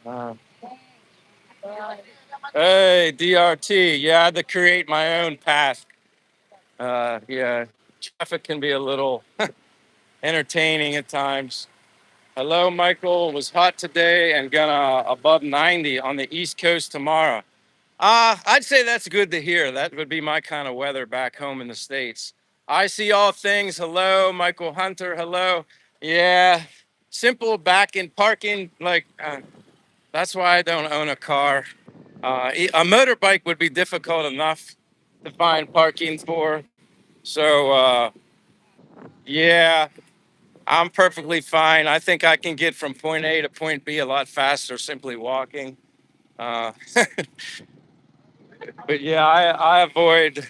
Uh, hey, DRT. Yeah, I had to create my own path. Yeah, traffic can be a little entertaining at times. Hello, Michael. It was hot today and gonna above 90 on the East Coast tomorrow. I'd say that's good to hear. That would be my kind of weather back home in the States. I see all things. Hello, Michael Hunter. Hello. Yeah, simple back in parking. That's why I don't own a car. A motorbike would be difficult enough to find parking for. So, yeah, I'm perfectly fine. I think I can get from point A to point B a lot faster simply walking. Uh, but yeah, I avoid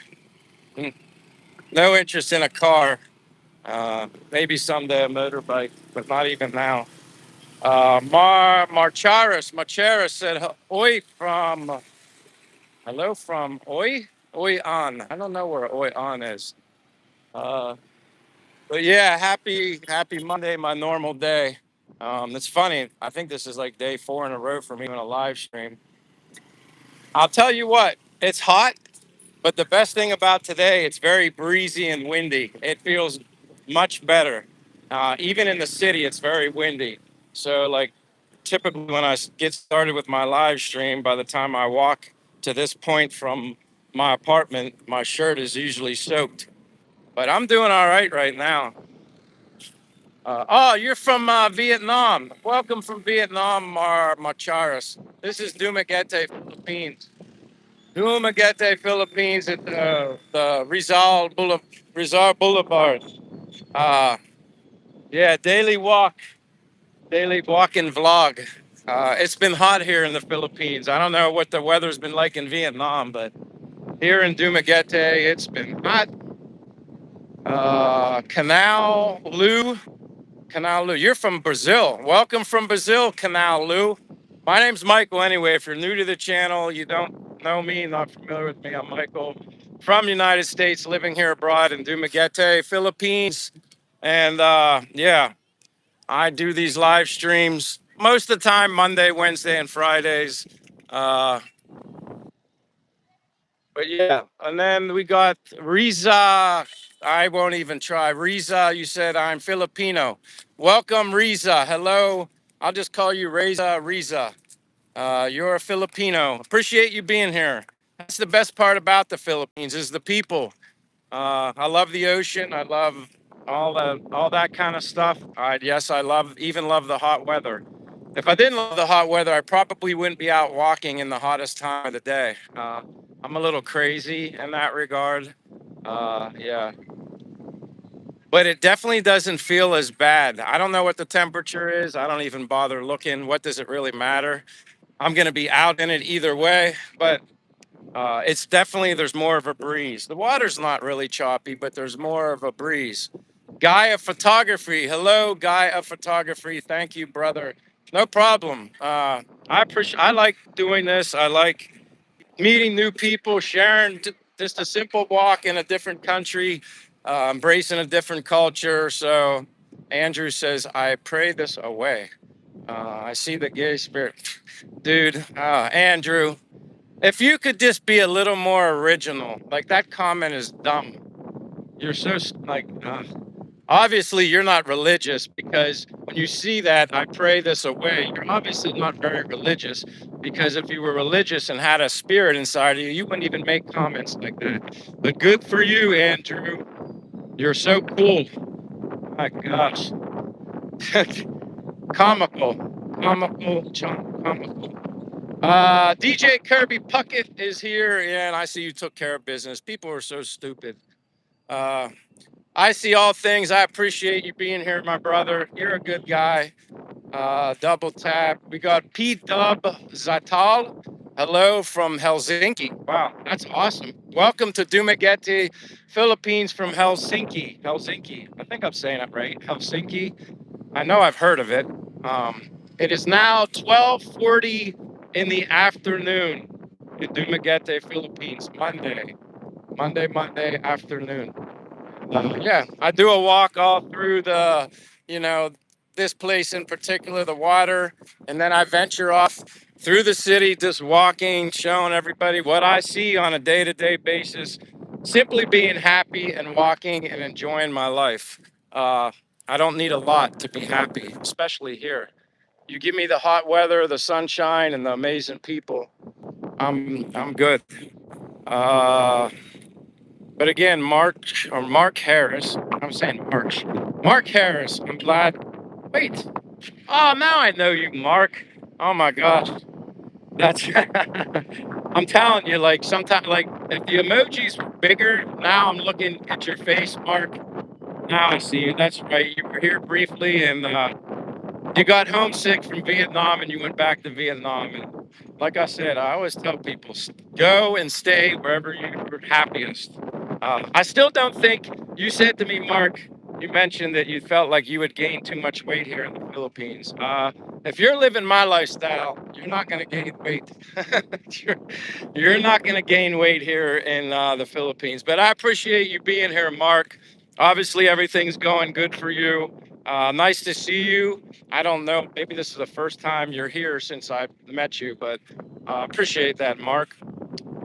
no interest in a car. Maybe someday a motorbike, but not even now. Marcharis said, "Oi from hello from Oi on." I don't know where Oi on is. Uh, but yeah, happy Monday, my normal day. It's funny. I think this is like day 4 in a row for me on a live stream. I'll tell you what, it's hot, but the best thing about today, it's very breezy and windy. It feels much better. Even in the city, it's very windy. So, like, typically when I get started with my live stream, by the time I walk to this point from my apartment, my shirt is usually soaked. But I'm doing all right now. Oh, you're from Vietnam. Welcome from Vietnam, Macharis. This is Dumaguete, Philippines. Dumaguete, Philippines at the Rizal Boulevard. Uh, yeah, daily walk and vlog. It's been hot here in the Philippines. I don't know what the weather's been like in Vietnam, but here in Dumaguete, it's been hot. Canal Lu, Canal Lu. You're from Brazil. Welcome from Brazil, Canal Lu. My name's Michael. Anyway, if you're new to the channel, you don't know me, not familiar with me, I'm Michael from the United States, living here abroad in Dumaguete, Philippines. And yeah, I do these live streams most of the time, Monday, Wednesday, and Fridays. Uh, but yeah, and then we got Riza. I won't even try. Riza, you said I'm Filipino. Welcome, Riza. Hello. I'll just call you Reza Riza. You're a Filipino. Appreciate you being here. That's the best part about the Philippines is the people. I love the ocean. I love all that kind of stuff. Yes, I love the hot weather. If I didn't love the hot weather, I probably wouldn't be out walking in the hottest time of the day. I'm a little crazy in that regard. Yeah, but it definitely doesn't feel as bad. I don't know what the temperature is. I don't even bother looking. What does it really matter? I'm going to be out in it either way, but it's definitely, there's more of a breeze. The water's not really choppy, but there's more of a breeze. Guy of Photography. Hello, Guy of Photography. Thank you, brother. No problem. I like doing this. I like meeting new people, sharing just a simple walk in a different country, embracing a different culture. So Andrew says, I pray this away. I see the gay spirit. Dude, Andrew, if you could just be a little more original, like that comment is dumb. You're so like, obviously you're not religious, because when you see that, I pray this away. You're obviously not very religious, because if you were religious and had a spirit inside of you, you wouldn't even make comments like that. But good for you, Andrew. You're so cool. My gosh. Comical. Comical. DJ Kirby Puckett is here, and I see you took care of business. People are so stupid. Uh, I see all things. I appreciate you being here, my brother. You're a good guy. Double tap. We got P Dub Zatal. Hello from Helsinki. Wow, that's awesome. Welcome to Dumaguete, Philippines from Helsinki. Helsinki. I think I'm saying it right. Helsinki. I know I've heard of it. It is now 12:40 in the afternoon in Dumaguete, Philippines. Monday afternoon. Yeah, I do a walk all through you know, this place in particular, the water, and then I venture off through the city, just walking, showing everybody what I see on a day-to-day basis, simply being happy and walking and enjoying my life. Uh, I don't need a lot to be happy, especially here. You give me the hot weather, the sunshine, and the amazing people. I'm good. Uh, but again, Mark Harris. I'm saying March. Mark Harris. I'm glad. Wait. Oh, now I know you, Mark. Oh my gosh. That's. I'm telling you, like sometimes, like if the emojis were bigger, now I'm looking at your face, Mark. Now I see you. That's right. You were here briefly, and you got homesick from Vietnam, and you went back to Vietnam. And like I said, I always tell people, go and stay wherever you're happiest. I still don't think you said to me, Mark, you mentioned that you felt like you had gained too much weight here in the Philippines. If you're living my lifestyle, you're not going to gain weight. you're, you're not going to gain weight here in the Philippines. But I appreciate you being here, Mark. Obviously, everything's going good for you. Nice to see you. I don't know, maybe this is the first time you're here since I met you, but appreciate that, Mark.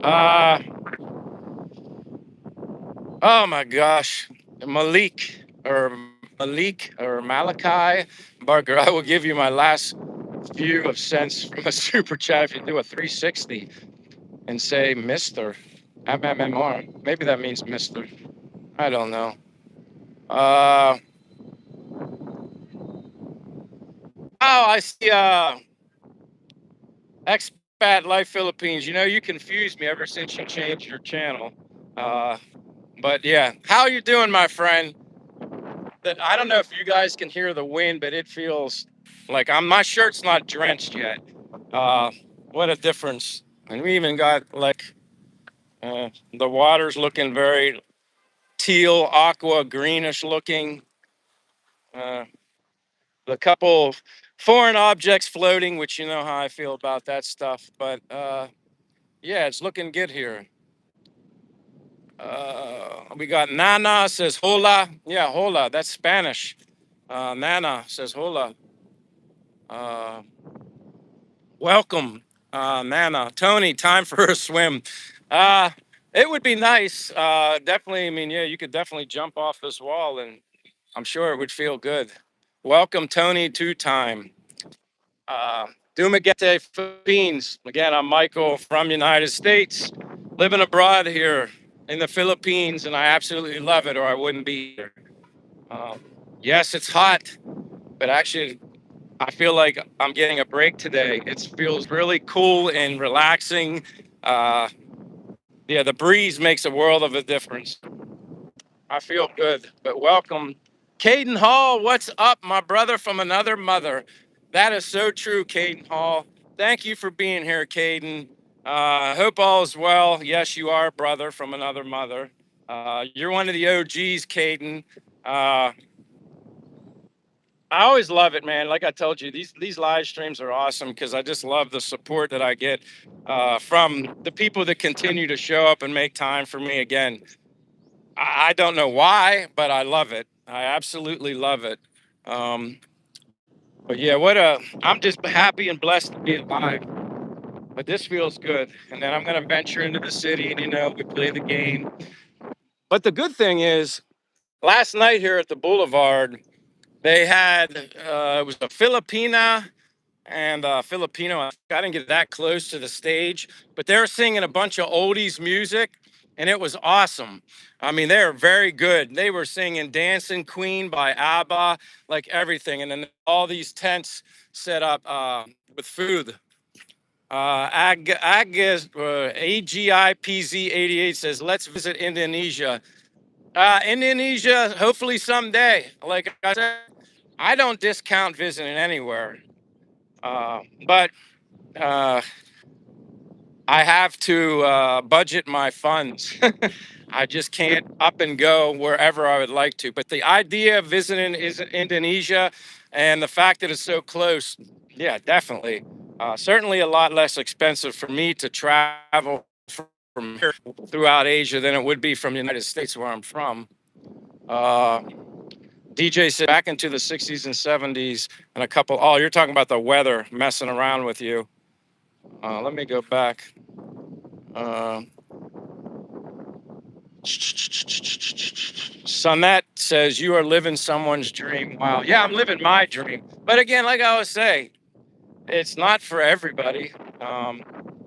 Uh, oh my gosh, Malik or Malachi Barker. I will give you my last few of cents from a super chat if you do a 360 and say Mr. MMMR. Maybe that means Mr. I don't know. Uh, oh, I see. Expat Life Philippines. You know, you confused me ever since you changed your channel. Uh, but yeah, how you doing, my friend? That I don't know if you guys can hear the wind, but it feels like my shirt's not drenched yet. Uh, what a difference! And we even got like the water's looking very teal, aqua, greenish looking. Uh, the couple foreign objects floating, which you know how I feel about that stuff. But yeah, it's looking good here. We got Nana says hola. Yeah, hola. That's Spanish. Nana says hola. Uh, welcome, Nana. Tony, time for a swim. Uh, it would be nice. Definitely. I mean, yeah, you could definitely jump off this wall, and I'm sure it would feel good. Welcome, Tony, to time. Uh, Dumaguete, Philippines. Again, I'm Michael from United States, living abroad here in the Philippines, and I absolutely love it, or I wouldn't be here. Uh, yes, it's hot, but actually, I feel like I'm getting a break today. It feels really cool and relaxing. Uh, yeah, the breeze makes a world of a difference. I feel good, but welcome. Caden Hall, what's up, my brother from another mother? That is so true, Caden Hall. Thank you for being here, Caden. I hope all is well. Yes, you are a brother from another mother. You're one of the OGs, Caden. Uh, I always love it, man. Like I told you, these live streams are awesome because I just love the support that I get from the people that continue to show up and make time for me again. I don't know why, but I love it. I absolutely love it. Um, but yeah, I'm just happy and blessed to be alive. But this feels good. And then I'm going to venture into the city and, you know, we play the game. But the good thing is, Last night here at the Boulevard, they had it was a Filipina and Filipino. I didn't get that close to the stage, but they were singing a bunch of oldies music, and it was awesome. I mean, they were very good. They were singing "Dancing Queen" by ABBA, like everything, and then all these tents set up with food. AGIPZ88 says, "Let's visit Indonesia." Indonesia, hopefully someday. Like I said, I don't discount visiting anywhere, but uh, I have to budget my funds. I just can't up and go wherever I would like to. But the idea of visiting is Indonesia, and the fact that it's so close, yeah, definitely. Certainly a lot less expensive for me to travel from here throughout Asia than it would be from the United States, where I'm from. Uh, DJ said back into the 60s and 70s, and a couple. Oh, you're talking about the weather messing around with you. Let me go back. Uh, Sonette says you are living someone's dream. Wow. Yeah, I'm living my dream. But again, like I always say, it's not for everybody. Um,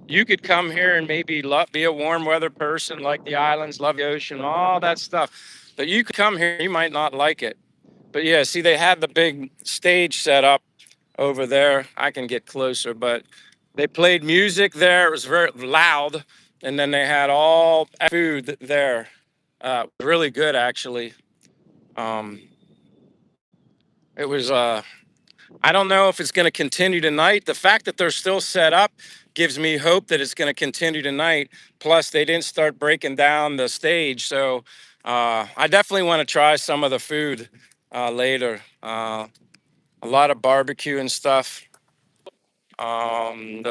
you could come here and maybe be a warm weather person, like the islands, love the ocean, all that stuff. But you could come here, you might not like it. But yeah, see, they had the big stage set up over there. I can get closer, but they played music there. It was very loud. And then they had all food there. Really good, actually. Um, it was, I don't know if it's going to continue tonight. The fact that they're still set up gives me hope that it's going to continue tonight. Plus, they didn't start breaking down the stage. So I definitely want to try some of the food later. A lot of barbecue and stuff. I'm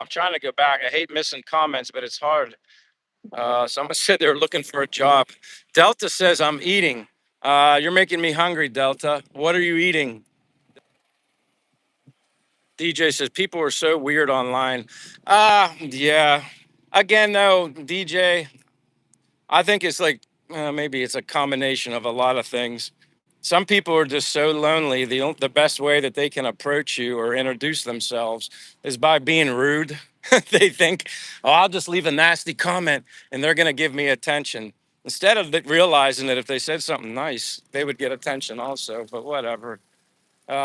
trying to go back. I hate missing comments, but it's hard. Someone said they were looking for a job. Delta says I'm eating. You're making me hungry, Delta. What are you eating? DJ says people are so weird online. Yeah. Again, though, DJ, I think it's like maybe it's a combination of a lot of things. Some people are just so lonely. The best way that they can approach you or introduce themselves is by being rude. They think, oh, I'll just leave a nasty comment and they're going to give me attention. Instead of realizing that if they said something nice, they would get attention also, but whatever.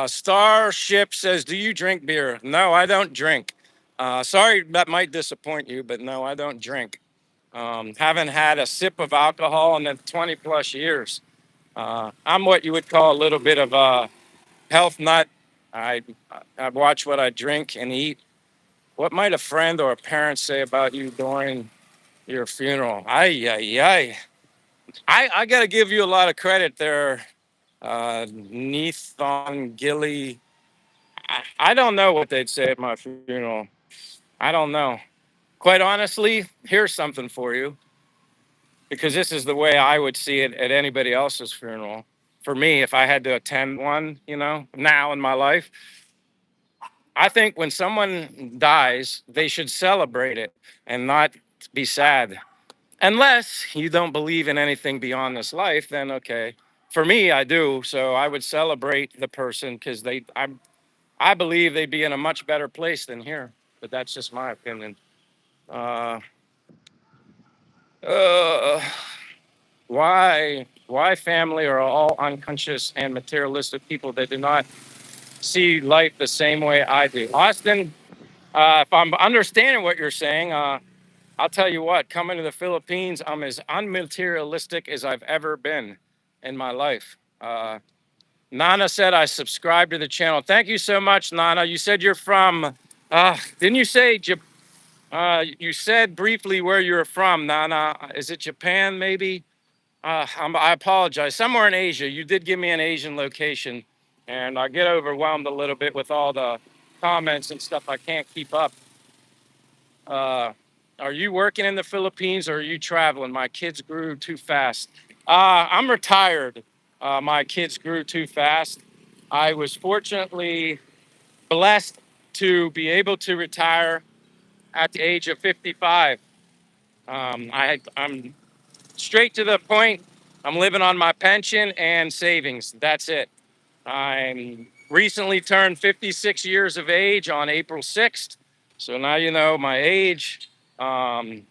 Starship says, do you drink beer? No, I don't drink. Sorry, that might disappoint you, but no, I don't drink. Haven't had a sip of alcohol in the 20 plus years. I'm what you would call a little bit of a health nut. I, I watch what I drink and eat. What might a friend or a parent say about you during your funeral? Ay, ay, ay. I got to give you a lot of credit there, Neathon Gilly. I don't know what they'd say at my funeral. I don't know. Quite honestly, here's something for you, because this is the way I would see it at anybody else's funeral. For me, if I had to attend one, now in my life, I think when someone dies, they should celebrate it and not be sad. Unless you don't believe in anything beyond this life, then okay. For me, I do. So I would celebrate the person because I believe they'd be in a much better place than here. But that's just my opinion. Uh, uh, why family are all unconscious and materialistic people that do not see life the same way I do? Austin, if I'm understanding what you're saying, I'll tell you what, coming to the Philippines, I'm as unmaterialistic as I've ever been in my life. Nana said I subscribe to the channel. Thank you so much, Nana. You said you're from, didn't you say, you said briefly where you're from, Nana. Is it Japan, maybe? I apologize. Somewhere in Asia. You did give me an Asian location, and I get overwhelmed a little bit with all the comments and stuff. I can't keep up. Uh, are you working in the Philippines or are you traveling? My kids grew too fast. I'm retired. My kids grew too fast. I was fortunately blessed to be able to retire at the age of 55. I'm straight to the point. I'm living on my pension and savings. That's it. I'm recently turned 56 years of age on April 6th. So now you know my age.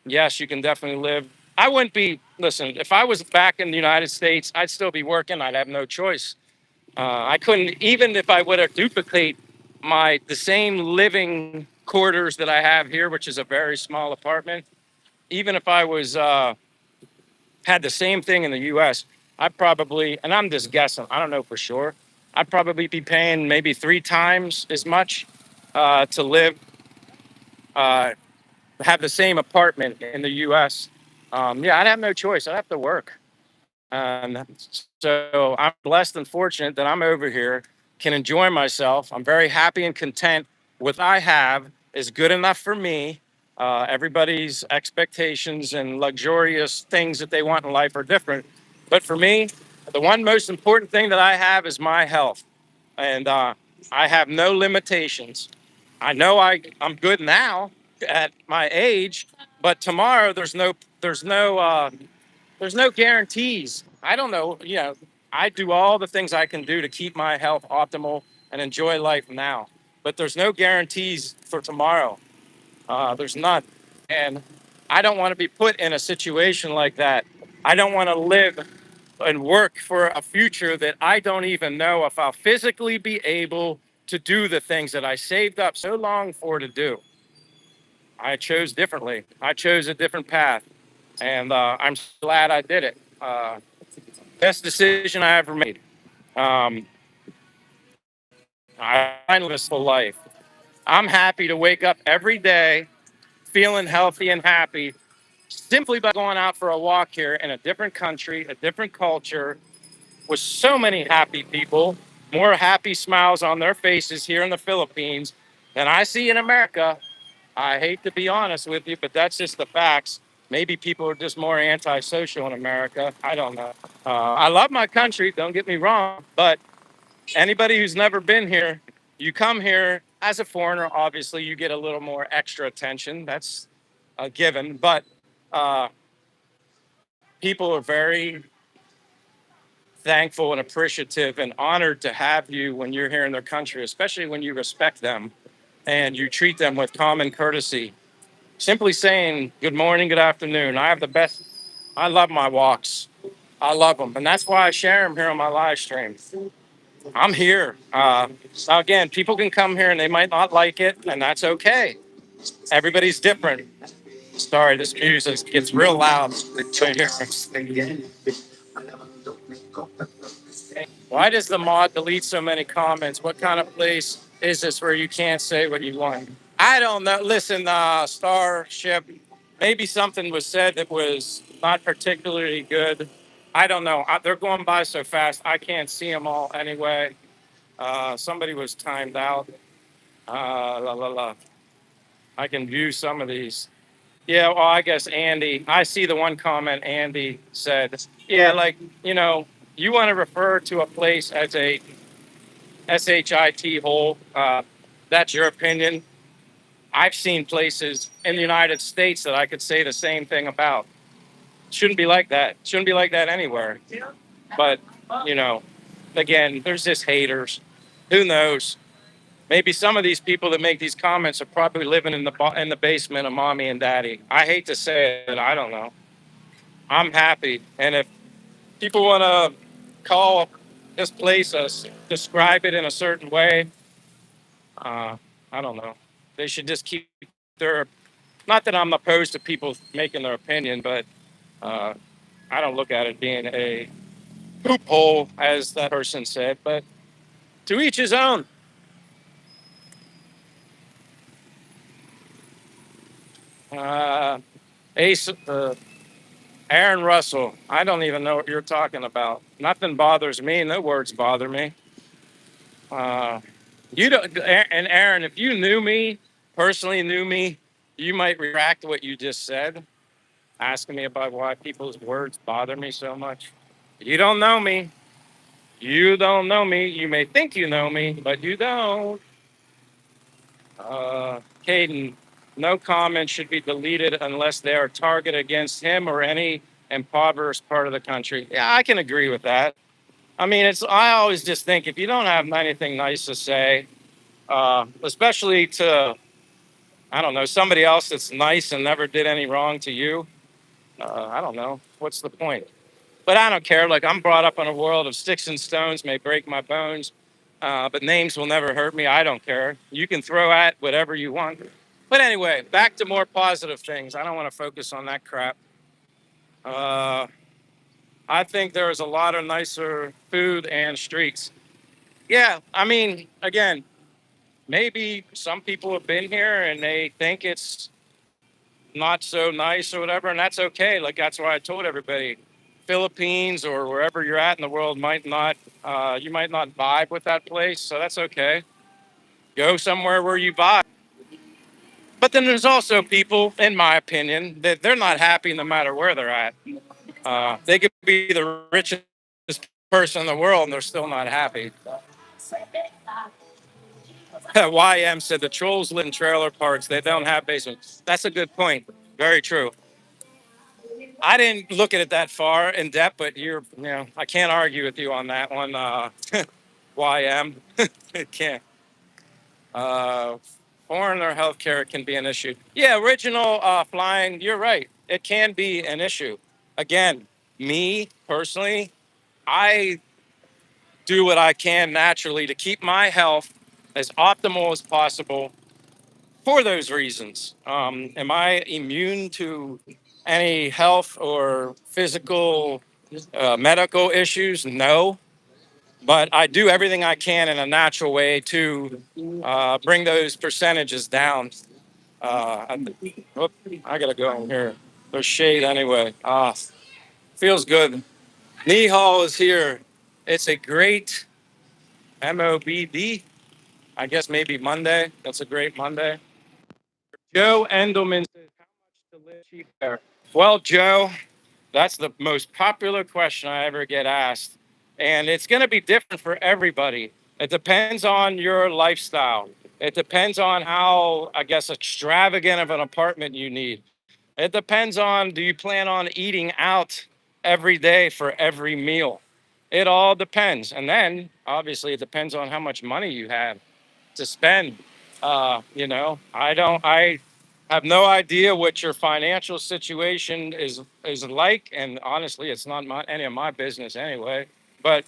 Yes, you can definitely live. I wouldn't be, listen, if I was back in the United States, I'd still be working. I'd have no choice. I couldn't, even if I would have duplicate the same living quarters that I have here, which is a very small apartment, even if I was, had the same thing in the US, I'd probably, and I'm just guessing, I don't know for sure, I'd probably be paying maybe 3 times as much to live, uh, have the same apartment in the US. Yeah, I'd have no choice. I'd have to work. And so I'm blessed and fortunate that I'm over here, can enjoy myself. I'm very happy and content with what I have is good enough for me. Everybody's expectations and luxurious things that they want in life are different. But for me, the one most important thing that I have is my health. And I have no limitations. I know I'm good now at my age, but tomorrow there's no guarantees. I don't know. You know, I do all the things I can do to keep my health optimal and enjoy life now. But there's no guarantees for tomorrow. There's none. And I don't want to be put in a situation like that. I don't want to live and work for a future that I don't even know if I'll physically be able to do the things that I saved up so long for to do. I chose differently. I chose a different path. And I'm glad I did it. Best decision I ever made. Um, I find this for life. I'm happy to wake up every day feeling healthy and happy simply by going out for a walk here in a different country, a different culture, with so many happy people, more happy smiles on their faces here in the Philippines than I see in America. I hate to be honest with you, but that's just the facts. Maybe people are just more antisocial in America. I don't know. I love my country, don't get me wrong, but anybody who's never been here, you come here as a foreigner, obviously, you get a little more extra attention. That's a given. But uh, people are very thankful and appreciative and honored to have you when you're here in their country, especially when you respect them and you treat them with common courtesy. Simply saying good morning, good afternoon. I have the best. I love my walks. I love them. And that's why I share them here on my live stream. I'm here. Now again, people can come here and they might not like it, and that's okay. Everybody's different. Sorry, this music gets real loud. Right here. Why does the mod delete so many comments? What kind of place is this where you can't say what you want? I don't know. Listen, Starship, maybe something was said that was not particularly good. I don't know. They're going by so fast, I can't see them all anyway. Somebody was timed out. La, la, la. I can view some of these. Yeah, well, I guess Andy, I see the one comment Andy said. Yeah, like, you know, you want to refer to a place as a SHIT hole. That's your opinion. I've seen places in the United States that I could say the same thing about. Shouldn't be like that. Shouldn't be like that anywhere. But, you know, again, there's just haters. Who knows? Maybe some of these people that make these comments are probably living in the basement of mommy and daddy. I hate to say it. I don't know. I'm happy. And if people want to call this place us, describe it in a certain way, uh, I don't know. They should just keep their, not that I'm opposed to people making their opinion, but uh, I don't look at it being a poop hole, as that person said, but to each his own. Uh, Ace, Aaron Russell, I don't even know what you're talking about. Nothing bothers me. No words bother me. Uh, you don't, and Aaron, if you knew me, personally knew me, you might react to what you just said, asking me about why people's words bother me so much. You don't know me. You don't know me. You may think you know me, but you don't. Caden, no comment should be deleted unless they are targeted against him or impoverished part of the country. Yeah, I can agree with that. I mean, it's I always just think if you don't have anything nice to say, especially to I don't know somebody else that's nice and never did any wrong to you, I don't know what's the point. But I don't care. Like I'm brought up in a world of sticks and stones may break my bones, but names will never hurt me. I don't care. You can throw at whatever you want. But anyway, back to more positive things. I don't want to focus on that crap. Uh, I think there is a lot of nicer food and streets. Yeah, I mean, again, maybe some people have been here and they think it's not so nice or whatever, and that's okay. Like that's why I told everybody, Philippines or wherever you're at in the world might not, you might not vibe with that place, so that's okay. Go somewhere where you vibe. But then there's also people, in my opinion, that they're not happy no matter where they're at. They could be the richest person in the world and they're still not happy. YM said the trolls live in trailer parks. They don't have basements. That's a good point. Very true. I didn't look at it that far in depth, but I can't argue with you on that one. YM, it can't. Uh, Foreigner healthcare can be an issue. Yeah, original flying. You're right. It can be an issue. Again, me personally, I do what I can naturally to keep my health as optimal as possible for those reasons. Am I immune to any health or physical, medical issues? No, but I do everything I can in a natural way to bring those percentages down. I gotta go in here. There's shade anyway. Feels good. Nihal is here. It's a great MOBD. I guess maybe Monday. That's a great Monday. Joe Endelman says, how much to live cheap there? Well, Joe, that's the most popular question I ever get asked. And it's going to be different for everybody. It depends on your lifestyle. It depends on how, I guess, extravagant of an apartment you need. It depends on do you plan on eating out every day for every meal? It all depends. And then obviously it depends on how much money you have to spend. I have no idea what your financial situation is like, and honestly, it's not any of my business anyway. But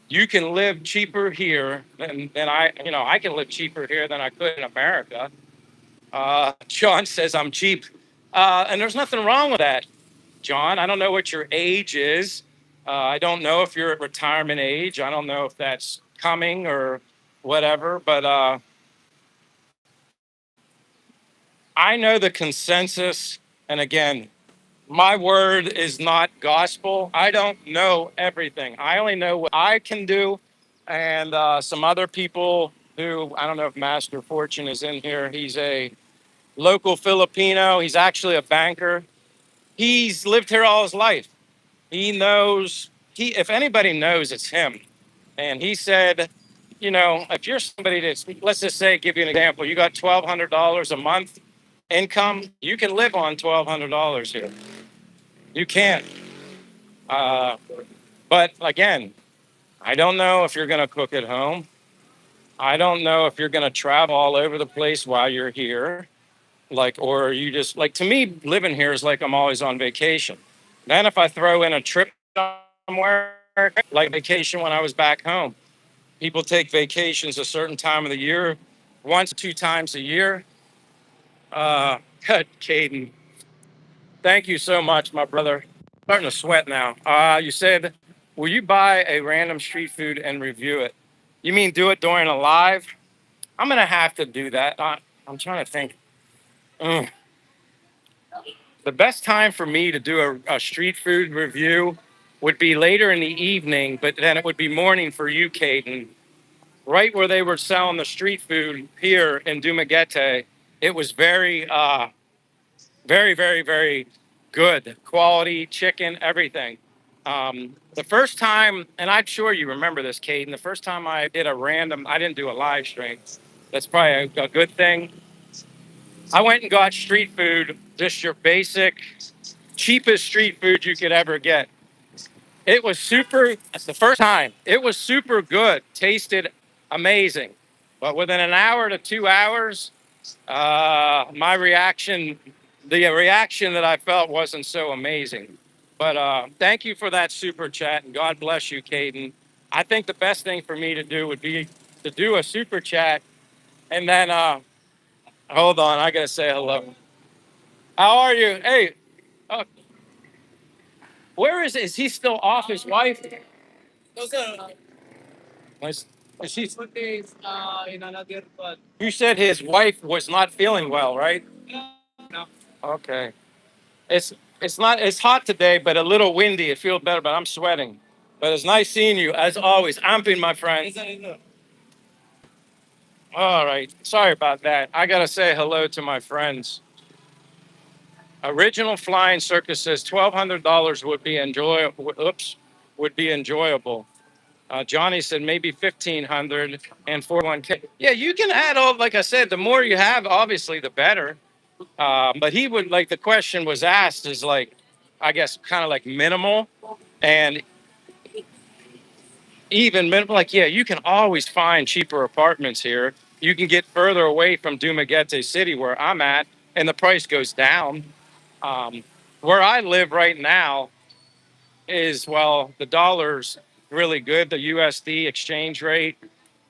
you can live cheaper here than I can live cheaper here than I could in America. John says I'm cheap, and there's nothing wrong with that, John. I don't know what your age is. I don't know if you're at retirement age. I don't know if that's coming or whatever, but I know the consensus, and again, my word is not gospel. I don't know everything. I only know what I can do, and some other people who I don't know if Master Fortune is in here. He's a local Filipino. He's actually a banker. He's lived here all his life. He knows. If anybody knows, it's him. And he said, if you're somebody that's, let's just say, give you an example, you got $1,200 a month income, you can live on $1,200 here. You can. Uh, but again, I don't know if you're going to cook at home. I don't know if you're going to travel all over the place while you're here. Like, or you just, like, to me, living here is like I'm always on vacation. Then if I throw in a trip somewhere, like vacation when I was back home, people take vacations a certain time of the year, once, two times a year. Caden, thank you so much, my brother. Starting to sweat now. You said, will you buy a random street food and review it? You mean do it during a live? I'm gonna have to do that. I'm trying to think. Ugh. The best time for me to do a street food review would be later in the evening, but then it would be morning for you, Caden. Right where they were selling the street food here in Dumaguete, it was very, very, very good quality chicken, everything. The first time, and I'm sure you remember this, Caden, the first time I did I didn't do a live stream. That's probably a good thing. I went and got street food, just your basic. cheapest street food you could ever get. It was super, that's the first time. It was super good, tasted amazing. But within an hour to 2 hours, my reaction, the reaction that I felt wasn't so amazing. But thank you for that super chat, and God bless you, Caden. I think the best thing for me to do would be to do a super chat, and then hold on, I gotta say hello. How are you? Hey, uh, where is he still off his wife? Was, is she? You said his wife was not feeling well, right? Okay. It's not it's hot today, but a little windy. It feels better, but I'm sweating. But it's nice seeing you as always. Amping, my friend. All right. Sorry about that. I gotta say hello to my friends. Original Flying Circus says $1,200 would be enjoyable. Oops, would be enjoyable. Johnny said maybe 1,500 and 401k. Yeah, you can add all. Like I said, the more you have, obviously, the better. But he would like the question was asked is like, I guess, kind of like minimal. And even like, yeah, you can always find cheaper apartments here. You can get further away from Dumaguete City where I'm at, and the price goes down. Um, where I live right now is, well, the dollar's really good. The USD exchange rate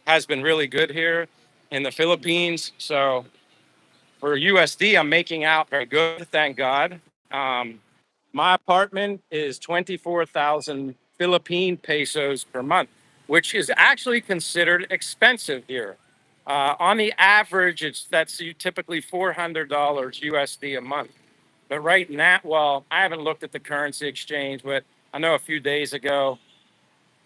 has been really good here in the Philippines. So for USD, I'm making out very good, thank God. My apartment is 24,000 Philippine pesos per month, which is actually considered expensive here. On the average, that's typically $400 USD a month. But right now, well, I haven't looked at the currency exchange, but I know a few days ago,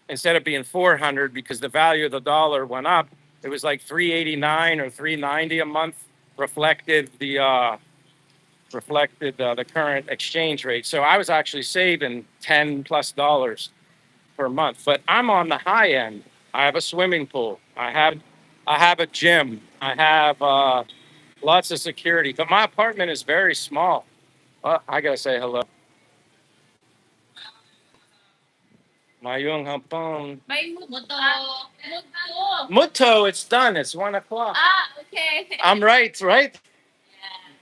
instead of being 400 because the value of the dollar went up, it was like 389 or 390 a month, reflected the current exchange rate. So I was actually saving $10+ per month. But I'm on the high end. I have a swimming pool. I have a gym. I have lots of security. But my apartment is very small. I gotta say hello. Mayung hapon. Muto, it's done. It's 1 o'clock. I'm right, right?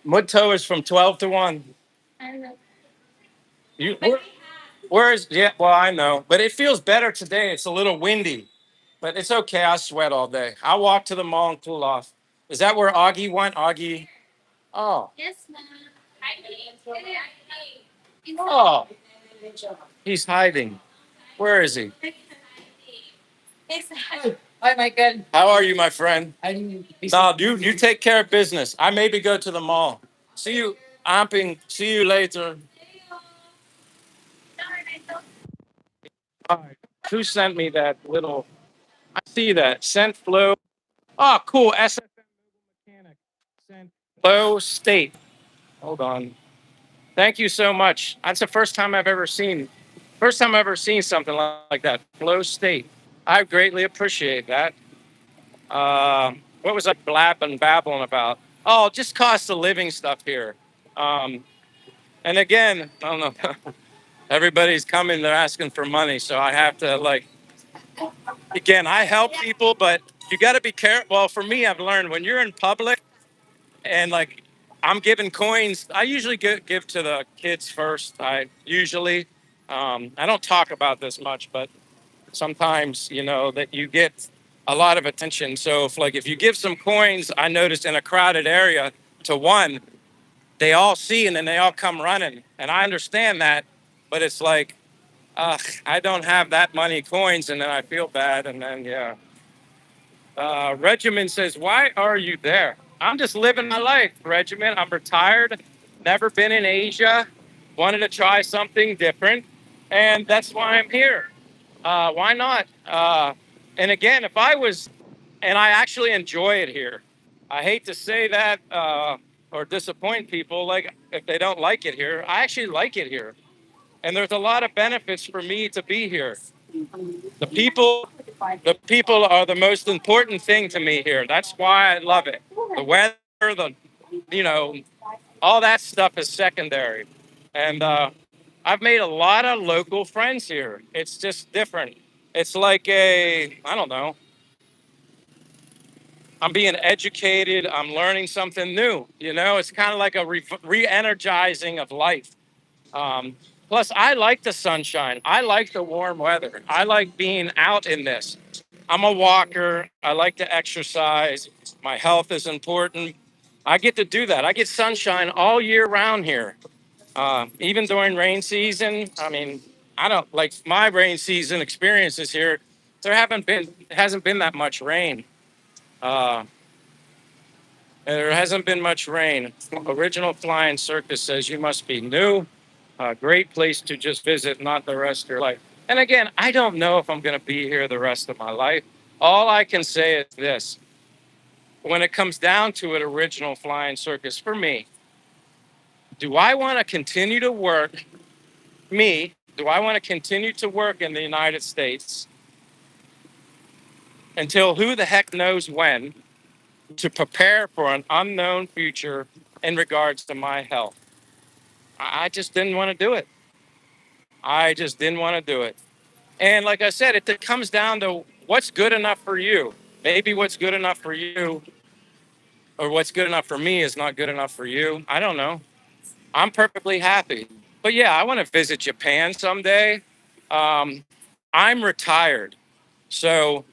Muto is from 12 to 1. You, where's, yeah, well, I know, but it feels better today. It's a little windy, but it's okay. I sweat all day. I'll walk to the mall and cool off. Is that where Augie went? Augie? Oh, oh, he's hiding. Where is he? How are you, my friend? No, you take care of business. I maybe go to the mall. See you, Amping. See you later. All right. Who sent me that little? I see that. Sent flow. Oh, cool. SFM mechanic. Sent flow state. Hold on. Thank you so much. That's the first time I've ever seen something like that. Flow state. I greatly appreciate that. What was I babbling about? Oh, just cost of living stuff here. Um, and again, I don't know. Everybody's coming, they're asking for money. So I have to like, again, I help people, but you got to be careful. Well, for me, I've learned when you're in public and like I'm giving coins, I usually give to the kids first. I don't talk about this much, but sometimes, that you get a lot of attention. So if you give some coins, I noticed in a crowded area to one, they all see and then they all come running. And I understand that, but it's like, I don't have that many coins, and then I feel bad, and then yeah. Regimen says, "Why are you there?" I'm just living my life, Regimen. I'm retired, never been in Asia, wanted to try something different, and that's why I'm here. Why not? And again, if I was, and I actually enjoy it here. I hate to say that or disappoint people, like if they don't like it here. I actually like it here, and there's a lot of benefits for me to be here. The people, the people are the most important thing to me here. That's why I love it. The weather, you know, all that stuff is secondary. And I've made a lot of local friends here. It's just different. It's like I don't know, I'm being educated. I'm learning something new. It's kind of like a re-energizing of life. Um, Plus, I like the sunshine. I like the warm weather. I like being out in this. I'm a walker. I like to exercise. My health is important. I get to do that. I get sunshine all year round here, even during rain season. I mean, I don't like my rain season experiences here. Hasn't been that much rain. Uh, there hasn't been much rain. Original Flying Circus says you must be new. A great place to just visit, not the rest of your life. And again, I don't know if I'm going to be here the rest of my life. All I can say is this: when it comes down to it, Original Flying Circus, for me, do I want to continue to work? Do I want to continue to work in the United States until who the heck knows when to prepare for an unknown future in regards to my health? I just didn't want to do it. I just didn't want to do it. And like I said, it comes down to what's good enough for you. Maybe what's good enough for you or what's good enough for me is not good enough for you. I don't know. I'm perfectly happy. But yeah, I want to visit Japan someday. Um, I'm retired. So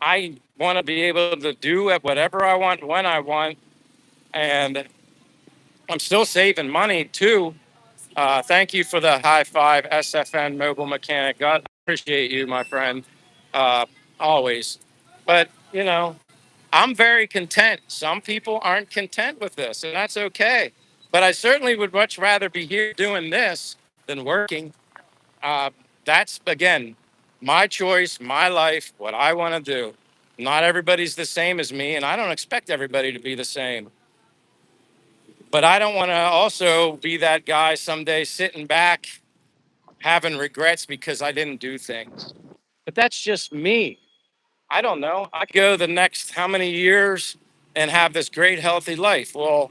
I want to be able to do whatever I want when I want. And I'm still saving money too. Thank you for the high five, SFN Mobile Mechanic. God, I appreciate you, my friend, uh, always. But, I'm very content. Some people aren't content with this, and that's okay. But I certainly would much rather be here doing this than working. Uh, that's, again, my choice, my life, what I want to do. Not everybody's the same as me, and I don't expect everybody to be the same. But I don't want to also be that guy someday sitting back having regrets because I didn't do things. But that's just me. I don't know. I go the next how many years and have this great healthy life. Well,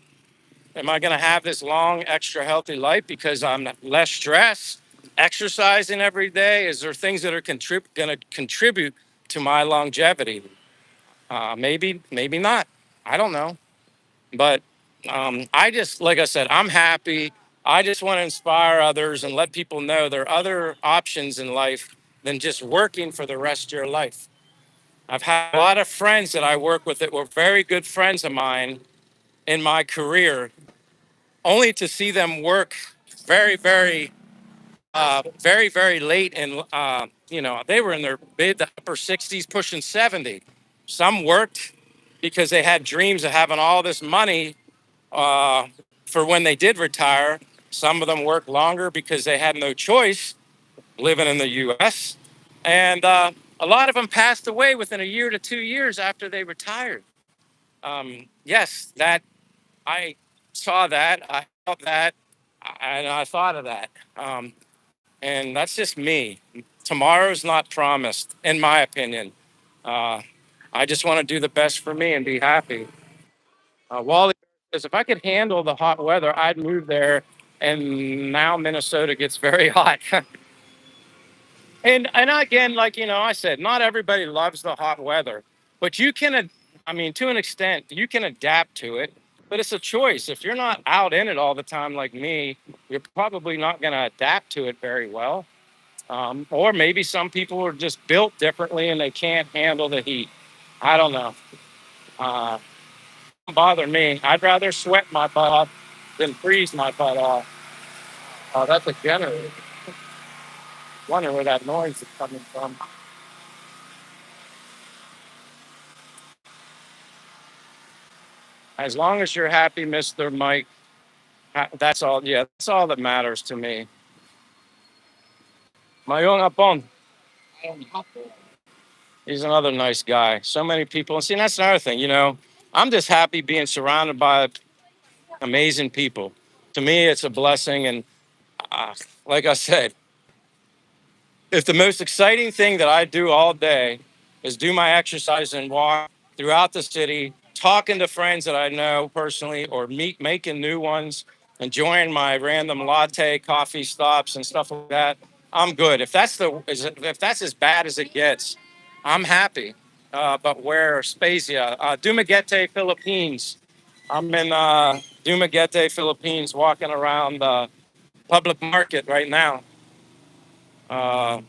am I going to have this long, extra healthy life because I'm less stressed, exercising every day? Is there things that are going to contribute to my longevity? Maybe, maybe not. I don't know. But I just, like I said, I'm happy. I just want to inspire others and let people know there are other options in life than just working for the rest of your life. I've had a lot of friends that I work with that were very good friends of mine in my career, only to see them work very, very late. And, they were in their mid to upper 60s, pushing 70. Some worked because they had dreams of having all this money uh, for when they did retire. Some of them worked longer because they had no choice living in the U.S. And a lot of them passed away within a year to 2 years after they retired. Yes, that I saw that, I felt that, and I thought of that. And that's just me. Tomorrow's not promised, in my opinion. Uh, I just want to do the best for me and be happy. Wally says, if I could handle the hot weather, I'd move there. And now Minnesota gets very hot. And again, like I said, not everybody loves the hot weather, but you can, I mean, to an extent, you can adapt to it. But it's a choice. If you're not out in it all the time like me, you're probably not going to adapt to it very well. Or maybe some people are just built differently and they can't handle the heat. I don't know. Uh, Don't bother me. I'd rather sweat my butt off than freeze my butt off. Oh, that's a generator. Wonder where that noise is coming from. As long as you're happy, Mr. Mike, that's all. Yeah, that's all that matters to me. Mayong Apon. He's another nice guy. So many people. And see, that's another thing, I'm just happy being surrounded by amazing people. To me, it's a blessing. And uh, like I said, if the most exciting thing that I do all day is do my exercise and walk throughout the city, talking to friends that I know personally or making new ones, enjoying my random latte, coffee stops, and stuff like that, I'm good. If that's as bad as it gets, I'm happy. But where Spezia, Dumaguete, Philippines. I'm in Dumaguete, Philippines, walking around the public market right now. Uh,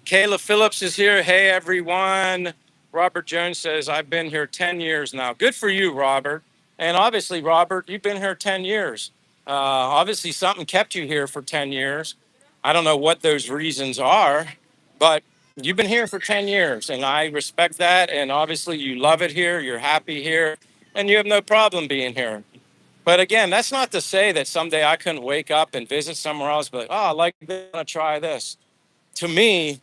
Kayla Phillips is here. Hey, everyone. Robert Jones says, I've been here 10 years now. Good for you, Robert. And obviously, Robert, you've been here 10 years. Obviously, something kept you here for 10 years. I don't know what those reasons are, but you've been here for 10 years, and I respect that. And obviously, you love it here. You're happy here, and you have no problem being here. But again, that's not to say that someday I couldn't wake up and visit somewhere else, but oh, I like this, I want to try this. To me,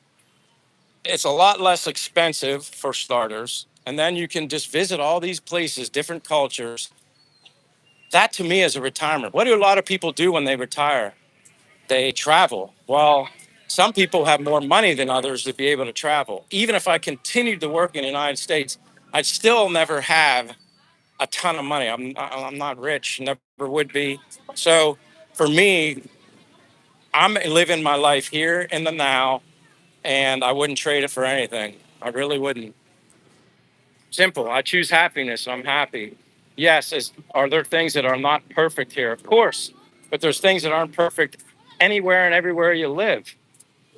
it's a lot less expensive for starters. And then you can just visit all these places, different cultures. That to me is a retirement. What do a lot of people do when they retire? They travel. Well, some people have more money than others to be able to travel. Even if I continued to work in the United States, I'd still never have a ton of money. I'm not rich, never would be. So for me, I'm living my life here in the now, and I wouldn't trade it for anything. I really wouldn't. Simple. I choose happiness. I'm happy. Yes, are there things that are not perfect here? Of course, but there's things that aren't perfect anywhere and everywhere you live.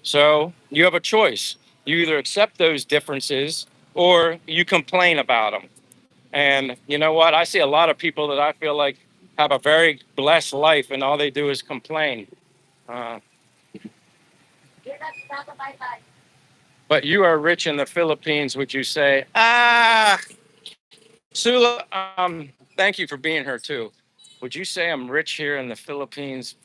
So you have a choice. You either accept those differences or you complain about them. And you know what? I see a lot of people that I feel like have a very blessed life, and all they do is complain. Uh, but you are rich in the Philippines, would you say? Sula, thank you for being here too. Would you say I'm rich here in the Philippines?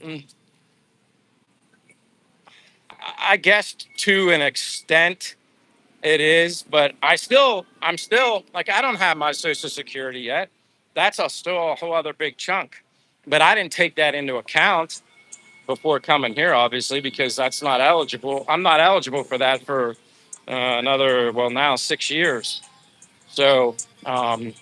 I guess to an extent it is, but I'm still like, I don't have my Social Security yet. That's still a whole other big chunk. But I didn't take that into account before coming here, obviously, because that's not eligible. I'm not eligible for that for another, well, now 6 years. So, but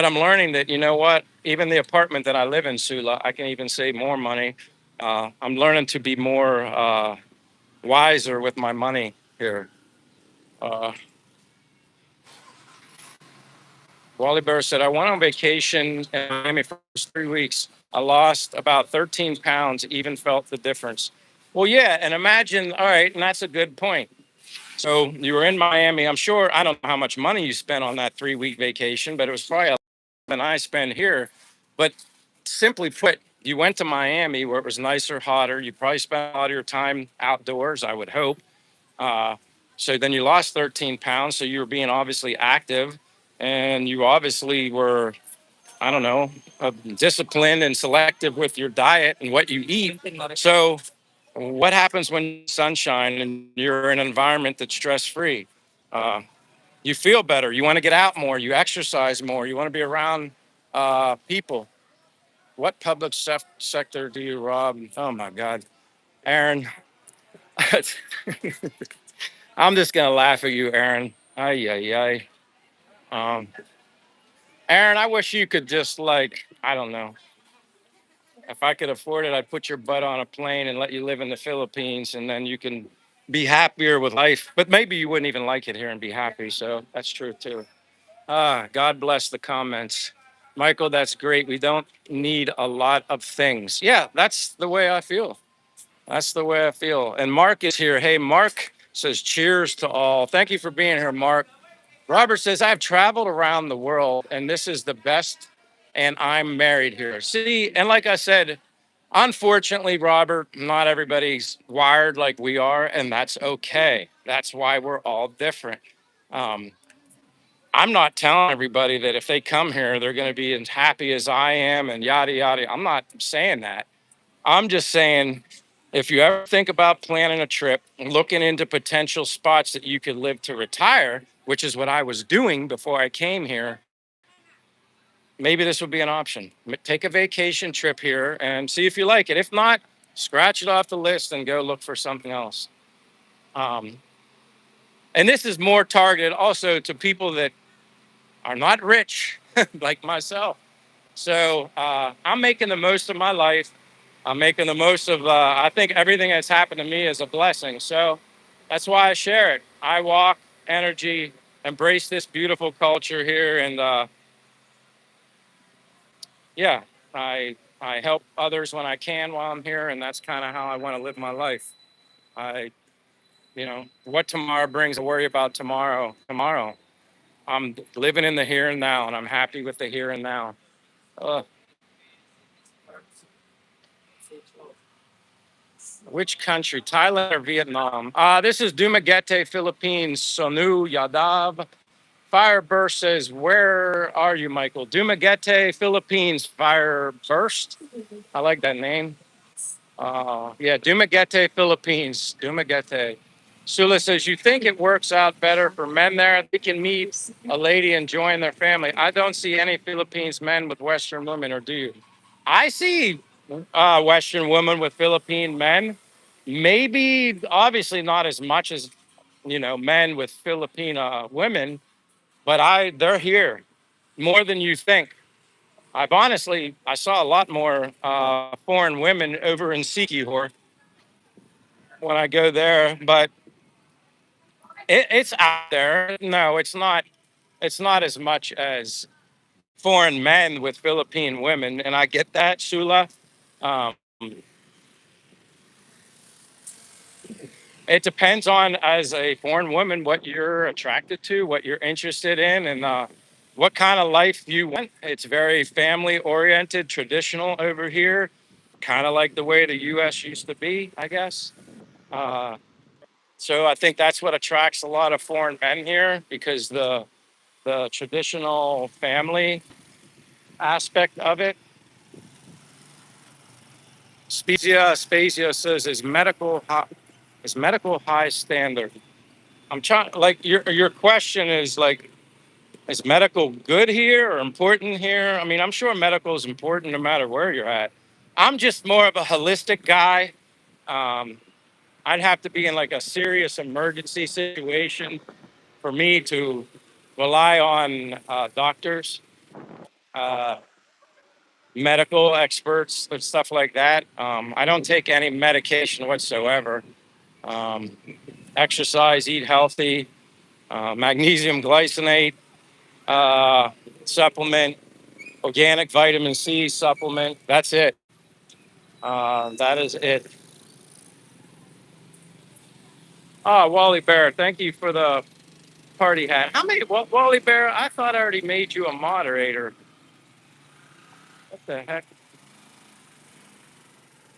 I'm learning that, you know what, even the apartment that I live in, Sula, I can even save more money. I'm learning to be more wiser with my money here. Uh, Wally Bear said, I went on vacation in Miami for 3 weeks. I lost about 13 pounds, even felt the difference. Well, yeah, and imagine, all right, and that's a good point. So you were in Miami. I'm sure, I don't know how much money you spent on that 3 week vacation, but it was probably a lot than I spend here. But simply put, you went to Miami where it was nicer, hotter. You probably spent a lot of your time outdoors, I would hope. Uh, so then you lost 13 pounds. So you were being obviously active, and you obviously were, I don't know, disciplined and selective with your diet and what you eat. So what happens when sunshine and you're in an environment that's stress free? Uh, you feel better. You want to get out more. You exercise more. You want to be around people. What public sector do you rob? Oh my God, Aaron. I'm just gonna laugh at you, Aaron. Ay ay ay. Um, Aaron, I wish you could just like, I don't know. If I could afford it, I'd put your butt on a plane and let you live in the Philippines, and then you can be happier with life. But maybe you wouldn't even like it here and be happy. So that's true too. God bless the comments. Michael, that's great. We don't need a lot of things. Yeah, that's the way I feel. That's the way I feel. And Mark is here. Hey, Mark says, cheers to all. Thank you for being here, Mark. Robert says, I've traveled around the world and this is the best, and I'm married here. See, and like I said, unfortunately, Robert, not everybody's wired like we are, and that's okay. That's why we're all different. Um, I'm not telling everybody that if they come here, they're going to be as happy as I am and yada, yada. I'm not saying that. I'm just saying if you ever think about planning a trip, looking into potential spots that you could live to retire, which is what I was doing before I came here, maybe this would be an option. Take a vacation trip here and see if you like it. If not, scratch it off the list and go look for something else. Um, and this is more targeted also to people that are not rich, like myself. So I'm making the most of my life. I'm making the most of, I think everything that's happened to me is a blessing. So that's why I share it. I walk, energy, embrace this beautiful culture here. And yeah, I help others when I can while I'm here. And that's kind of how I want to live my life. I, what tomorrow brings, I worry about tomorrow. I'm living in the here and now, and I'm happy with the here and now. Uh, which country? Thailand or Vietnam? This is Dumaguete, Philippines. Sonu Yadav. Fireburst says, "Where are you, Michael?" Dumaguete, Philippines. Fireburst. I like that name. Yeah, Dumaguete, Philippines. Dumaguete. Sula says, "You think it works out better for men there? They can meet a lady and join their family. I don't see any Philippines men with Western women, or do you?" I see Western women with Philippine men. Maybe, obviously, not as much as men with Filipina women, but they're here more than you think. I saw a lot more foreign women over in Sikihor when I go there, but it's out there. No, it's not. It's not as much as foreign men with Philippine women, and I get that, Sula. Um, it depends on, as a foreign woman, what you're attracted to, what you're interested in, and what kind of life you want. It's very family oriented, traditional over here, kind of like the way the U.S. used to be, I guess. Uh, so I think that's what attracts a lot of foreign men here, because the traditional family aspect of it. Spezia says is medical high standard. I'm trying, like, your question is like, is medical good here or important here? I mean, I'm sure medical is important no matter where you're at. I'm just more of a holistic guy. Um, I'd have to be in like a serious emergency situation for me to rely on doctors, uh, medical experts, and stuff like that. I don't take any medication whatsoever. Um, Exercise, eat healthy, magnesium glycinate uh, supplement, organic vitamin C supplement. That's it. That is it. Oh, Wally Bear, thank you for the party hat. How many, Wally Bear? I thought I already made you a moderator. What the heck?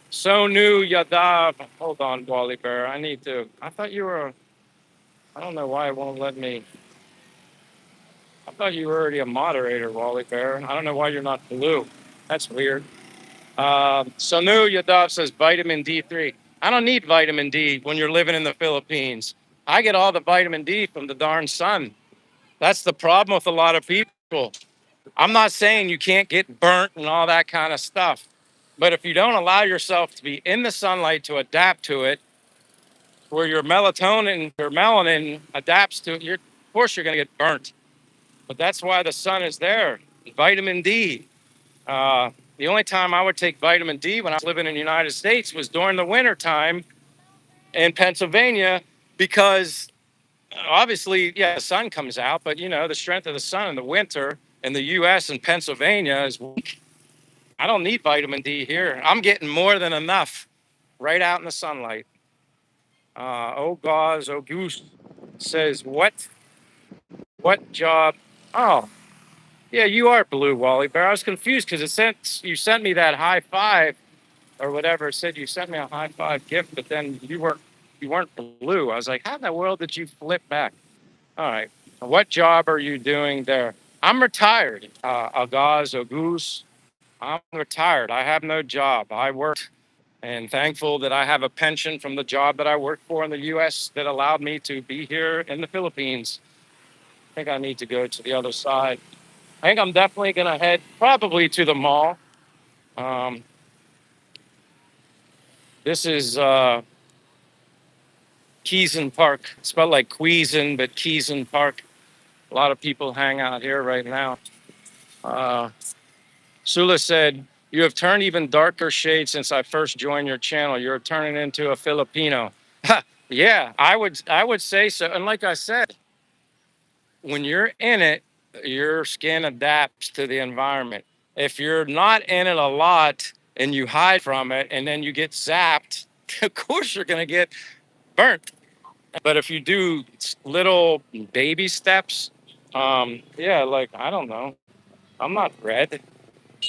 So new, Yadav. Hold on, Wally Bear. I need to. I thought you were. I don't know why it won't let me. I thought you were already a moderator, Wally Bear. I don't know why you're not blue. That's weird. Sonu Yadav says vitamin D3. I don't need vitamin D when you're living in the Philippines. I get all the vitamin D from the darn sun. That's the problem with a lot of people. I'm not saying you can't get burnt and all that kind of stuff, but if you don't allow yourself to be in the sunlight to adapt to it, where your melanin adapts to it, of course you're going to get burnt. But that's why the sun is there. Vitamin D. The only time I would take vitamin D when I was living in the United States was during the winter time in Pennsylvania, because obviously, yeah, the sun comes out, but the strength of the sun in the winter in the US and Pennsylvania is weak. I don't need vitamin D here. I'm getting more than enough right out in the sunlight. Oh, Gauze, oh, Goose says, what job? Oh, yeah, you are blue, Wally Bear. I was confused because you sent me that high five or whatever. It said you sent me a high five gift, but then you weren't blue. I was like, how in the world did you flip back? All right. What job are you doing there? I'm retired. Agaz, Goose. I'm retired. I have no job. I worked, and thankful that I have a pension from the job that I worked for in the US that allowed me to be here in the Philippines. I think I need to go to the other side. I think I'm definitely going to head probably to the mall. Um, this is Keeson Park. It's spelled like Queeson, but Keeson Park. A lot of people hang out here right now. Uh, Sula said, "You have turned even darker shades since I first joined your channel. You're turning into a Filipino." Yeah, I would say so. And like I said, when you're in it, your skin adapts to the environment. If you're not in it a lot and you hide from it and then you get zapped, of course you're going to get burnt. But if you do little baby steps, yeah, like I don't know, I'm not red.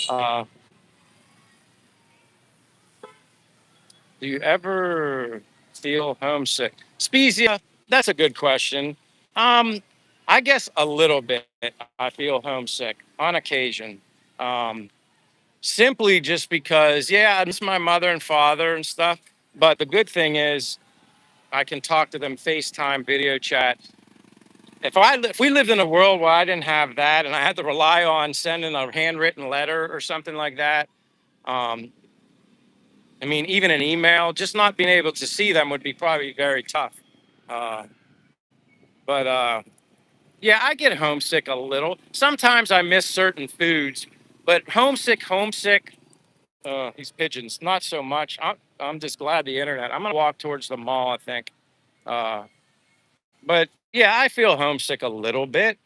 Uh, do you ever feel homesick? Spezia, that's a good question. Um, I guess a little bit. I feel homesick on occasion. Um, Simply just because, yeah, I miss my mother and father and stuff. But the good thing is, I can talk to them FaceTime, video chat. If we lived in a world where I didn't have that and I had to rely on sending a handwritten letter or something like that, um, I mean, even an email, just not being able to see them would be probably very tough. Uh, but yeah, I get homesick a little. Sometimes I miss certain foods, but homesick. These pigeons, not so much. I'm just glad the internet. I'm gonna walk towards the mall, I think. Uh, but yeah, I feel homesick a little bit.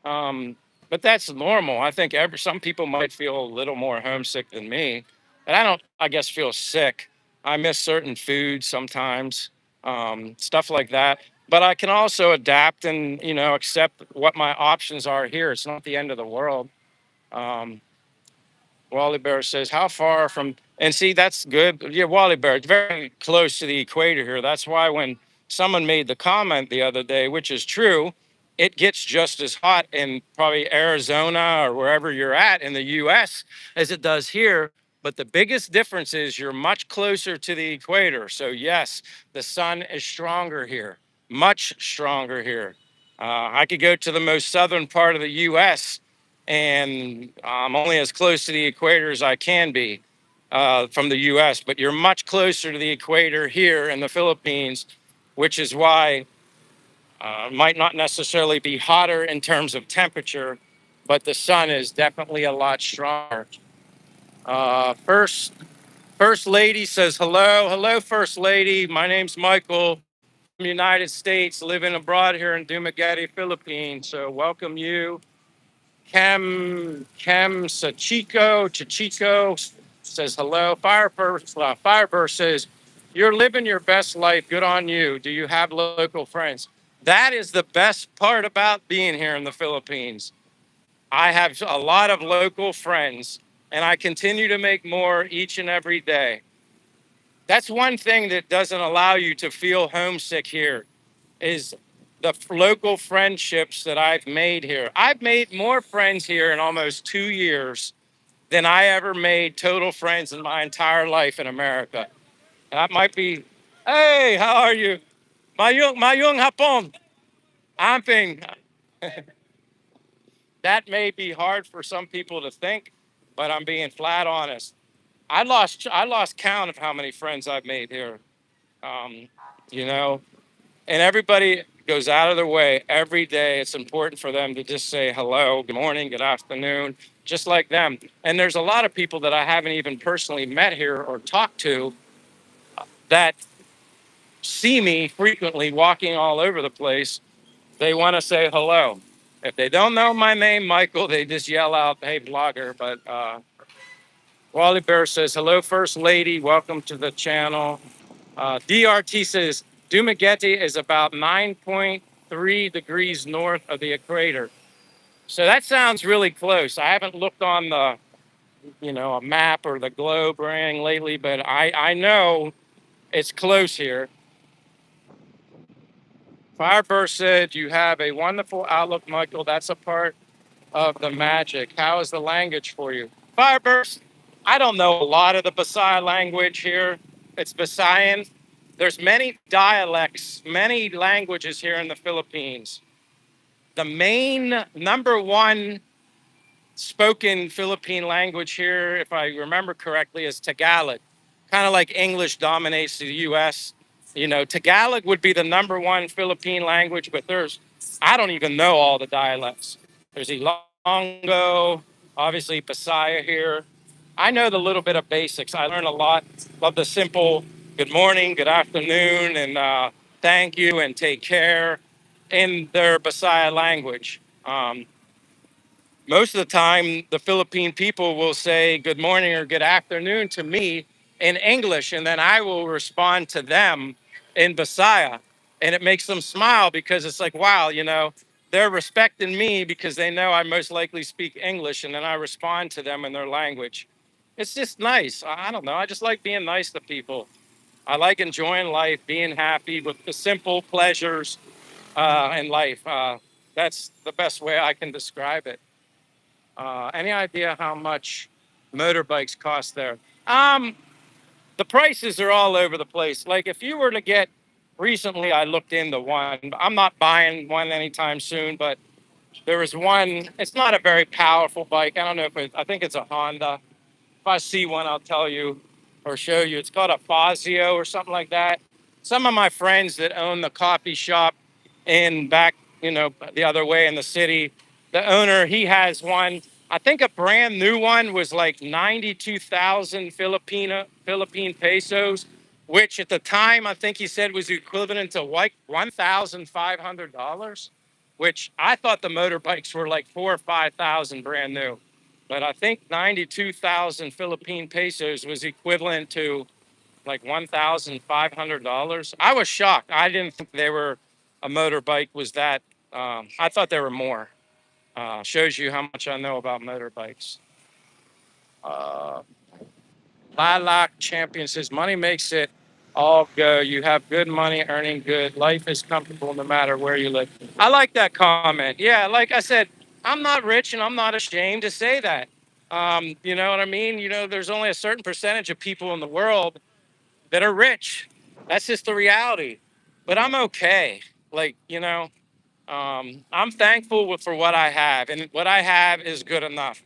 Um, but that's normal. I think some people might feel a little more homesick than me, but I don't. I guess feel sick. I miss certain foods sometimes, stuff like that. But I can also adapt and accept what my options are here. It's not the end of the world. Um, Wally Bear says, "How far from?" And see, that's good. Yeah, Wally Bear, it's very close to the equator here. That's why when someone made the comment the other day, which is true, it gets just as hot in probably Arizona or wherever you're at in the U.S. as it does here. But the biggest difference is you're much closer to the equator. So yes, the sun is stronger here, much stronger here. I could go to the most southern part of the U.S and I'm only as close to the equator as I can be from the US, but you're much closer to the equator here in the Philippines, which is why it might not necessarily be hotter in terms of temperature, but the sun is definitely a lot stronger. First Lady says hello. Hello, First Lady. My name's Michael from the United States, living abroad here in Dumaguete, Philippines. So welcome you. Chem Chichico says hello. Fireburst says, "You're living your best life. Good on you. Do you have local friends?" That is the best part about being here in the Philippines. I have a lot of local friends, and I continue to make more each and every day. That's one thing that doesn't allow you to feel homesick here is the local friendships that I've made here. I've made more friends here in almost 2 years than I ever made total friends in my entire life in America. That might be, hey, how are you? Mayung hapon. Amping. That may be hard for some people to think, but I'm being flat honest. I lost count of how many friends I've made here. Um, you know, and everybody goes out of their way every day. It's important for them to just say hello, good morning, good afternoon, just like them. And there's a lot of people that I haven't even personally met here or talked to that see me frequently walking all over the place. They want to say hello. If they don't know my name, Michael, they just yell out, "Hey, blogger." But Wally Bear says, "Hello, First Lady. Welcome to the channel." DRT says Dumaguete is about 9.3 degrees north of the equator. So that sounds really close. I haven't looked on a map or the globe or anything lately, but I know it's close here. Fireburst said, "You have a wonderful outlook, Michael. That's a part of the magic. How is the language for you?" Fireburst, I don't know a lot of the Basai language here. It's Visayan. There's many dialects, many languages here in the Philippines. The main number one spoken Philippine language here, if I remember correctly, is Tagalog. Kind of like English dominates the US. Tagalog would be the number one Philippine language, but I don't even know all the dialects. There's Ilonggo, Obviously, Pasaya here. I know the little bit of basics. I learn a lot. Love the simple good morning, good afternoon, and thank you and take care in their Bisaya language. Most of the time, the Philippine people will say good morning or good afternoon to me in English, and then I will respond to them in Bisaya. And it makes them smile because it's like, wow, they're respecting me because they know I most likely speak English, and then I respond to them in their language. It's just nice. I don't know. I just like being nice to people. I like enjoying life, being happy with the simple pleasures in life. That's the best way I can describe it. Any idea how much motorbikes cost there? Um, the prices are all over the place. Like if you were to get, recently I looked into one. I'm not buying one anytime soon, but there was one. It's not a very powerful bike. I don't know if I think it's a Honda. If I see one, I'll tell you or show you. It's called a Fazio or something like that. Some of my friends that own the coffee shop in back, the other way in the city, the owner, he has one. I think a brand new one was like 92,000 Philippine pesos, which at the time I think he said was equivalent to like $1,500, which I thought the motorbikes were like 4 or 5 thousand brand new. But I think 92,000 Philippine pesos was equivalent to like $1,500. I was shocked. I didn't think they were a motorbike was that. I thought there were more. Shows you how much I know about motorbikes. Uh, Lilac Champion says money makes it all go. You have good money, earning good. Life is comfortable no matter where you live. I like that comment. Yeah, like I said, I'm not rich and I'm not ashamed to say that. You know what I mean? There's only a certain percentage of people in the world that are rich. That's just the reality. But I'm okay. Like, I'm thankful for what I have, and what I have is good enough.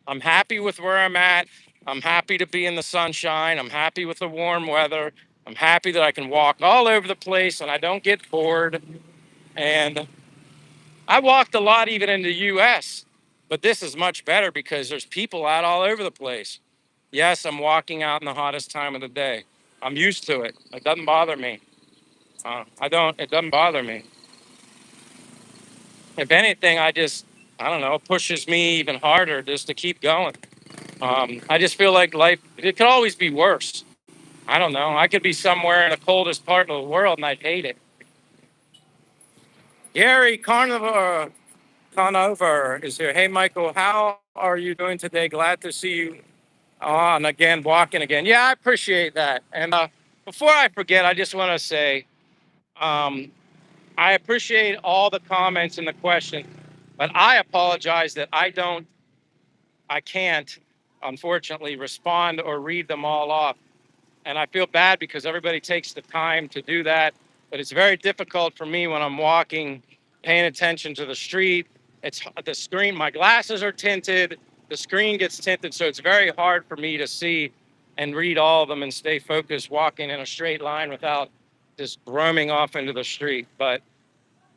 I'm happy with where I'm at. I'm happy to be in the sunshine. I'm happy with the warm weather. I'm happy that I can walk all over the place and I don't get bored. And I walked a lot even in the US, but this is much better because there's people out all over the place. Yes, I'm walking out in the hottest time of the day. I'm used to it. It doesn't bother me. It doesn't bother me. If anything, I don't know, it pushes me even harder just to keep going. I just feel like life, it could always be worse. I don't know. I could be somewhere in the coldest part of the world and I'd hate it. Gary Conover is here. Hey, Michael, how are you doing today? Glad to see you on again, walking again. Yeah, I appreciate that. And before I forget, I just want to say um, I appreciate all the comments and the questions, but I apologize that I can't, unfortunately, respond or read them all off. And I feel bad because everybody takes the time to do that. But it's very difficult for me when I'm walking, paying attention to the street. It's the screen, my glasses are tinted, the screen gets tinted. So it's very hard for me to see and read all of them and stay focused walking in a straight line without just roaming off into the street. But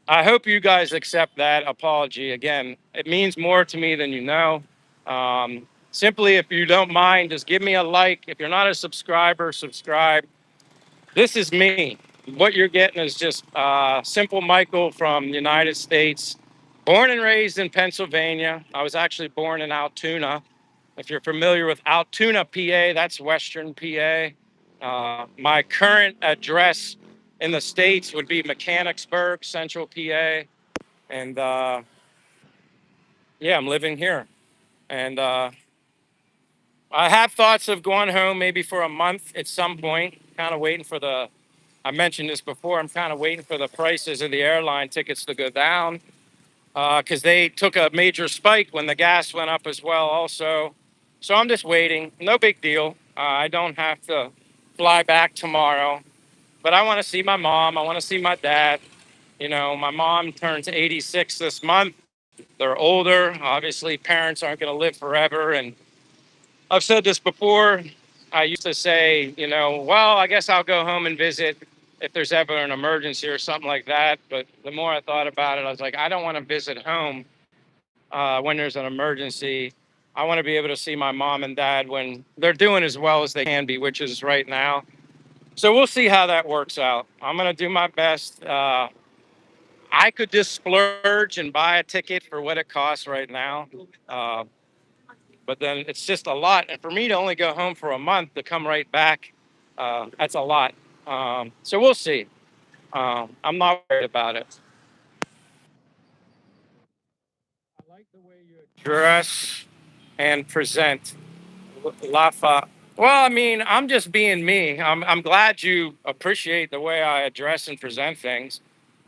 I hope you guys accept that apology. Again, it means more to me than you know. Simply, if you don't mind, just give me a like. If you're not a subscriber, subscribe. This is me. What you're getting is just simple Michael from the United States, born and raised in Pennsylvania. I was actually born in Altoona. If you're familiar with Altoona, PA, that's Western PA. My current address in the States would be Mechanicsburg, Central PA. And yeah, I'm living here. And I have thoughts of going home maybe for a month at some point, kind of waiting for I mentioned this before, I'm kind of waiting for the prices of the airline tickets to go down because they took a major spike when the gas went up as well also. So I'm just waiting. No big deal. I don't have to fly back tomorrow, but I want to see my mom. I want to see my dad. My mom turns 86 this month. They're older. Obviously, parents aren't going to live forever. And I've said this before. I used to say, well, I guess I'll go home and visit if there's ever an emergency or something like that. But the more I thought about it, I was like, I don't want to visit home when there's an emergency. I want to be able to see my mom and dad when they're doing as well as they can be, which is right now. So we'll see how that works out. I'm going to do my best. I could just splurge and buy a ticket for what it costs right now. Uh, but then it's just a lot. And for me to only go home for a month to come right back, that's a lot. So we'll see. I'm not worried about it. I like the way you dress and present. Lafa. Well, I mean, I'm just being me. I'm glad you appreciate the way I address and present things.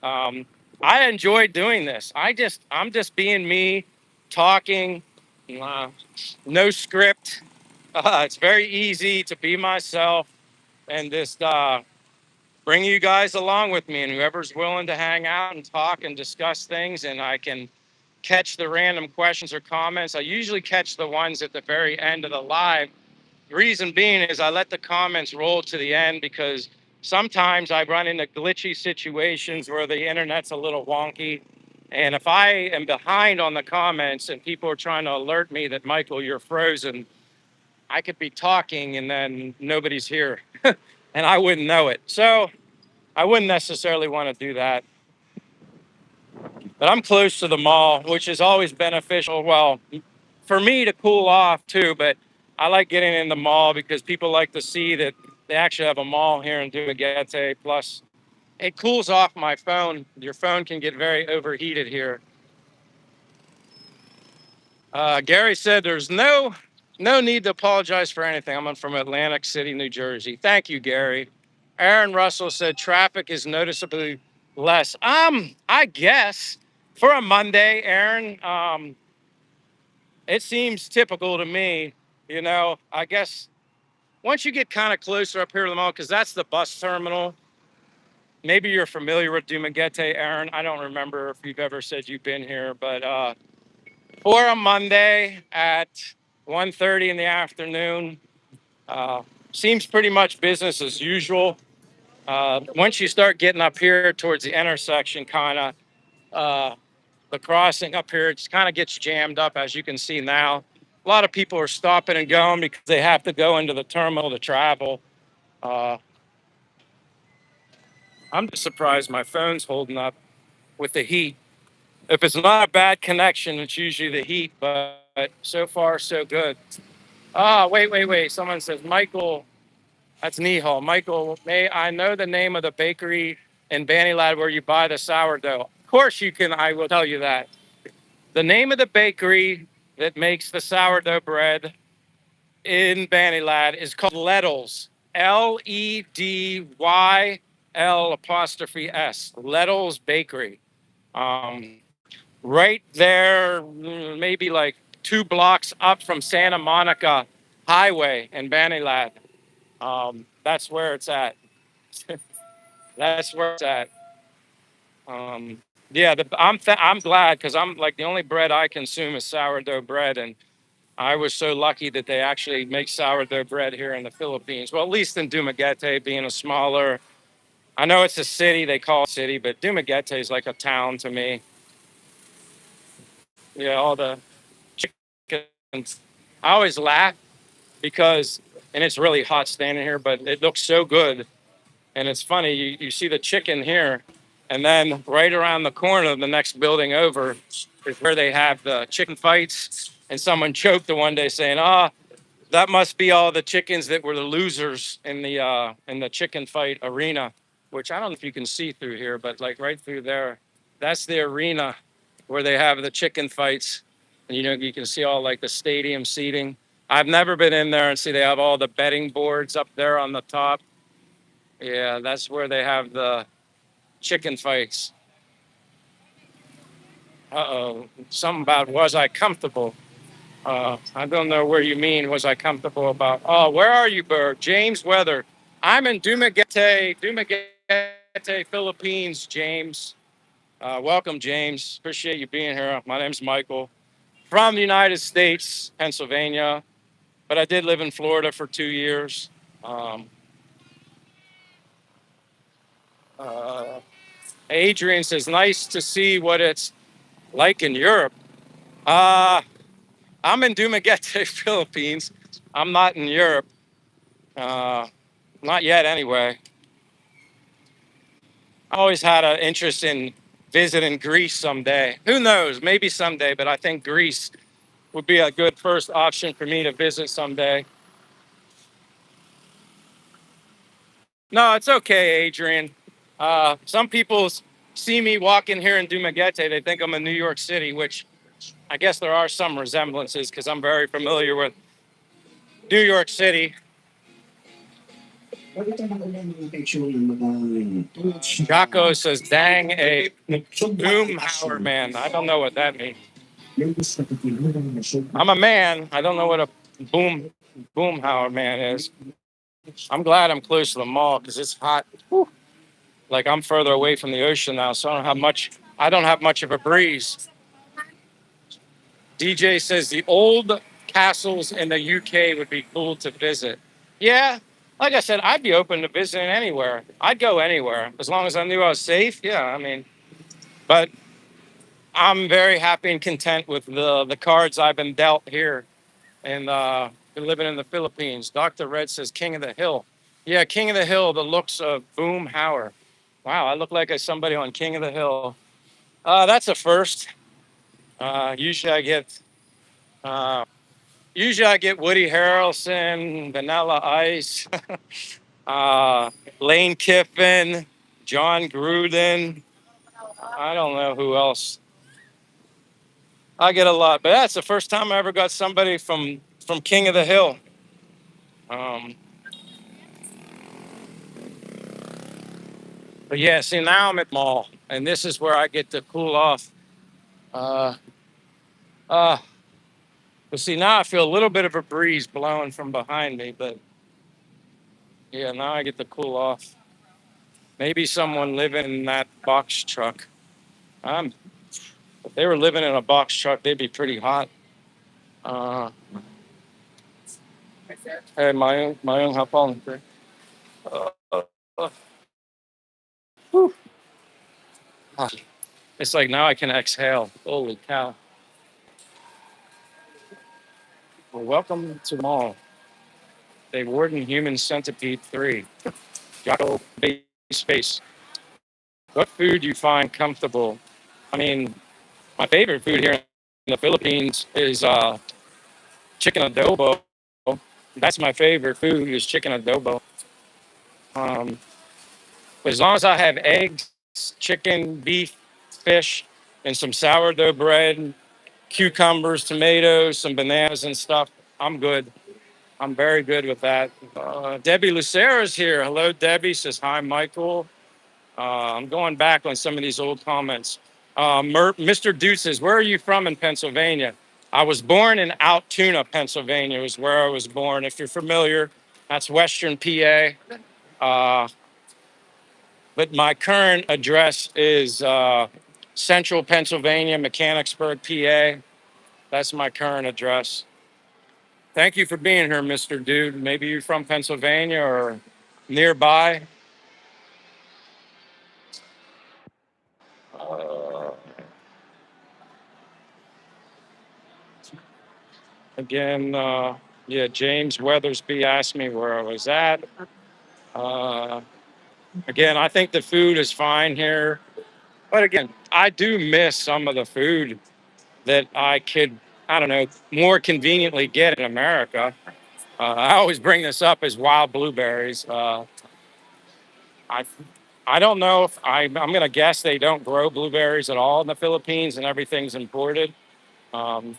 Um, I enjoy doing this. I'm just being me, talking, uh, no script. It's very easy to be myself and just bring you guys along with me, and whoever's willing to hang out and talk and discuss things, and I can catch the random questions or comments. I usually catch the ones at the very end of the live. Reason being is I let the comments roll to the end because sometimes I run into glitchy situations where the internet's a little wonky. And if I am behind on the comments and people are trying to alert me that, Michael, you're frozen, I could be talking and then nobody's here and I wouldn't know it. So I wouldn't necessarily want to do that. But I'm close to the mall, which is always beneficial. Well, for me to cool off too, but I like getting in the mall because people like to see that they actually have a mall here in Dumaguete. Plus, it cools off my phone. Your phone can get very overheated here. Gary said there's no need to apologize for anything. I'm from Atlantic City, New Jersey. Thank you, Gary. Aaron Russell said traffic is noticeably less. I guess for a Monday, Aaron, it seems typical to me. I guess once you get kind of closer up here to the mall, because that's the bus terminal. Maybe you're familiar with Dumaguete, Aaron. I don't remember if you've ever said you've been here, but for a Monday at 1:30 in the afternoon, uh, seems pretty much business as usual. Once you start getting up here towards the intersection, kind of the crossing up here, it kind of gets jammed up, as you can see now. A lot of people are stopping and going because they have to go into the terminal to travel. Uh, I'm just surprised my phone's holding up with the heat. If it's not a bad connection, it's usually the heat, but so far, so good. Wait. Someone says, Michael, that's Nihal. Michael, may I know the name of the bakery in Banilad where you buy the sourdough? Of course you can. I will tell you that. The name of the bakery that makes the sourdough bread in Banilad is called Leddles. Ledyl apostrophe S. Leddles Bakery. Um, right there, maybe like 2 blocks up from Santa Monica Highway in Banilad. That's where it's at. That's where it's at. Um, yeah, I'm glad because I'm like the only bread I consume is sourdough bread, and I was so lucky that they actually make sourdough bread here in the Philippines. Well, at least in Dumaguete, being a smaller, I know it's a city, they call it a city, but Dumaguete is like a town to me. Yeah, all the chickens. I always laugh because, and it's really hot standing here, but it looks so good. And it's funny, you see the chicken here, and then right around the corner of the next building over is where they have the chicken fights. And someone joked the one day saying, that must be all the chickens that were the losers in the chicken fight arena, which I don't know if you can see through here, but like right through there, that's the arena where they have the chicken fights. And you can see all like the stadium seating. I've never been in there and see they have all the betting boards up there on the top. Yeah, that's where they have the chicken fights. Uh-oh, something about was I comfortable? I don't know where you mean. Was I comfortable about? Oh, where are you, Bird? James Weather. I'm in Dumaguete, Philippines. James, welcome, James. Appreciate you being here. My name's Michael, from the United States, Pennsylvania, but I did live in Florida for 2 years. Um, uh, Adrian says, "Nice to see what it's like in Europe." Uh, I'm in Dumaguete, Philippines. I'm not in Europe. Uh, Not yet, anyway. I always had an interest in visiting Greece someday. Who knows? Maybe someday, but I think Greece would be a good first option for me to visit someday. No, it's okay, Adrian. Some people see me walking here in Dumaguete. They think I'm in New York City, which I guess there are some resemblances because I'm very familiar with New York City. Jocko says, dang, a boomhauer man. I don't know what that means. I'm a man. I don't know what a boomhauer man is. I'm glad I'm close to the mall because it's hot. Whew. Like I'm further away from the ocean now, so I don't have much of a breeze. DJ says the old castles in the UK would be cool to visit. Yeah, like I said, I'd be open to visiting anywhere. I'd go anywhere as long as I knew I was safe. Yeah, I mean, but I'm very happy and content with the cards I've been dealt here and been living in the Philippines. Dr. Red says King of the Hill. Yeah, King of the Hill, the looks of Boom Hauer. Wow, I look like somebody on King of the Hill. That's a first. Uh, usually I get uh, Usually I get Woody Harrelson, Vanilla Ice, uh, Lane Kiffin, John Gruden. I don't know who else. I get a lot, but that's the first time I ever got somebody from King of the Hill. Um, but yeah, see now I'm at the mall, and this is where I get to cool off. Uh, uh, but see now I feel a little bit of a breeze blowing from behind me, but yeah, now I get to cool off. Maybe someone living in that box truck. I'm If they were living in a box truck, they'd be pretty hot. Uh, Hey, my own hapon. Uh, uh, whew. Ah, it's like now I can exhale. Holy cow. Well, welcome to mall. They Warden Human Centipede 3. Jocko Base Space. What food do you find comfortable? I mean, my favorite food here in the Philippines is chicken adobo. That's my favorite food is chicken adobo. Um, But as long as I have eggs, chicken, beef, fish, and some sourdough bread, cucumbers, tomatoes, some bananas and stuff, I'm good. I'm very good with that. Debbie Lucera's here. Hello, Debbie. Says hi, Michael. I'm going back on some of these old comments. Mr. Dude says, where are you from in Pennsylvania? I was born in Altoona, Pennsylvania, is where I was born. If you're familiar, that's Western PA. Uh, but my current address is Central Pennsylvania, Mechanicsburg, PA. That's my current address. Thank you for being here, Mr. Dude. Maybe you're from Pennsylvania or nearby. Uh, again, yeah, James Weathersby asked me where I was at. Uh, Again, I think the food is fine here. But again, I do miss some of the food that I could, I don't know, more conveniently get in America. I always bring this up as wild blueberries. I I don't know if I'm going to guess they don't grow blueberries at all in the Philippines and everything's imported.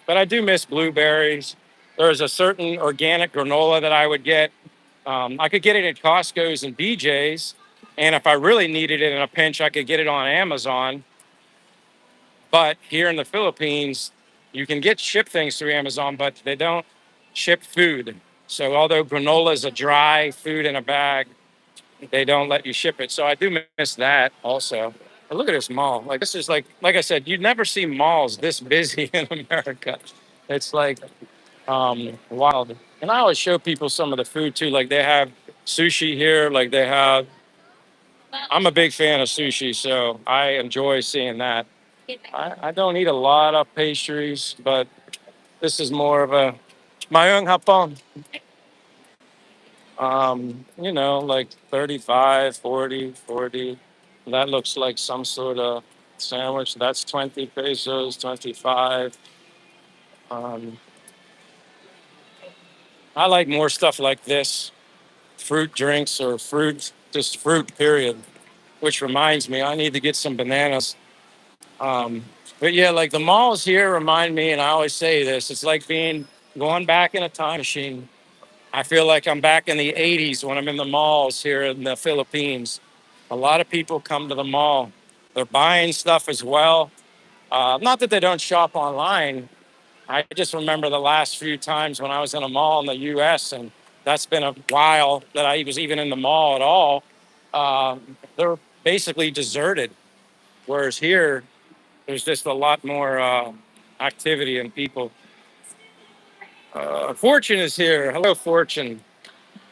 But I do miss blueberries. There's a certain organic granola that I would get. I could get it at Costco's and BJ's. And if I really needed it in a pinch, I could get it on Amazon. But here in the Philippines, you can get ship things through Amazon, but they don't ship food. So although granola is a dry food in a bag, they don't let you ship it. So I do miss that also. But look at this mall. Like this is like I said, you'd never see malls this busy in America. It's like wild. And I always show people some of the food too. Like they have sushi here. Like they have. I'm a big fan of sushi, so I enjoy seeing that. I don't eat a lot of pastries, but This is more of a Mayong Hapon. Like 35, 40, 40. That looks like some sort of sandwich. That's 20 pesos, 25. Um, I like more stuff like this, fruit drinks or fruit, just fruit, period. Which reminds me, I need to get some bananas. Um, but yeah, like the malls here remind me, and I always say this, it's like going back in a time machine. I feel like I'm back in the 80s when I'm in the malls here in the Philippines. A lot of people come to the mall. They're buying stuff as well. Not that they don't shop online. I just remember the last few times when I was in a mall in the US, and that's been a while that I was even in the mall at all. They're basically deserted. Whereas here, there's just a lot more activity and people. Fortune is here. Hello, Fortune.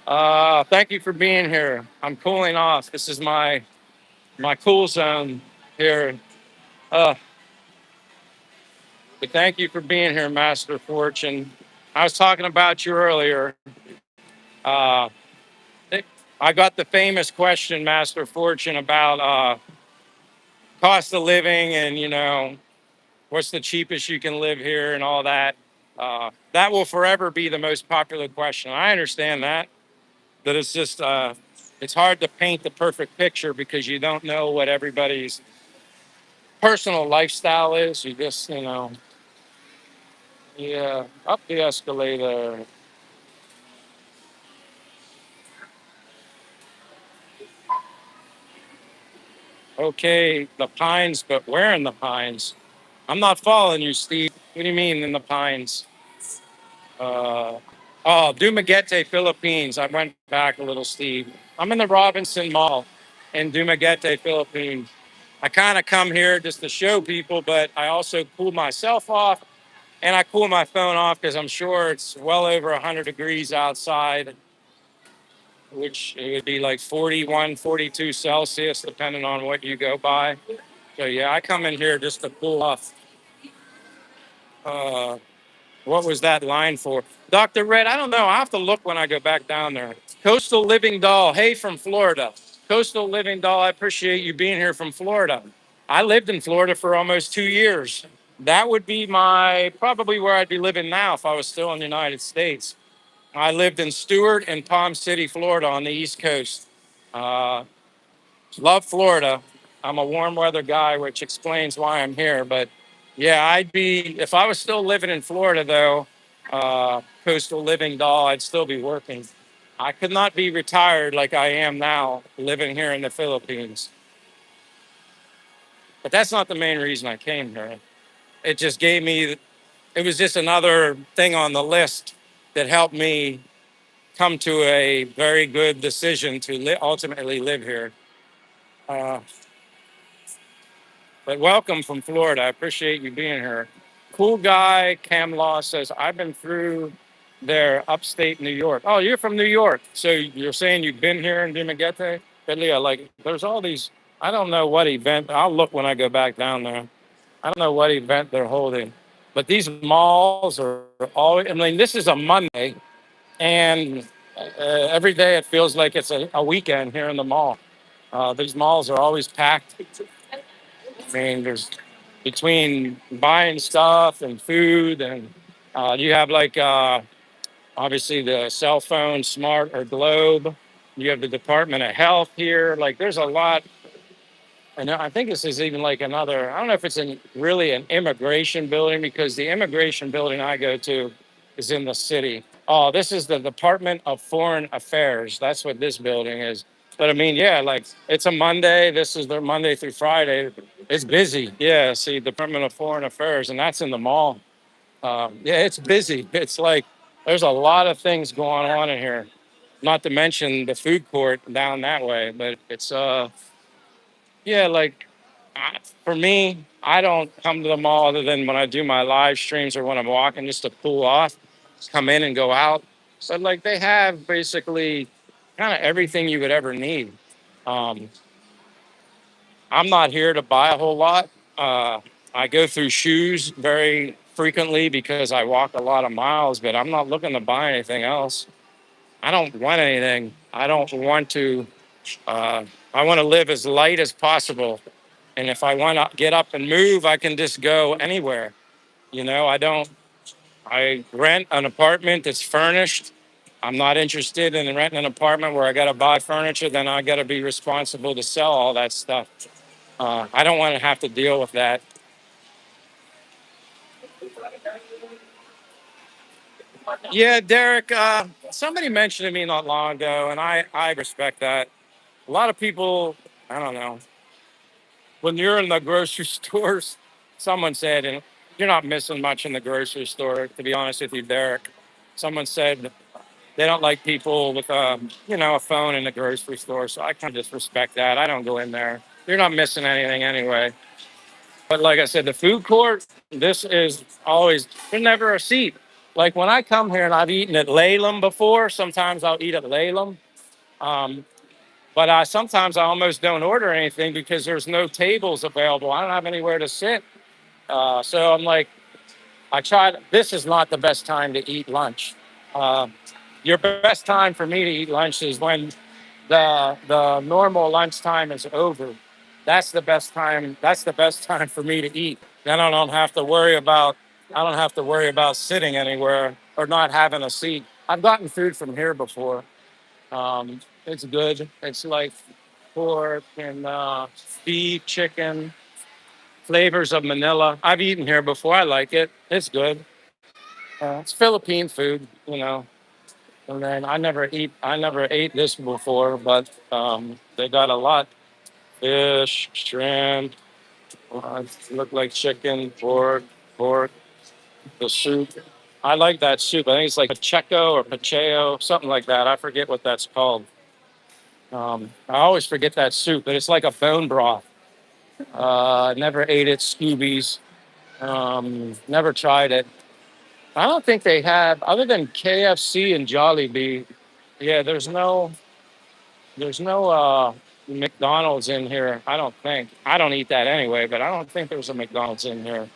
Thank you for being here. I'm cooling off. This is my cool zone here. Uh, but thank you for being here, Master Fortune. I was talking about you earlier. Uh, I got the famous question, Master Fortune, about cost of living and what's the cheapest you can live here and all that. That will forever be the most popular question. I understand that it's just it's hard to paint the perfect picture because you don't know what everybody's personal lifestyle is. You just, yeah, up the escalator. Okay, the pines, but where in the pines? I'm not following you, Steve. What do you mean in the pines? Uh, oh, Dumaguete, Philippines. I went back a little, Steve. I'm in the Robinson Mall in Dumaguete, Philippines. I kind of come here just to show people, but I also cool myself off and I cool my phone off because I'm sure it's well over 100 degrees outside, which it would be like 41, 42 Celsius, depending on what you go by. So, yeah, I come in here just to cool off. Uh, what was that line for? Dr. Red, I don't know. I have to look when I go back down there. Coastal Living Doll. Hey, from Florida. Coastal Living Doll, I appreciate you being here from Florida. I lived in Florida for almost 2 years. That would be probably where I'd be living now if I was still in the United States. I lived in Stewart and Palm City, Florida on the East Coast. Uh, Love Florida. I'm a warm weather guy, which explains why I'm here. But yeah, if I was still living in Florida, though, coastal living doll, I'd still be working. I could not be retired like I am now, living here in the Philippines. But that's not the main reason I came here. It just it was just another thing on the list that helped me come to a very good decision to ultimately live here. Uh, But welcome from Florida. I appreciate you being here. Cool guy, Cam Law says, I've been through there upstate New York. Oh, you're from New York. So you're saying you've been here in Dumaguete? But yeah, like there's all these, I don't know what event, I'll look when I go back down there. I don't know what event they're holding. But these malls are always, I mean, this is a Monday and every day it feels like it's a weekend here in the mall. These malls are always packed. I mean, there's between buying stuff and food, and you have obviously the cell phone, smart or globe. You have the Department of Health here. Like, there's a lot. And I think this is even like another, I don't know if it's really an immigration building because the immigration building I go to is in the city. Oh, this is the Department of Foreign Affairs. That's what this building is. But I mean, yeah, like it's a Monday. This is their Monday through Friday. It's busy. Yeah, see, Department of Foreign Affairs, and that's in the mall. Yeah, it's busy. It's like there's a lot of things going on in here. Not to mention the food court down that way, but it's yeah, like for me, I don't come to the mall other than when I do my live streams or when I'm walking just to cool off, come in and go out. So like they have basically kind of everything you would ever need. Um, I'm not here to buy a whole lot. I go through shoes very frequently because I walk a lot of miles, but I'm not looking to buy anything else. I don't want anything. I don't want to. Uh, I want to live as light as possible. And if I want to get up and move, I can just go anywhere. I don't. I rent an apartment that's furnished. I'm not interested in renting an apartment where I got to buy furniture. Then I got to be responsible to sell all that stuff. I don't want to have to deal with that. Yeah, Derek. Somebody mentioned to me not long ago, and I respect that. A lot of people, I don't know, when you're in the grocery stores, someone said, and you're not missing much in the grocery store, to be honest with you, Derek. Someone said they don't like people with a phone in the grocery store. So I kind of just respect that. I don't go in there. You're not missing anything anyway. But like I said, the food court, this is always, there's never a seat. Like when I come here and I've eaten at Laylam before, sometimes I'll eat at Laylam. Um, but sometimes I almost don't order anything because there's no tables available. I don't have anywhere to sit. So I'm like, this is not the best time to eat lunch. Uh, your best time for me to eat lunch is when the normal lunchtime is over. That's the best time. That's the best time for me to eat. Then I don't have to worry about sitting anywhere or not having a seat. I've gotten food from here before. It's good. It's like pork and beef, chicken, flavors of Manila. I've eaten here before. I like it. It's good. It's Philippine food. And then I never ate this before, but they got a lot: fish, shrimp, look like chicken, pork, the soup. I like that soup. I think it's like pacheco or pacheo, something like that. I forget what that's called. I always forget that soup, but it's like a bone broth. Never ate it. Scoobies. Never tried it. I don't think they have, other than KFC and Jollibee. Yeah, there's no McDonald's in here. I don't think. I don't eat that anyway, but I don't think there's a McDonald's in here.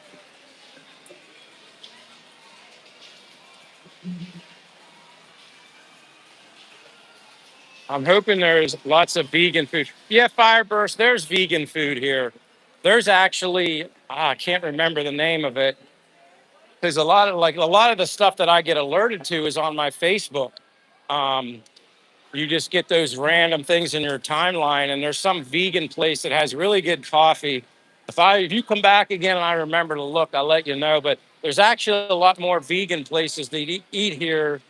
I'm hoping there's lots of vegan food. Yeah, Fireburst, there's vegan food here. There's actually, I can't remember the name of it because a lot of the stuff that I get alerted to is on my Facebook. Um, you just get those random things in your timeline, and there's some vegan place that has really good coffee. If you come back again and I remember to look, I'll let you know. But there's actually a lot more vegan places that eat here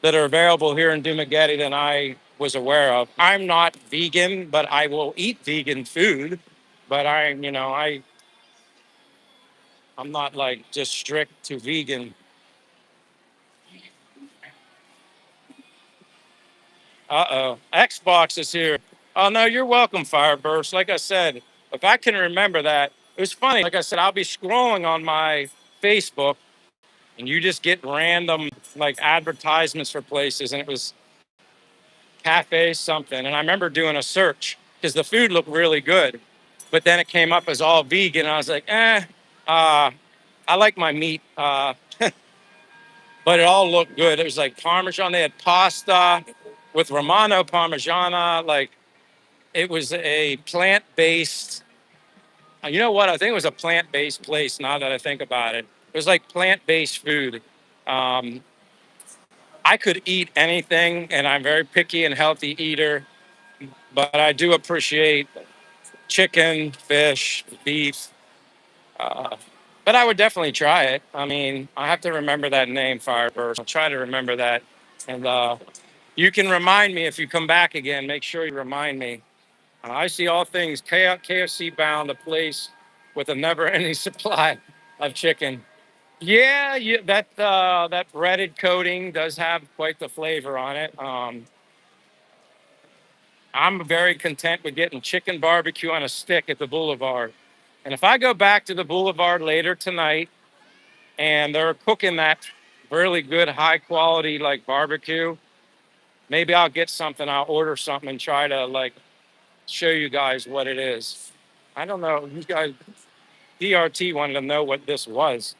that are available here in Dumaguete than I was aware of. I'm not vegan, but I will eat vegan food. But I'm not like just strict to vegan. Xbox is here. Oh no, you're welcome, Fireburst. Like I said, if I can remember that, it was funny. Like I said, I'll be scrolling on my Facebook, and you just get random like advertisements for places, and it was cafe something. And I remember doing a search because the food looked really good, but then it came up as all vegan. And I was like, I like my meat, but it all looked good. It was like Parmesan. They had pasta with Romano Parmigiana. Like it was a plant-based. You know what? I think it was a plant-based place. Now that I think about it, it was like plant-based food. Um, I could eat anything, and I'm very picky and healthy eater. But I do appreciate chicken, fish, beef. Uh, but I would definitely try it. I mean, I have to remember that name, Fireburst. I'll try to remember that. And you can remind me if you come back again. Make sure you remind me. I see all things KFC bound, a place with a never-ending supply of chicken. Yeah, that breaded coating does have quite the flavor on it. I'm very content with getting chicken barbecue on a stick at the Boulevard. And if I go back to the Boulevard later tonight and they're cooking that really good, high quality like barbecue, maybe I'll get something. I'll order something and try to like show you guys what it is. I don't know. You guys, DRT wanted to know what this was.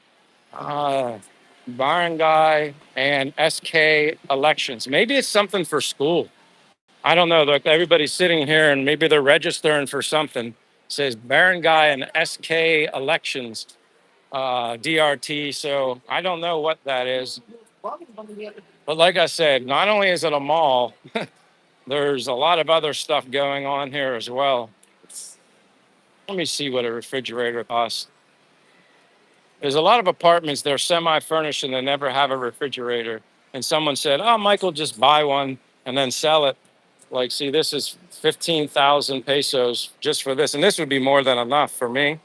Uh, Barangay and SK elections. Maybe it's something for school. I don't know. Look, everybody's sitting here and maybe they're registering for something. It says Barangay and SK elections, DRT. So I don't know what that is. But like I said, not only is it a mall, there's a lot of other stuff going on here as well. Let me see what a refrigerator costs. There's a lot of apartments, they're semi-furnished and they never have a refrigerator. And someone said, oh, Michael, just buy one and then sell it. Like, see, this is 15,000 pesos just for this. And this would be more than enough for me.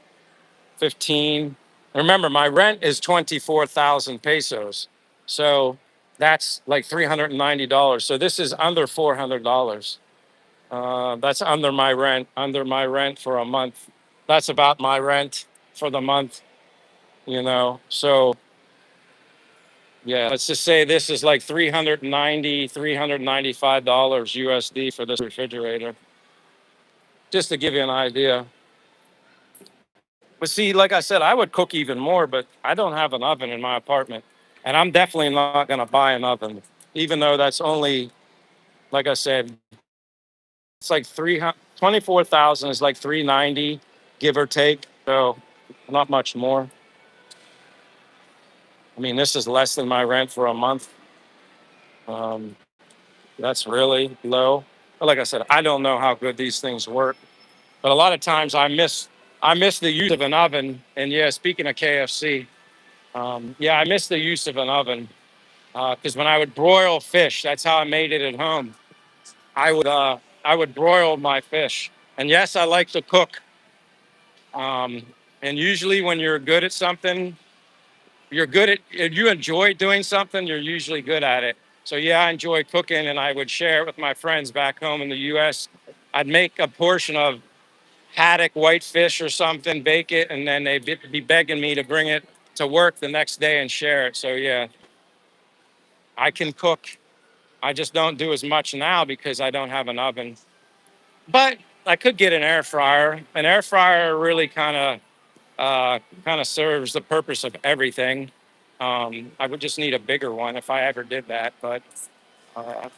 15. Remember, my rent is 24,000 pesos. So that's like $390. So this is under $400. That's under my rent for a month. That's about my rent for the month, you know. So yeah, let's just say this is like $395 USD for this refrigerator, just to give you an idea. But see, like I said, I would cook even more, but I don't have an oven in my apartment. And I'm definitely not going to buy an oven, even though that's only, like I said, it's like 24,000 is like 390, give or take. So not much more. I mean, this is less than my rent for a month. Um, that's really low. But like I said, I don't know how good these things work. But a lot of times I miss the use of an oven. And yeah, speaking of KFC, yeah, I miss the use of an oven because when I would broil fish, that's how I made it at home. I would broil my fish. And yes, I like to cook. Um, and usually, when you're good at something, you're good at. If you enjoy doing something, you're usually good at it. So yeah, I enjoy cooking, and I would share it with my friends back home in the U.S. I'd make a portion of haddock whitefish or something, bake it, and then they'd be begging me to bring it to work the next day and share it. So yeah, I can cook. I just don't do as much now because I don't have an oven. But I could get an air fryer. An air fryer really kind of serves the purpose of everything. I would just need a bigger one if I ever did that. But uh,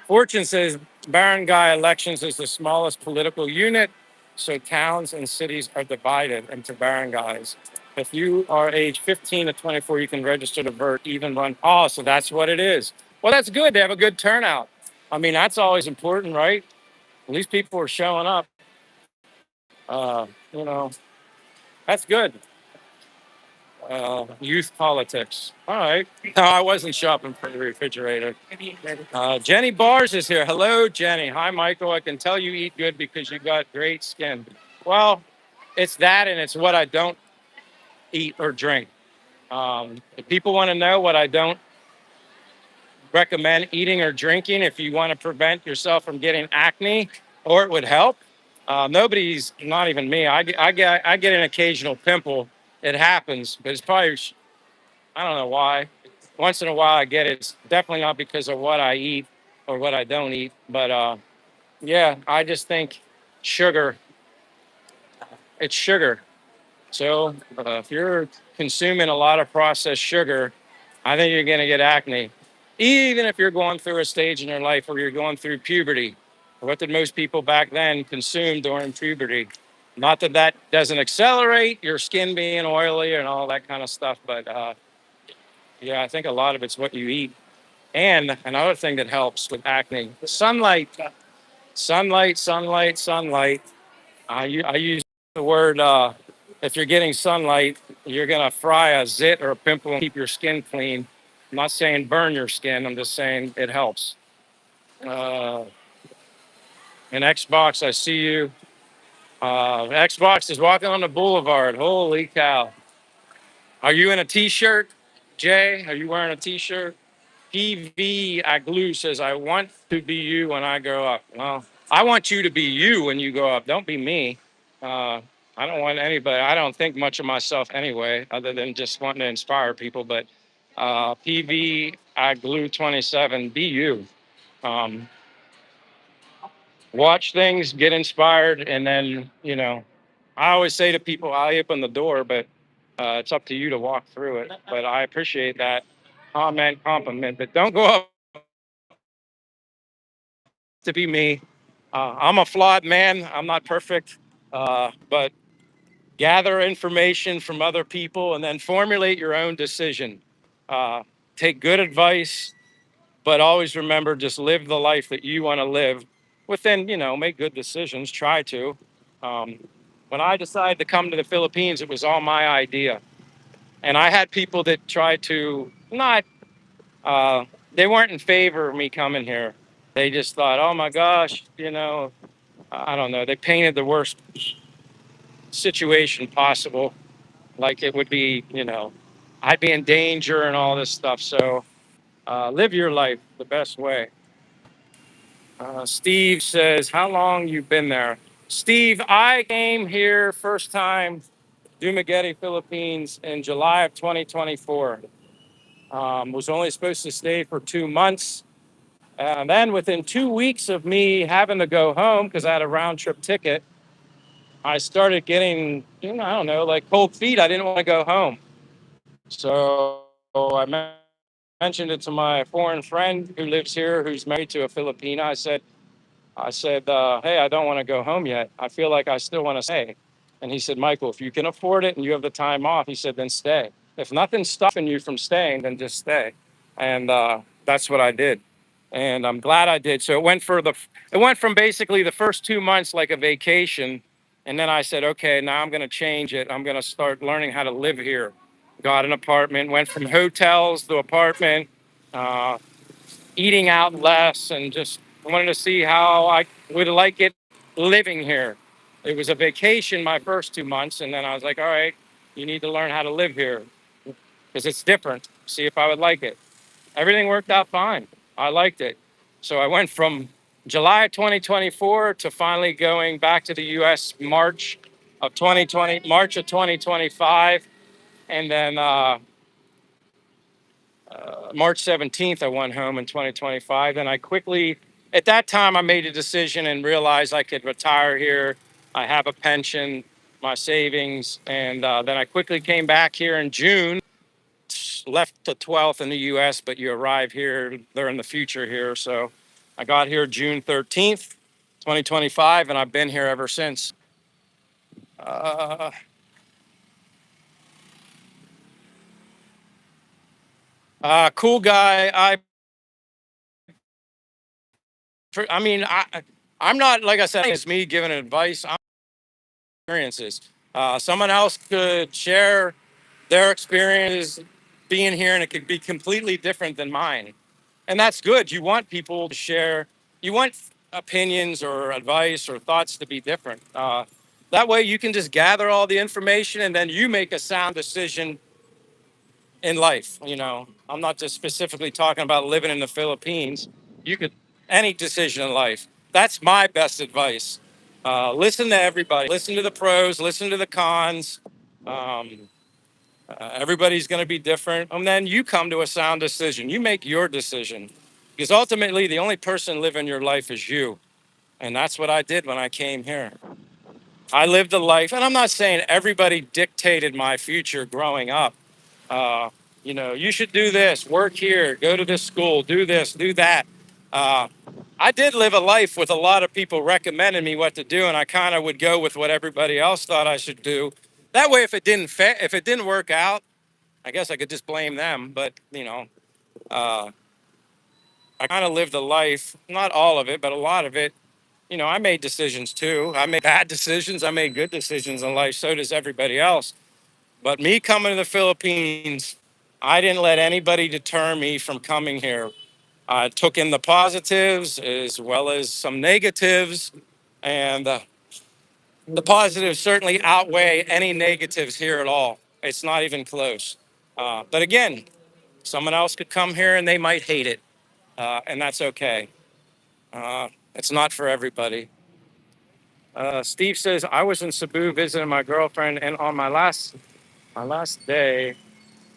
Fortune says barangay elections is the smallest political unit, so towns and cities are divided into barangays. If you are age 15 to 24, you can register to vote, even run. Oh, so that's what it is. Well, that's good. They have a good turnout. I mean, that's always important, right? At least people are showing up. Uh, you know, that's good. Youth politics. All right. No, I wasn't shopping for the refrigerator. Jenny Bars is here. Hello, Jenny. Hi, Michael. I can tell you eat good because you got great skin. Well, it's that and it's what I don't eat or drink. If people want to know what I don't recommend eating or drinking, if you want to prevent yourself from getting acne or it would help, nobody's, not even me. I get an occasional pimple. It happens, but it's probably, I don't know why. Once in a while I get it. It's definitely not because of what I eat or what I don't eat. But yeah, I just think sugar, it's sugar. So if you're consuming a lot of processed sugar, I think you're going to get acne. Even if you're going through a stage in your life where you're going through puberty. What did most people back then consume during puberty? Not that that doesn't accelerate your skin being oily and all that kind of stuff, but yeah, I think a lot of it's what you eat. And another thing that helps with acne, sunlight, sunlight, sunlight, sunlight. I use the word, if you're getting sunlight, you're going to fry a zit or a pimple and keep your skin clean. I'm not saying burn your skin. I'm just saying it helps. Uh, and Xbox, I see you. Xbox is walking on the boulevard. Holy cow. Are you in a t-shirt, Jay? Are you wearing a t-shirt? PV Aglu says, I want to be you when I grow up. Well, I want you to be you when you grow up. Don't be me. Uh, I don't want anybody. I don't think much of myself anyway, other than just wanting to inspire people. But PV Aglu 27, be you. Um, watch things, get inspired, and then, I always say to people, I open the door, but It's up to you to walk through it. But I appreciate that compliment. But don't go up to be me. I'm a flawed man. I'm not perfect. But gather information from other people and then formulate your own decision. Uh, Take good advice, but always remember just live the life that you want to live within, make good decisions, try to. Um, when I decided to come to the Philippines, it was all my idea. And I had people that tried to not, uh, they weren't in favor of me coming here. They just thought, oh my gosh, I don't know. They painted the worst situation possible. Like it would be, I'd be in danger and all this stuff. So live your life the best way. Steve says, how long you been there? Steve, I came here first time, Dumaguete, Philippines, in July of 2024. Was only supposed to stay for 2 months. And then within 2 weeks of me having to go home, because I had a round trip ticket, I started getting, I don't know, like cold feet. I didn't want to go home. So I mentioned it to my foreign friend who lives here, who's married to a Filipina. I said, hey, I don't want to go home yet. I feel like I still want to stay. And he said, Michael, if you can afford it and you have the time off, he said, then stay. If nothing's stopping you from staying, then just stay. And that's what I did. And I'm glad I did. So it went from basically the first 2 months like a vacation. And then I said, okay, now I'm going to change it. I'm going to start learning how to live here. Got an apartment, went from hotels to apartment. Uh, Eating out less and just wanted to see how I would like it living here. It was a vacation my first 2 months, and then I was like, all right, you need to learn how to live here because it's different. See if I would like it. Everything worked out fine. I liked it. So I went from July 2024 to finally going back to the US March of 2025. And then March 17th, I went home in 2025. And at that time, I made a decision and realized I could retire here. I have a pension, my savings. And then I quickly came back here in June, left the 12th in the US, but you arrive here, they're in the future here. So I got here June 13th, 2025, and I've been here ever since. Uh, Cool guy. I mean, I'm not, like I said, it's me giving advice. I'm experiences. Someone else could share their experiences being here, and it could be completely different than mine. And that's good. You want people to share, you want opinions or advice or thoughts to be different. That way, you can just gather all the information and then you make a sound decision in life. I'm not just specifically talking about living in the Philippines. You could, any decision in life. That's my best advice. Listen to everybody, listen to the pros, listen to the cons. Um, Everybody's going to be different. And then you come to a sound decision. You make your decision because ultimately the only person living your life is you. And that's what I did when I came here. I lived a life, and I'm not saying everybody dictated my future growing up. uh, you should do this, work here, go to this school, do this, do that. Uh, I did live a life with a lot of people recommending me what to do, and I kind of would go with what everybody else thought I should do. That way, if it didn't work out, I guess I could just blame them. But uh, I kind of lived a life, not all of it, but a lot of it. I made decisions too. I made bad decisions. I made good decisions in life. So does everybody else. But me coming to the Philippines, I didn't let anybody deter me from coming here. I took in the positives as well as some negatives, and the positives certainly outweigh any negatives here at all. It's not even close. But again, someone else could come here and they might hate it, and that's okay. It's not for everybody. Steve says I was in Cebu visiting my girlfriend, and on my last day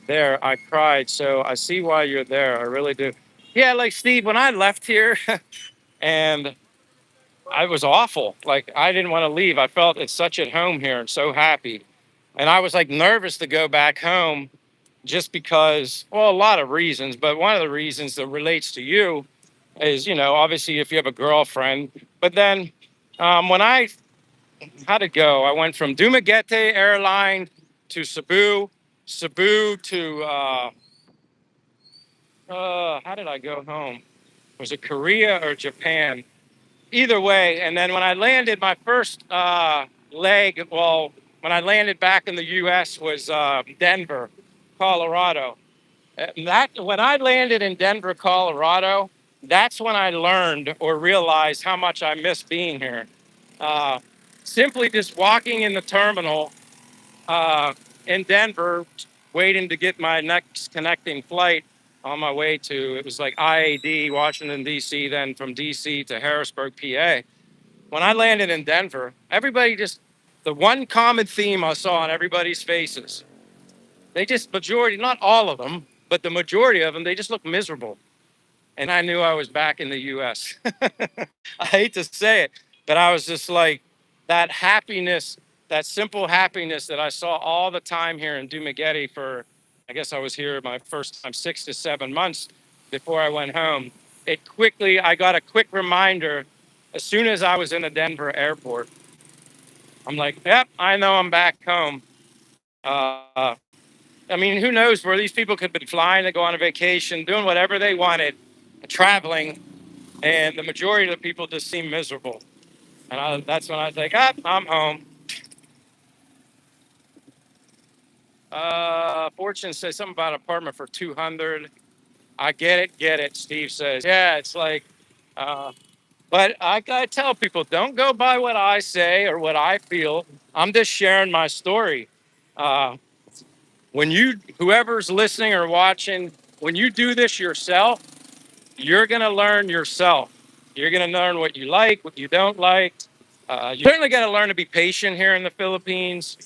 there, I cried. So I see why you're there. I really do. Yeah, like Steve, when I left here, and I was awful. Like I didn't want to leave. I felt it's such at home here and so happy. And I was like nervous to go back home just because, well, a lot of reasons, but one of the reasons that relates to you is, obviously if you have a girlfriend. But then when I had to go, I went from Dumaguete airline to Cebu to, how did I go home? Was it Korea or Japan? Either way. And then when I landed, my first leg, well, when I landed back in the US was Denver, Colorado. That when I landed in Denver, Colorado, that's when I learned or realized how much I miss being here. Uh, Simply just walking in the terminal in Denver, waiting to get my next connecting flight on my way to, it was like IAD, Washington, D.C., then from D.C. to Harrisburg, PA. When I landed in Denver, everybody just, the one common theme I saw on everybody's faces, they just, majority, not all of them, but the majority of them, they just look miserable. And I knew I was back in the US. I hate to say it, but I was just like, that happiness, that simple happiness that I saw all the time here in Dumaguete for, I guess I was here my first time, 6 to 7 months before I went home. I got a quick reminder as soon as I was in the Denver airport. I'm like, yep, I know I'm back home. Uh, I mean, who knows where these people could be flying to go on a vacation, doing whatever they wanted, traveling, and the majority of the people just seem miserable. And that's when I was like, I'm home. Fortune says something about an apartment for 200. I get it. Steve says, yeah, it's like, uh, but I gotta tell people, don't go by what I say or what I feel. I'm just sharing my story. Uh, whoever's listening or watching, when you do this yourself, you're going to learn yourself. You're going to learn what you like, what you don't like. You certainly got to learn to be patient here in the Philippines.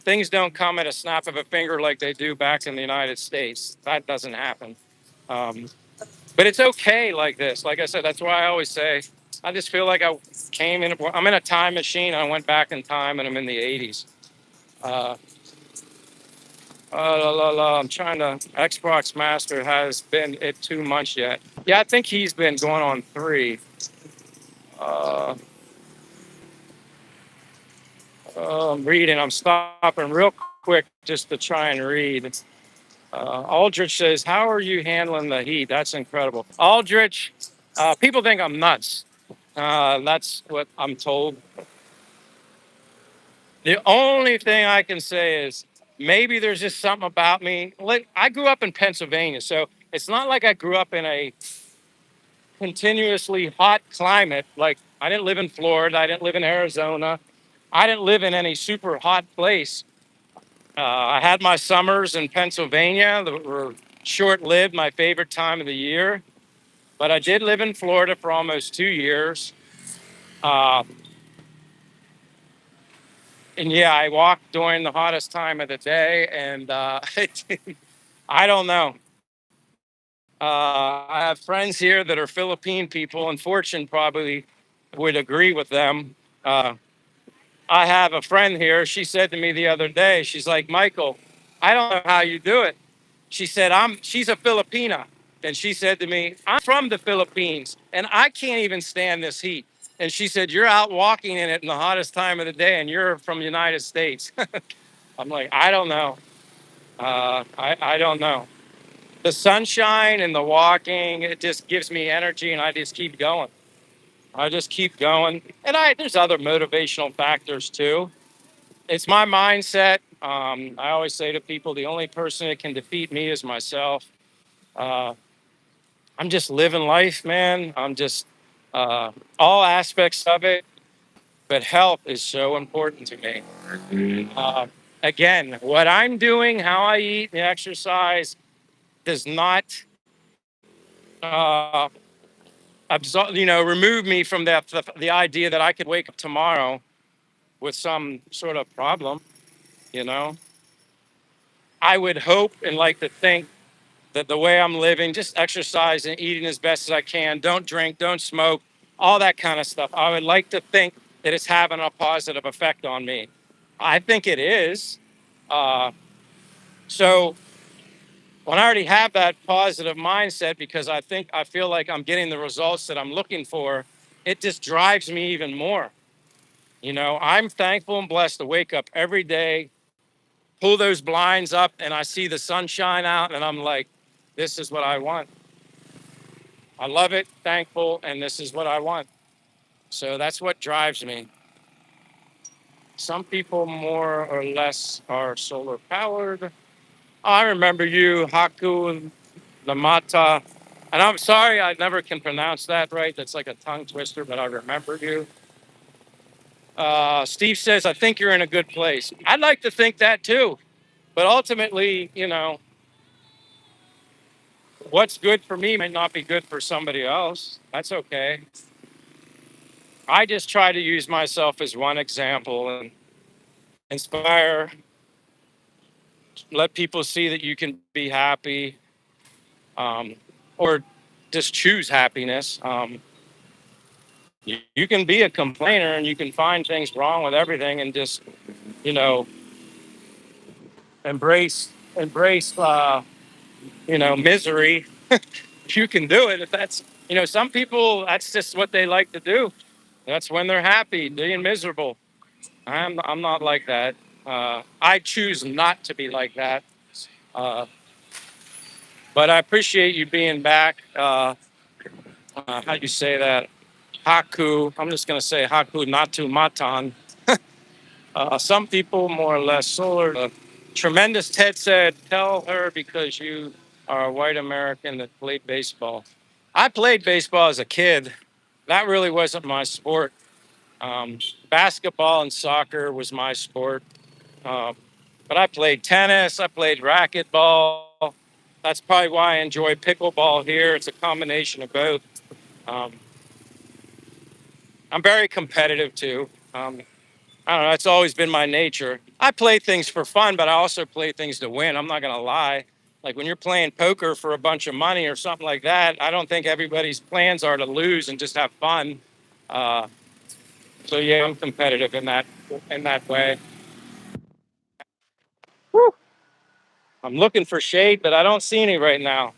Things don't come at a snap of a finger like they do back in the United States. That doesn't happen. Um, but it's okay like this. Like I said, that's why I always say, I just feel like I'm in a time machine. I went back in time and I'm in the 80s. Uh, I'm trying to. Xbox Master has been at 2 months yet. Yeah, I think he's been going on 3. Uh, I'm reading. I'm stopping real quick just to try and read. Aldrich says, "How are you handling the heat? That's incredible." Aldrich, people think I'm nuts. That's what I'm told. The only thing I can say is maybe there's just something about me. Like I grew up in Pennsylvania, so it's not like I grew up in a continuously hot climate. Like I didn't live in Florida, I didn't live in Arizona, I didn't live in any super hot place. I had my summers in Pennsylvania that were short lived, my favorite time of the year. But I did live in Florida for almost 2 years. Uh, and yeah, I walked during the hottest time of the day. And I don't know. I have friends here that are Philippine people, and Fortune probably would agree with them. I have a friend here. She said to me the other day, she's like, Michael, I don't know how you do it. She said, she's a Filipina. And she said to me, I'm from the Philippines and I can't even stand this heat. And she said, you're out walking in it in the hottest time of the day and you're from the United States. I'm like, I don't know. I don't know. The sunshine and the walking, it just gives me energy and I just keep going. I just keep going. And there's other motivational factors too. It's my mindset. I always say to people, the only person that can defeat me is myself. Uh, I'm just living life, man. I'm just all aspects of it, but health is so important to me. Again, what I'm doing, how I eat, the exercise does not, uh, remove me from the idea that I could wake up tomorrow with some sort of problem. You know, I would hope and like to think that the way I'm living, just exercise and eating as best as I can, don't drink, don't smoke, all that kind of stuff. I would like to think that it's having a positive effect on me. I think it is. Uh, so when I already have that positive mindset because I feel like I'm getting the results that I'm looking for, it just drives me even more. You know, I'm thankful and blessed to wake up every day, pull those blinds up, and I see the sunshine out, and I'm like, this is what I want. I love it, thankful, and this is what I want. So that's what drives me. Some people more or less are solar powered. I remember you, Haku Lamata. And I'm sorry, I never can pronounce that right. That's like a tongue twister, but I remember you. Steve says, I think you're in a good place. I'd like to think that too. But ultimately, you know, what's good for me might not be good for somebody else. That's okay. I just try to use myself as one example and inspire, let people see that you can be happy, um, or just choose happiness. You can be a complainer and you can find things wrong with everything and just, you know, embrace misery. You can do it if that's, some people, that's just what they like to do. That's when they're happy, being miserable. I'm not like that. I choose not to be like that. Uh, but I appreciate you being back. How do you say that? Haku. I'm just going to say Haku Natu Matan. Some people more or less solar. Tremendous Ted said, tell her because you are a white American that played baseball. I played baseball as a kid. That really wasn't my sport. Um, Basketball and soccer was my sport. Um, but I played tennis, I played racquetball. That's probably why I enjoy pickleball here. It's a combination of both. Um, I'm very competitive too. I don't know. It's always been my nature. I play things for fun, but I also play things to win. I'm not going to lie. Like when you're playing poker for a bunch of money or something like that, I don't think everybody's plans are to lose and just have fun. Uh, so yeah, I'm competitive in that way. Whew. I'm looking for shade, but I don't see any right now.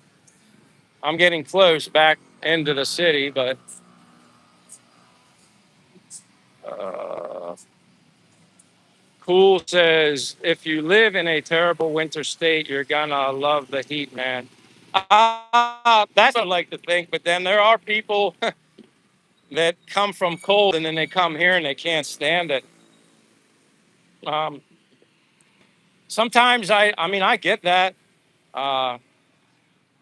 I'm getting close back into the city, but uh, Cool says, if you live in a terrible winter state, you're gonna love the heat, man. That's what I like to think, but then there are people that come from cold and then they come here and they can't stand it. Um, Sometimes I get that. Uh,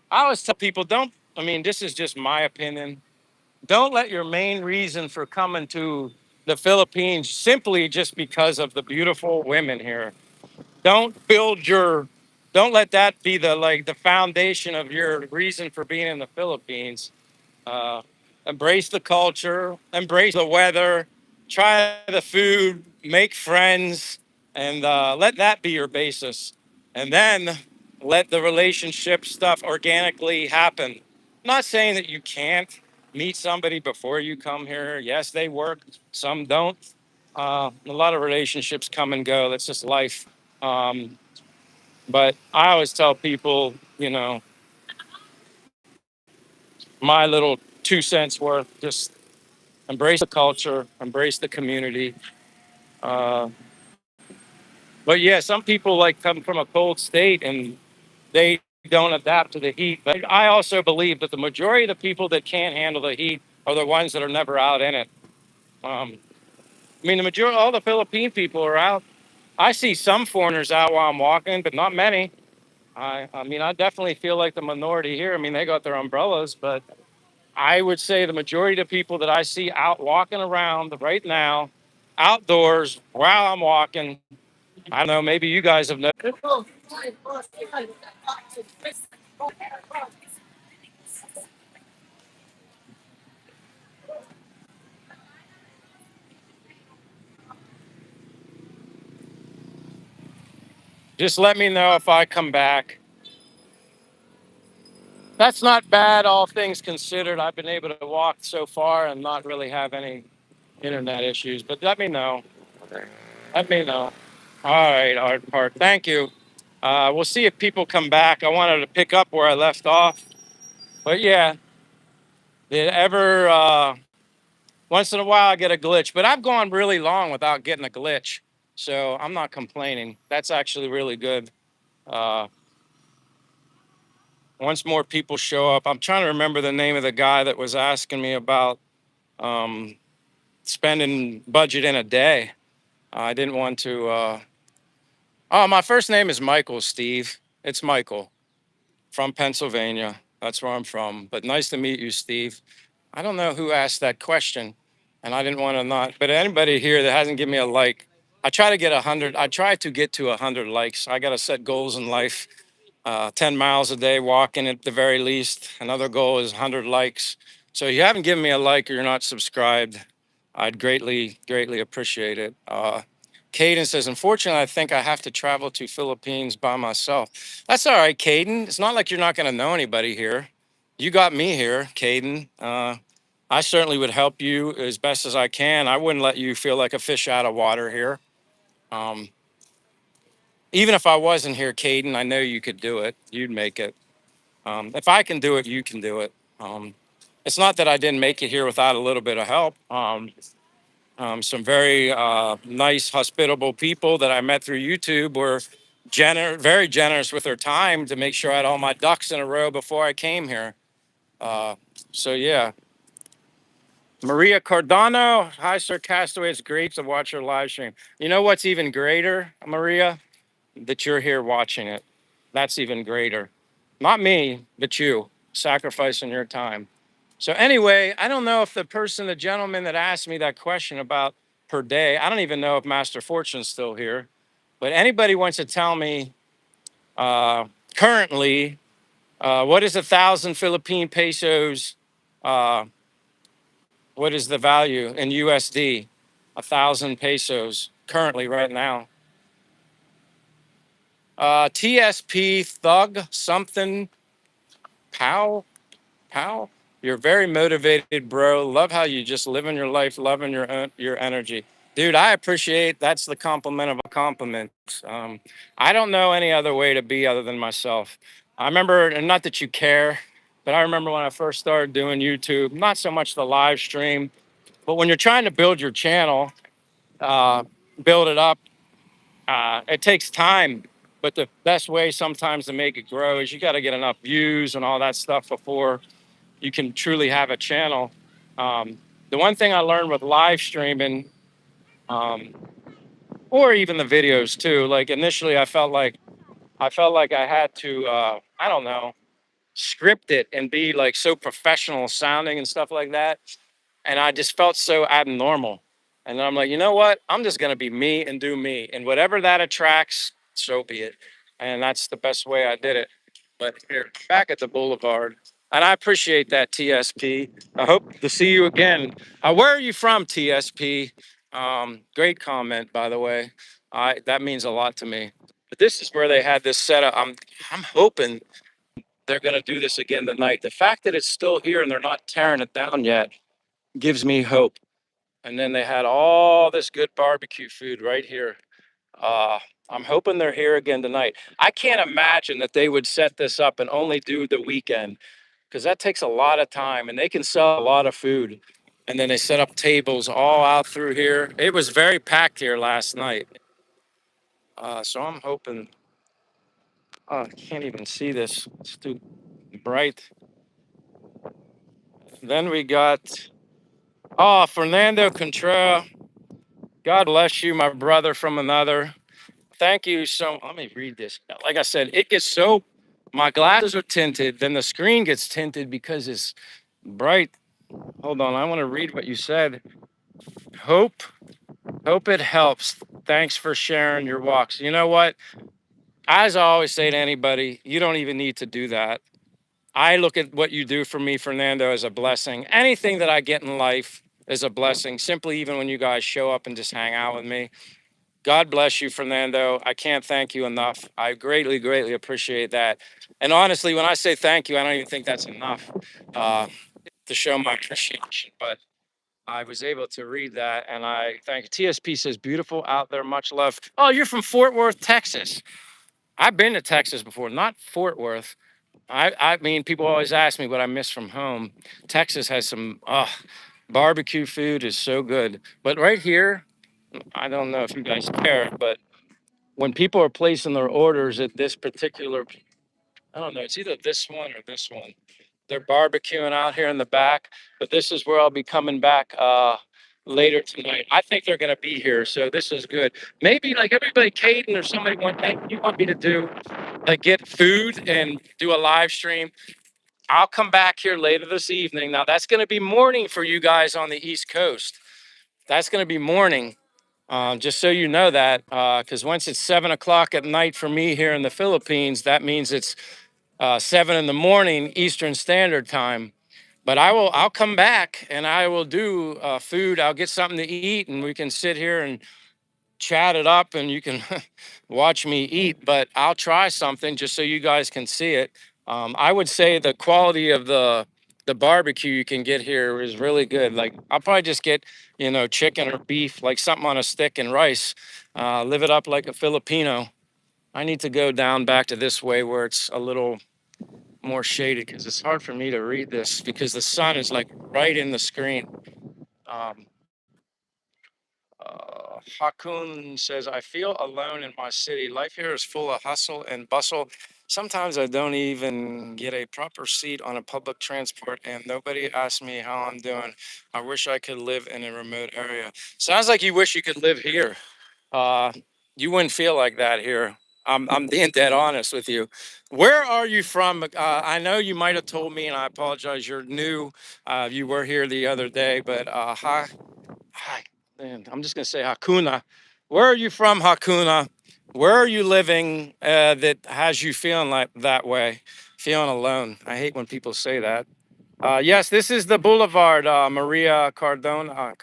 I always tell people, this is just my opinion. Don't let your main reason for coming to the Philippines simply just because of the beautiful women here. don't build your don't let that be the foundation of your reason for being in the Philippines. uh, Embrace the culture, embrace the weather, try the food, make friends, and let that be your basis, and then let the relationship stuff organically happen. I'm not saying that you can't meet somebody before you come here. Yes, they work, some don't. A lot of relationships come and go. That's just life. um, but I always tell people, my little 2 cents worth, just embrace the culture, embrace the community. Uh, but yeah, some people like come from a cold state and they don't adapt to the heat. But I also believe that the majority of the people that can't handle the heat are the ones that are never out in it. The majority, all the Philippine people are out. I see some foreigners out while I'm walking, but not many. I definitely feel like the minority here. They got their umbrellas, but I would say the majority of the people that I see out walking around right now, outdoors while I'm walking, I don't know, maybe you guys have noticed. Just let me know if I come back. That's not bad, all things considered. I've been able to walk so far and not really have any internet issues, but let me know. Let me know. All right, Art. Thank you. We'll see if people come back. I wanted to pick up where I left off, but yeah, did ever once in a while I get a glitch, but I've gone really long without getting a glitch, so I'm not complaining. That's actually really good. Uh, Once more people show up, I'm trying to remember the name of the guy that was asking me about um, spending budget in a day. I didn't want to. Oh, my first name is Michael, Steve. It's Michael from Pennsylvania. That's where I'm from. But nice to meet you, Steve. I don't know who asked that question, and I didn't want to not. But anybody here that hasn't given me a like, I try to get 100. I try to get to 100 likes. I got to set goals in life. 10 miles a day walking at the very least. Another goal is 100 likes. So if you haven't given me a like or you're not subscribed, I'd greatly appreciate it. Caden says, unfortunately, I think I have to travel to Philippines by myself. That's all right, Caden. It's not like you're not going to know anybody here. You got me here, Caden. I certainly would help you as best as I can. I wouldn't let you feel like a fish out of water here. Um, Even if I wasn't here, Caden, I know you could do it. You'd make it. If I can do it, you can do it. It's not that I didn't make it here without a little bit of help. Some very nice, hospitable people that I met through YouTube were very generous with their time to make sure I had all my ducks in a row before I came here. Uh, so yeah, Maria Cardano, hi Sir Castaway. It's great to watch your live stream. You know what's even greater, Maria? That you're here watching it. That's even greater. Not me, but you sacrificing your time. So anyway, I don't know if the gentleman that asked me that question about per day, I don't even know if Master Fortune's still here, but anybody wants to tell me uh, currently, what is 1,000 Philippine pesos? Uh, what is the value in USD? 1,000 pesos currently right now. TSP Thug something Pow Pal, you're very motivated, bro. Love how you just living your life, loving your energy, dude. I appreciate that's the compliment of a compliment. I don't know any other way to be other than myself. I remember, and not that you care, but I remember when I first started doing YouTube, not so much the live stream, but when you're trying to build your channel, uh, build it up, it takes time. But the best way sometimes to make it grow is you got to get enough views and all that stuff before you can truly have a channel. The one thing I learned with live streaming, um, or even the videos too, like initially I felt like I had to, I don't know, script it and be like so professional sounding and stuff like that. And I just felt so abnormal. And then I'm like, you know what? I'm just gonna be me and do me, and whatever that attracts, so be it. And that's the best way I did it. But here, back at the Boulevard, and I appreciate that, TSP. I hope to see you again. Where are you from, TSP? Great comment, by the way. That means a lot to me. But this is where they had this setup. I'm hoping they're gonna do this again tonight. The fact that it's still here and they're not tearing it down yet gives me hope. And then they had all this good barbecue food right here. Uh, I'm hoping they're here again tonight. I can't imagine that they would set this up and only do the weekend because that takes a lot of time and they can sell a lot of food. And then they set up tables all out through here. It was very packed here last night. So I'm hoping. Oh, I can't even see this. It's too bright. Then we got, Fernando Contreras. God bless you, my brother from another. Thank you so. Let me read this. Like I said, it gets so. My glasses are tinted. Then the screen gets tinted because it's bright. Hold on, I want to read what you said. Hope, hope it helps. Thanks for sharing your walks. You know what? As I always say to anybody, you don't even need to do that. I look at what you do for me, Fernando, as a blessing. Anything that I get in life is a blessing. Simply, even when you guys show up and just hang out with me. God bless you, Fernando. I can't thank you enough. I greatly appreciate that. And honestly, when I say thank you, I don't even think that's enough uh, to show my appreciation. But I was able to read that, and I thank you. TSP says beautiful out there, much love. Oh, you're from Fort Worth, Texas. I've been to Texas before, not Fort Worth. I mean, people always ask me what I miss from home. Texas has some barbecue food is so good. But right here, I don't know if you guys care, but when people are placing their orders at this particular, I don't know, it's either this one or this one. They're barbecuing out here in the back, but this is where I'll be coming back later tonight. I think they're going to be here, so this is good. Maybe like everybody, Caden or somebody, hey, you want me to do like get food and do a live stream? I'll come back here later this evening. Now that's going to be morning for you guys on the East Coast. That's going to be morning. Just so you know that, because once it's 7 o'clock at night for me here in the Philippines, that means it's 7 in the morning Eastern Standard Time. But I'll come back and I will do food. I'll get something to eat and we can sit here and chat it up and you can watch me eat. But I'll try something just so you guys can see it. I would say the quality of the barbecue you can get here is really good. Like I'll probably just get chicken or beef, like something on a stick and rice. Live it up like a Filipino. I need to go down back to this way where it's a little more shaded because it's hard for me to read this because the sun is like right in the screen. Um, Hakun says, I feel alone in my city. Life here is full of hustle and bustle. Sometimes I don't even get a proper seat on a public transport and nobody asks me how I'm doing. I wish I could live in a remote area. Sounds like you wish you could live here. Uh, you wouldn't feel like that here. I'm being dead honest with you. Where are you from? I know you might have told me, and I apologize. You're new. You were here the other day, but hi, man. I'm just gonna say Hakuna. Where are you from, Hakuna? Where are you living that has you feeling like that way, feeling alone? I hate when people say that. Yes, this is the Boulevard, Maria Cardano.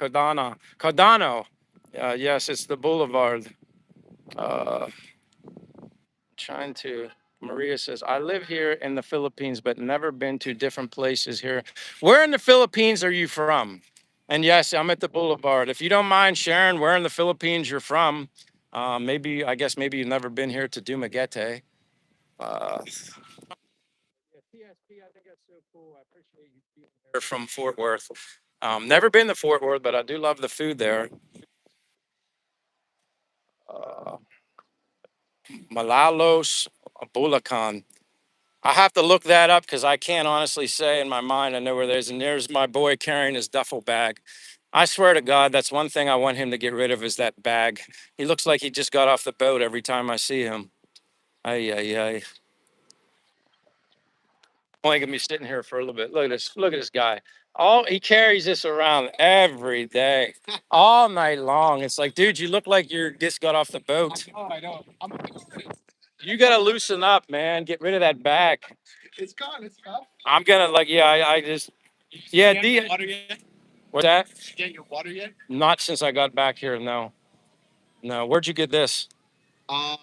Yes, it's the Boulevard. Uh, trying to. Maria says, I live here in the Philippines, but never been to different places here. Where in the Philippines are you from? And yes, I'm at the Boulevard. If you don't mind sharing where in the Philippines you're from, I guess maybe you've never been here to Dumaguete. Yeah, TSP, I think that's so cool. I appreciate you being here from Fort Worth. Never been to Fort Worth, but I do love the food there. Uh, Malalos Bulacan. I have to look that up because I can't honestly say in my mind I know where there's. And there's my boy carrying his duffel bag. I swear to God, that's one thing I want him to get rid of is that bag. He looks like he just got off the boat every time I see him. Ay, ay, ay. Only gonna be sitting here for a little bit. Look at this. Look at this guy. All he carries this around every day, all night long. It's like, dude, you look like you're just got off the boat. Oh, I know. You gotta loosen up, man. Get rid of that bag. It's gone. It's gone. I'm gonna like, yeah. I just, yeah. Water yet? What's that? Did you get your water yet? Not since I got back here. No, no. Where'd you get this? Uh,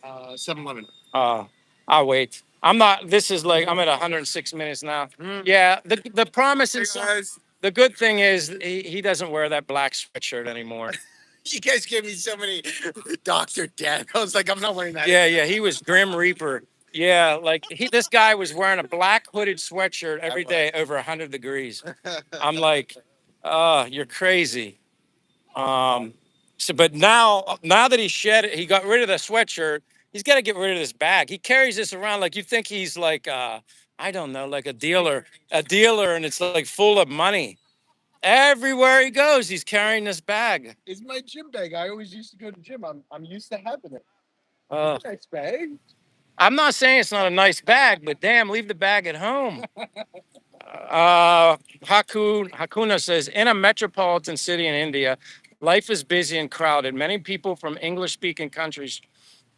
7-Eleven. I'll wait. I'm not. This is like I'm at 106 minutes now. Yeah. The promise is the good thing is he doesn't wear that black sweatshirt anymore. You guys gave me so many Dr. Death. I was like, I'm not wearing that. Yeah, yeah. He was Grim Reaper. Yeah, like this guy was wearing a black hooded sweatshirt every day over 100 degrees. I'm like, you're crazy. Um, but now that he shed it, he got rid of the sweatshirt. He's got to get rid of this bag. He carries this around like you think he's like, I don't know, like a dealer, and it's like full of money. Everywhere he goes, he's carrying this bag. It's my gym bag. I always used to go to the gym. I'm used to having it. Nice bag. I'm not saying it's not a nice bag, but damn, leave the bag at home. Hakuna says, in a metropolitan city in India, life is busy and crowded. Many people from English-speaking countries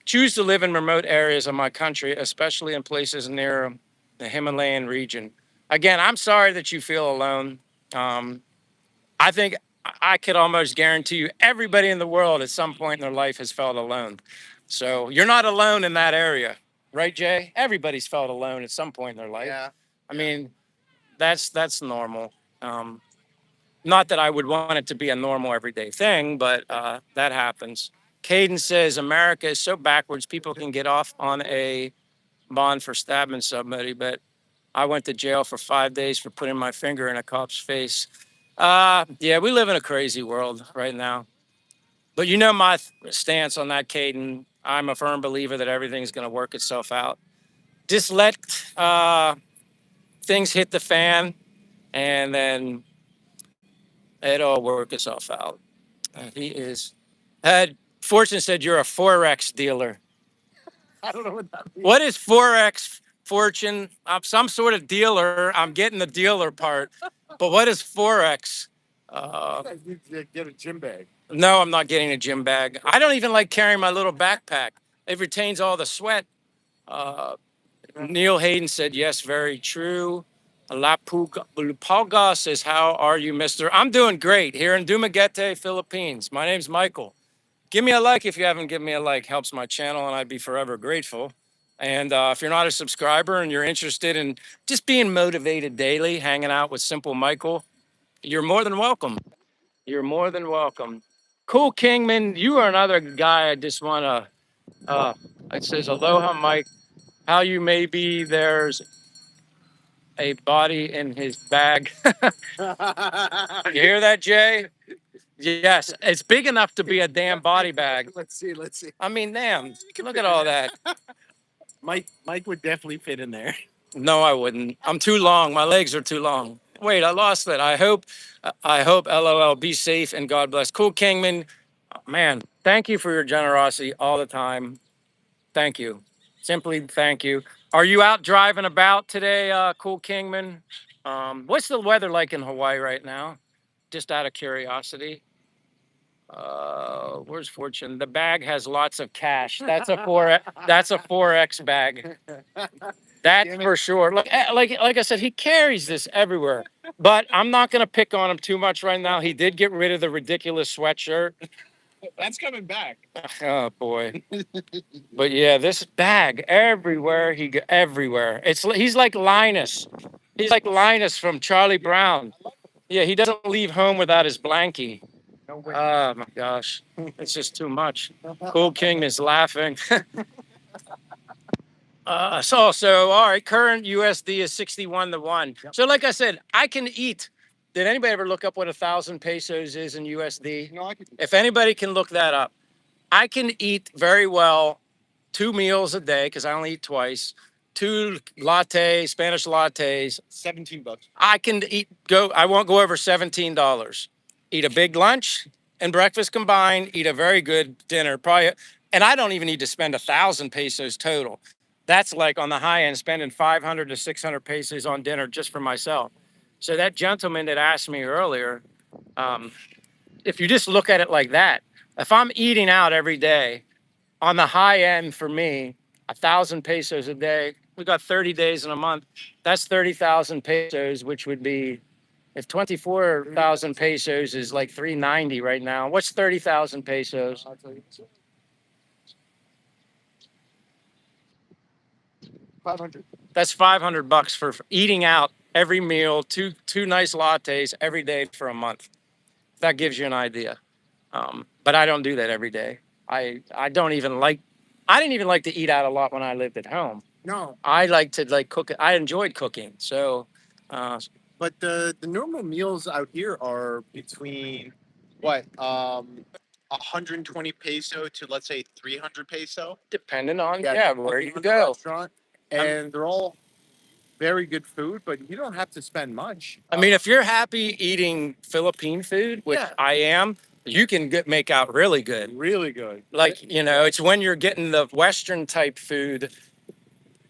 choose to live in remote areas of my country, especially in places near the Himalayan region. Again, I'm sorry that you feel alone. Um, I think I could almost guarantee you everybody in the world at some point in their life has felt alone. So you're not alone in that area, right, Jay? Everybody's felt alone at some point in their life. Yeah. I mean, that's normal. Um, Not that I would want it to be a normal everyday thing, but that happens. Caden says America is so backwards, people can get off on a bond for stabbing somebody, but I went to jail for 5 days for putting my finger in a cop's face. Yeah, we live in a crazy world right now. But you know my stance on that, Caden. I'm a firm believer that everything's going to work itself out. Just let things hit the fan, and then it'll work itself out. He is. Had Fortune said you're a forex dealer. I don't know what that means. What is forex, Fortune? I'm some sort of dealer. I'm getting the dealer part, but what is forex? You guys need to get a gym bag. No, I'm not getting a gym bag. I don't even like carrying my little backpack. It retains all the sweat. Uh, Neil Hayden said, yes, very true. Lapulga says, how are you, mister? I'm doing great here in Dumaguete, Philippines. My name's Michael. Give me a like if you haven't given me a like. Helps my channel, and I'd be forever grateful. And if you're not a subscriber and you're interested in just being motivated daily, hanging out with Simple Michael, you're more than welcome. You're more than welcome. Cool Kingman, you are another guy I just want to, it says, aloha, Mike. How you may be, there's a body in his bag. You hear that, Jay? Yes, it's big enough to be a damn body bag. Let's see. Let's see. I mean, damn, look at all that. Mike would definitely fit in there. No, I wouldn't. I'm too long. My legs are too long. Wait, I lost it. I hope, LOL, be safe and God bless. Cool Kingman, man, thank you for your generosity all the time. Thank you. Simply thank you. Are you out driving about today, Cool Kingman? What's the weather like in Hawaii right now? Just out of curiosity. Where's Fortune? The bag has lots of cash. That's a forex bag. That's for sure. Like I said, he carries this everywhere. But I'm not gonna pick on him too much right now. He did get rid of the ridiculous sweatshirt. That's coming back. Oh boy. But yeah, this bag everywhere everywhere. He's like Linus. He's like Linus from Charlie Brown. Yeah, he doesn't leave home without his blankie. No way. Oh my gosh, it's just too much. Cool King is laughing. So all right, current USD is 61 to 1. Yep. So like I said, I can eat. Did anybody ever look up what 1,000 pesos is in USD? No, I could. If anybody can look that up, I can eat very well 2 meals a day because I only eat twice. 2 Spanish lattes. $17. I can I won't go over $17. Eat a big lunch and breakfast combined, eat a very good dinner, probably, and I don't even need to spend 1,000 pesos total. That's like on the high end, spending 500 to 600 pesos on dinner just for myself. So that gentleman that asked me earlier, if you just look at it like that, if I'm eating out every day, on the high end for me, 1,000 pesos a day. We got 30 days in a month. That's 30,000 pesos, which would be, if 24,000 pesos is like 390 right now. What's 30,000 pesos? I'll tell you. 500. That's $500 for eating out every meal, two nice lattes every day for a month. That gives you an idea. But I don't do that every day. I don't even like. I didn't even like to eat out a lot when I lived at home. No, I like to cook. I enjoyed cooking. So, but the normal meals out here are between what 120 peso to, let's say, 300 peso. depending on where depending you on the go. restaurant, and they're all very good food, but you don't have to spend much. I mean, if you're happy eating Philippine food, which Yeah. I am, you can make out really good. Really good. Like, it's when you're getting the Western type food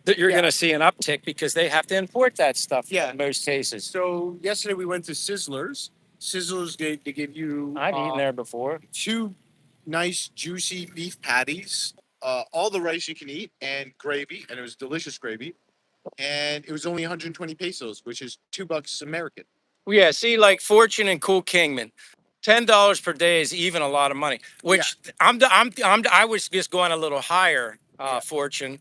that you're going to see an uptick because they have to import that stuff in most cases. So yesterday we went to Sizzlers. Sizzlers, they give you I've eaten there before. 2 nice juicy beef patties, all the rice you can eat, and gravy, and it was delicious gravy. And it was only 120 pesos, which is $2 American. Yeah, see, like Fortune and Cool Kingman, $10 per day is even a lot of money. Which I was just going a little higher. Fortune,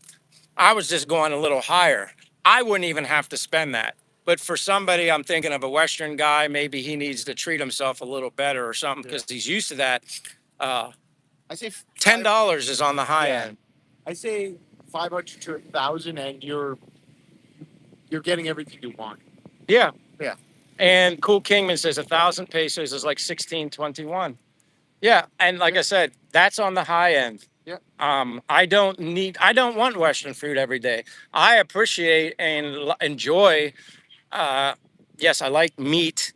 I was just going a little higher. I wouldn't even have to spend that. But for somebody, I'm thinking of a Western guy, maybe he needs to treat himself a little better or something because he's used to that. Uh, I say $10 is on the high end. I say 500 to 1,000, and you're getting everything you want. Yeah. Yeah. And Cool Kingman says 1,000 pesos is like 1621. Yeah. And like I said, that's on the high end. Yeah. I don't want Western food every day. I appreciate and enjoy, uh, yes, I like meat.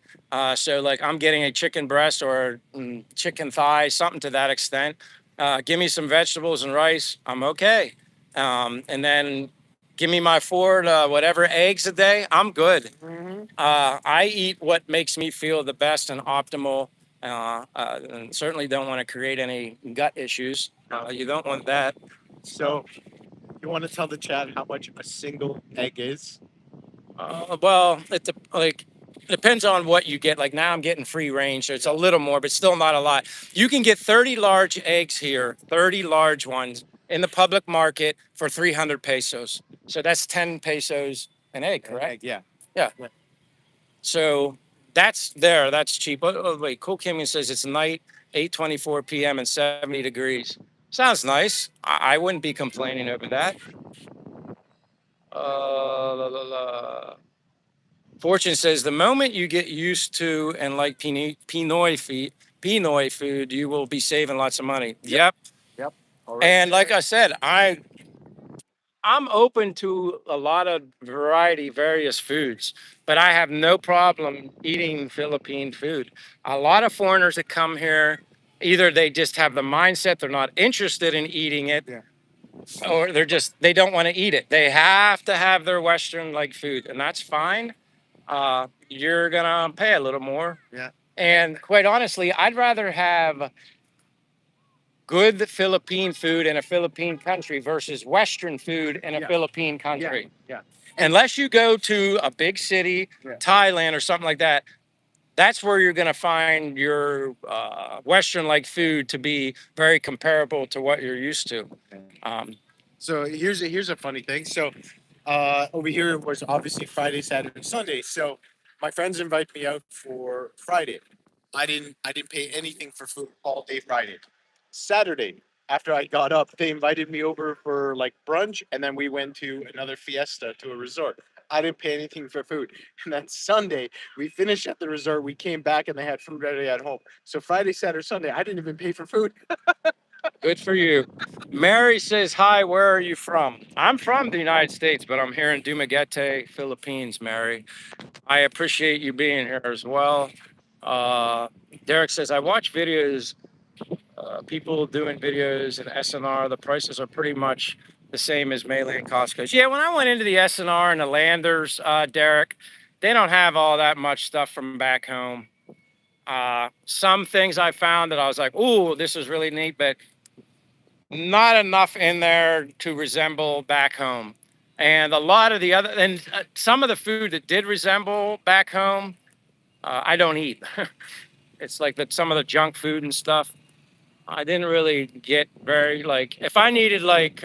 So like I'm getting a chicken breast or chicken thigh, something to that extent. Give me some vegetables and rice. I'm okay. And then give me my four to whatever eggs a day. I'm good. I eat what makes me feel the best and optimal. And certainly don't want to create any gut issues. You don't want that. So you want to tell the chat how much a single egg is? Well, like depends on what you get. Like now, I'm getting free range, so it's a little more, but still not a lot. You can get 30 large eggs here, 30 large ones in the public market for 300 pesos. So that's 10 pesos an egg, correct? Yeah. Yeah. So that's there. That's cheap. Oh, wait, Cool Kimmy says it's night, 8:24 p.m. and 70 degrees. Sounds nice. I wouldn't be complaining over that. La, la, la. Fortune says the moment you get used to and like Pinoy food, you will be saving lots of money. Yep. Yep. All right. And like I said, I'm open to a lot of variety, various foods, but I have no problem eating Philippine food. A lot of foreigners that come here, either they just have the mindset they're not interested in eating it, Yeah. or they don't want to eat it. They have to have their Western like food, and that's fine. You're gonna pay a little more. Yeah. And quite honestly, I'd rather have good Philippine food in a Philippine country versus Western food in a Philippine country. Yeah. Unless you go to a big city, Thailand or something like that, that's where you're going to find your Western like food to be very comparable to what you're used to. Um, So here's a funny thing. So over here was obviously Friday, Saturday, Sunday. So my friends invite me out for Friday. I didn't pay anything for food all day Friday. Saturday, after I got up, they invited me over for like brunch, and then we went to another fiesta to a resort. I didn't pay anything for food. And then Sunday, we finished at the resort. We came back and they had food ready at home. So Friday, Saturday, Sunday, I didn't even pay for food. Good for you. Mary says, hi, where are you from? I'm from the United States, but I'm here in Dumaguete, Philippines, Mary. I appreciate you being here as well. Uh, Derek says, I watch videos, people doing videos in SNR. The prices are pretty much the same as Melee and Costco's. Yeah, when I went into the SNR and the Landers, Derek, they don't have all that much stuff from back home. Some things I found that I was like, ooh, this is really neat, but not enough in there to resemble back home. And a lot of the other, and some of the food that did resemble back home, I don't eat. It's like that some of the junk food and stuff. I didn't really get very like, if I needed like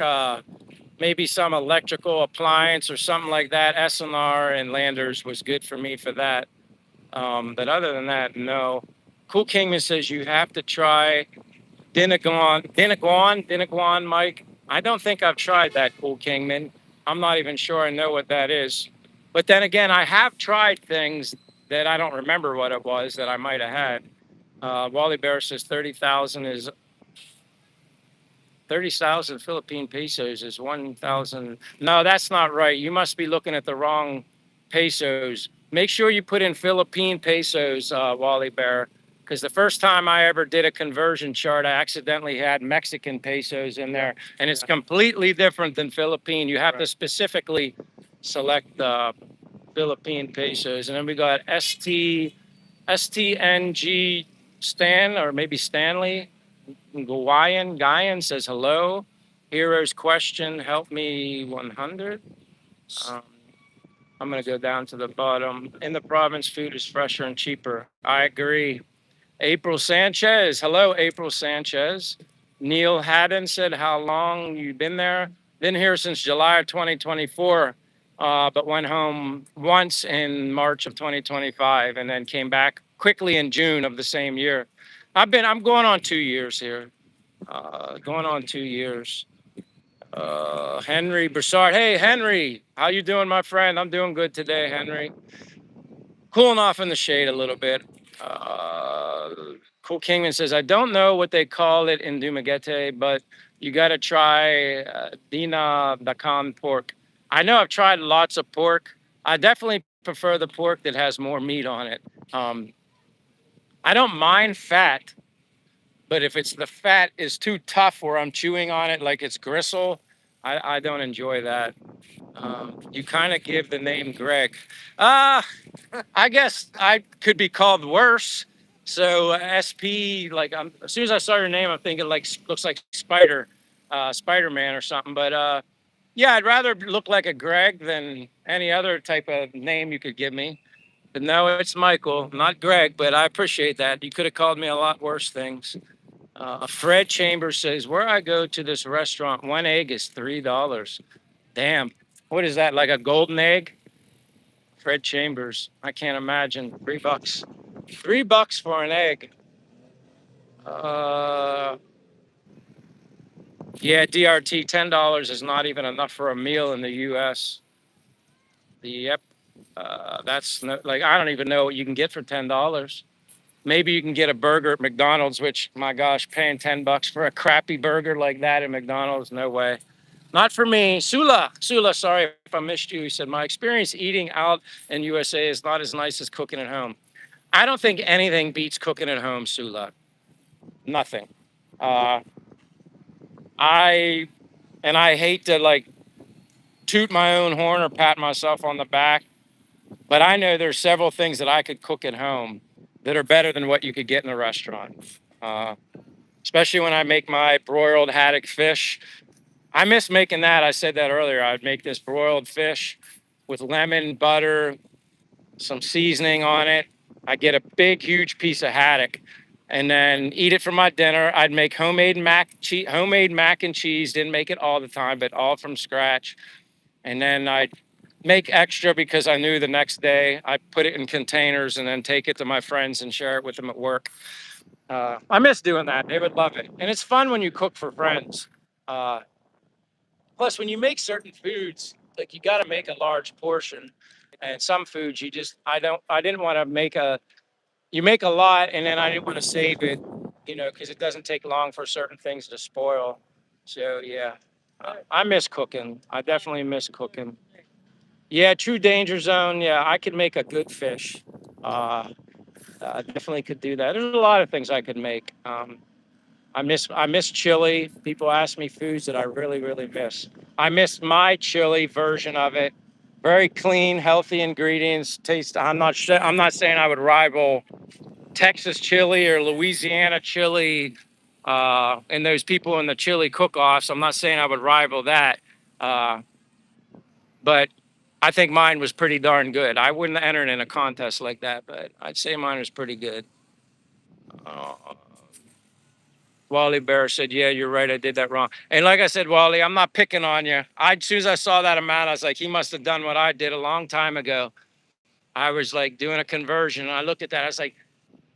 maybe some electrical appliance or something like that, SNR and Landers was good for me for that. But other than that, no. Cool Kingman says you have to try Dinaguan, Mike. I don't think I've tried that, Cool Kingman. I'm not even sure I know what that is. But then again, I have tried things that I don't remember what it was that I might have had. Wally Bear says 30,000 Philippine pesos is 1,000. No, that's not right. You must be looking at the wrong pesos. Make sure you put in Philippine pesos, Wally Bear, because the first time I ever did a conversion chart, I accidentally had Mexican pesos in there, and it's completely different than Philippine. You have to specifically select Philippine pesos. And then we got STNG Stan, or maybe Stanley. Guyan says hello. Hero's question, help me 100. Um, I'm going to go down to the bottom. In the province, food is fresher and cheaper. I agree. April Sanchez. Hello, April Sanchez. Neil Haddon said, how long you been there? Been here since July of 2024. but went home once in March of 2025, and then came back quickly in June of the same year. I'm going on 2 years here. Going on 2 years. Henry Broussard. Hey, Henry, how you doing, my friend? I'm doing good today, Henry. Cooling off in the shade a little bit. Uh, cool Kingman says, I don't know what they call it in Dumaguete, but you got to try Dina Dakan pork. I know I've tried lots of pork. I definitely prefer the pork that has more meat on it. Um, I don't mind fat, but if it's the fat is too tough where I'm chewing on it like it's gristle, I don't enjoy that. You kind of give the name Greg. Uh, I guess I could be called worse. So SP, like as soon as I saw your name, I'm thinking like looks like Spider Man or something. But yeah, I'd rather look like a Greg than any other type of name you could give me. But no, it's Michael, not Greg. But I appreciate that. You could have called me a lot worse things. Fred Chambers says, where I go to this restaurant, one egg is $3. Damn. What is that? Like a golden egg? Fred Chambers. I can't imagine. $3. $3 for an egg. Uh, yeah, DRT, $10 is not even enough for a meal in the US. Yep. That's no, like, I don't even know what you can get for $10. Maybe you can get a burger at McDonald's, which, my gosh, paying $10 for a crappy burger like that at McDonald's, no way. Not for me. Sula, sorry if I missed you. He said, my experience eating out in USA is not as nice as cooking at home. I don't think anything beats cooking at home, Sula. Nothing. Uh, I I hate to like toot my own horn or pat myself on the back, but I know there's several things that I could cook at home that are better than what you could get in a restaurant. Uh, Especially when I make my broiled haddock fish. I miss making that. I said that earlier. I'd make this broiled fish with lemon, butter, some seasoning on it. I get a big, huge piece of haddock, and then eat it for my dinner. I'd make homemade mac and cheese. Didn't make it all the time, but all from scratch. And then I'd make extra because I knew the next day I'd put it in containers and then take it to my friends and share it with them at work. I miss doing that. They would love it, and it's fun when you cook for friends. Uh, Plus, when you make certain foods, like you got to make a large portion, and some foods you just I didn't want to make a you make a lot, and then I didn't want to save it, because it doesn't take long for certain things to spoil. So yeah, I miss cooking. I definitely miss cooking. Yeah, true danger zone. Yeah, I could make a good fish. Uh, I definitely could do that. There's a lot of things I could make. I miss chili. People ask me foods that I really, really miss. I miss my chili version of it. Very clean, healthy ingredients. Taste. I'm not saying I would rival Texas chili or Louisiana chili, and those people in the chili cook-offs. I'm not saying I would rival that, uh, but I think mine was pretty darn good. I wouldn't enter in a contest like that, but I'd say mine was pretty good. Uh, Wally Bear said, "Yeah, you're right. I did that wrong." And like I said, Wally, I'm not picking on you. As soon as I saw that amount, I was like, he must have done what I did a long time ago. I was like doing a conversion, and I looked at that. I was like,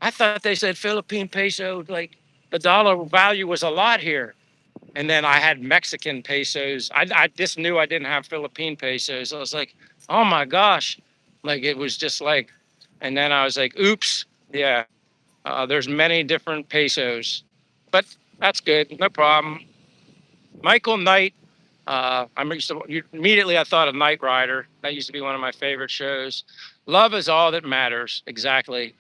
I thought they said Philippine peso, like the dollar value was a lot here. And then I had Mexican pesos. I just knew I didn't have Philippine pesos. I was like, oh my gosh, like it was just like, and then I was like, oops, yeah. There's many different pesos, but that's good. No problem. Michael Knight. Immediately I thought of Knight Rider. That used to be one of my favorite shows. Love is all that matters. Exactly.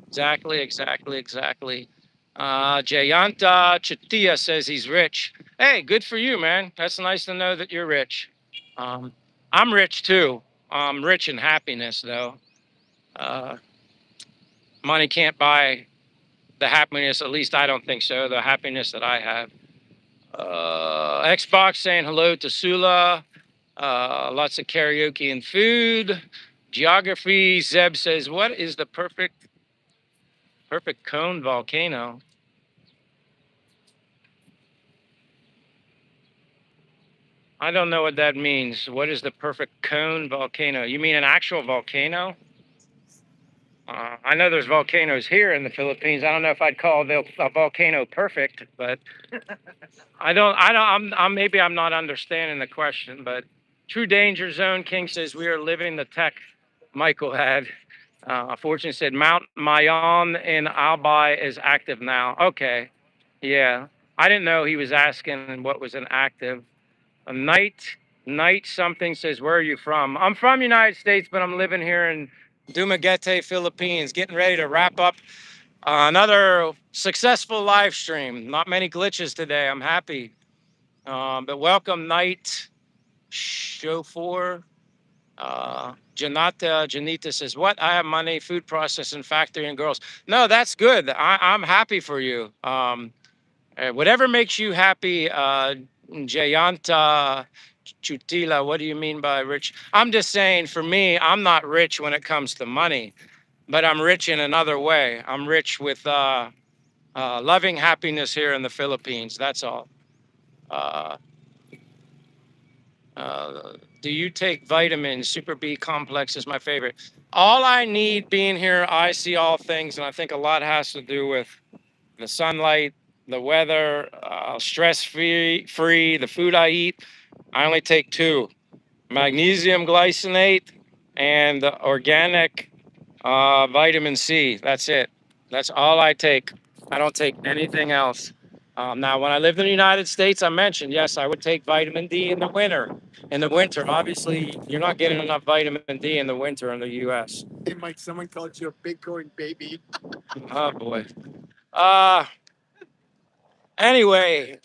Exactly. Exactly. Exactly. Jayanta Chatia says he's rich. Hey, good for you, man. That's nice to know that you're rich. Um, I'm rich too. I'm rich in happiness, though. Uh, Money can't buy the happiness, at least I don't think so, the happiness that I have. Xbox saying hello to Sula. Lots of karaoke and food. Geography, Zeb says, what is the perfect cone volcano? I don't know what that means. What is the perfect cone volcano? You mean an actual volcano? I know there's volcanoes here in the Philippines. I don't know if I'd call a volcano perfect, but maybe I'm not understanding the question, but True Danger Zone King says we are living the tech Michael had. Fortune said Mount Mayon in Albi is active now. Okay. Yeah. I didn't know he was asking what was an active. A night something says, where are you from? I'm from United States, but I'm living here in Dumaguete, Philippines, getting ready to wrap up another successful live stream. Not many glitches today. I'm happy. But welcome, Night Show 4. Janita says, what? I have money, food processing factory and girls. No, that's good. I'm happy for you. Whatever makes you happy, Jayanta Chutila, what do you mean by rich? I'm just saying, for me, I'm not rich when it comes to money, but I'm rich in another way. I'm rich with loving happiness here in the Philippines. That's all. Uh, do you take vitamins? Super B complex is my favorite. All I need being here, I see all things, and I think a lot has to do with the sunlight, the weather, free, the food I eat. I only take two: magnesium glycinate and organic vitamin C. That's it. That's all I take. I don't take anything else. Now, when I lived in the United States, I mentioned, yes, I would take vitamin D in the winter. In the winter, obviously, you're not getting enough vitamin D in the winter in the U.S. Hey, Mike, someone called you a Bitcoin baby. Oh boy. Uh, Anyway,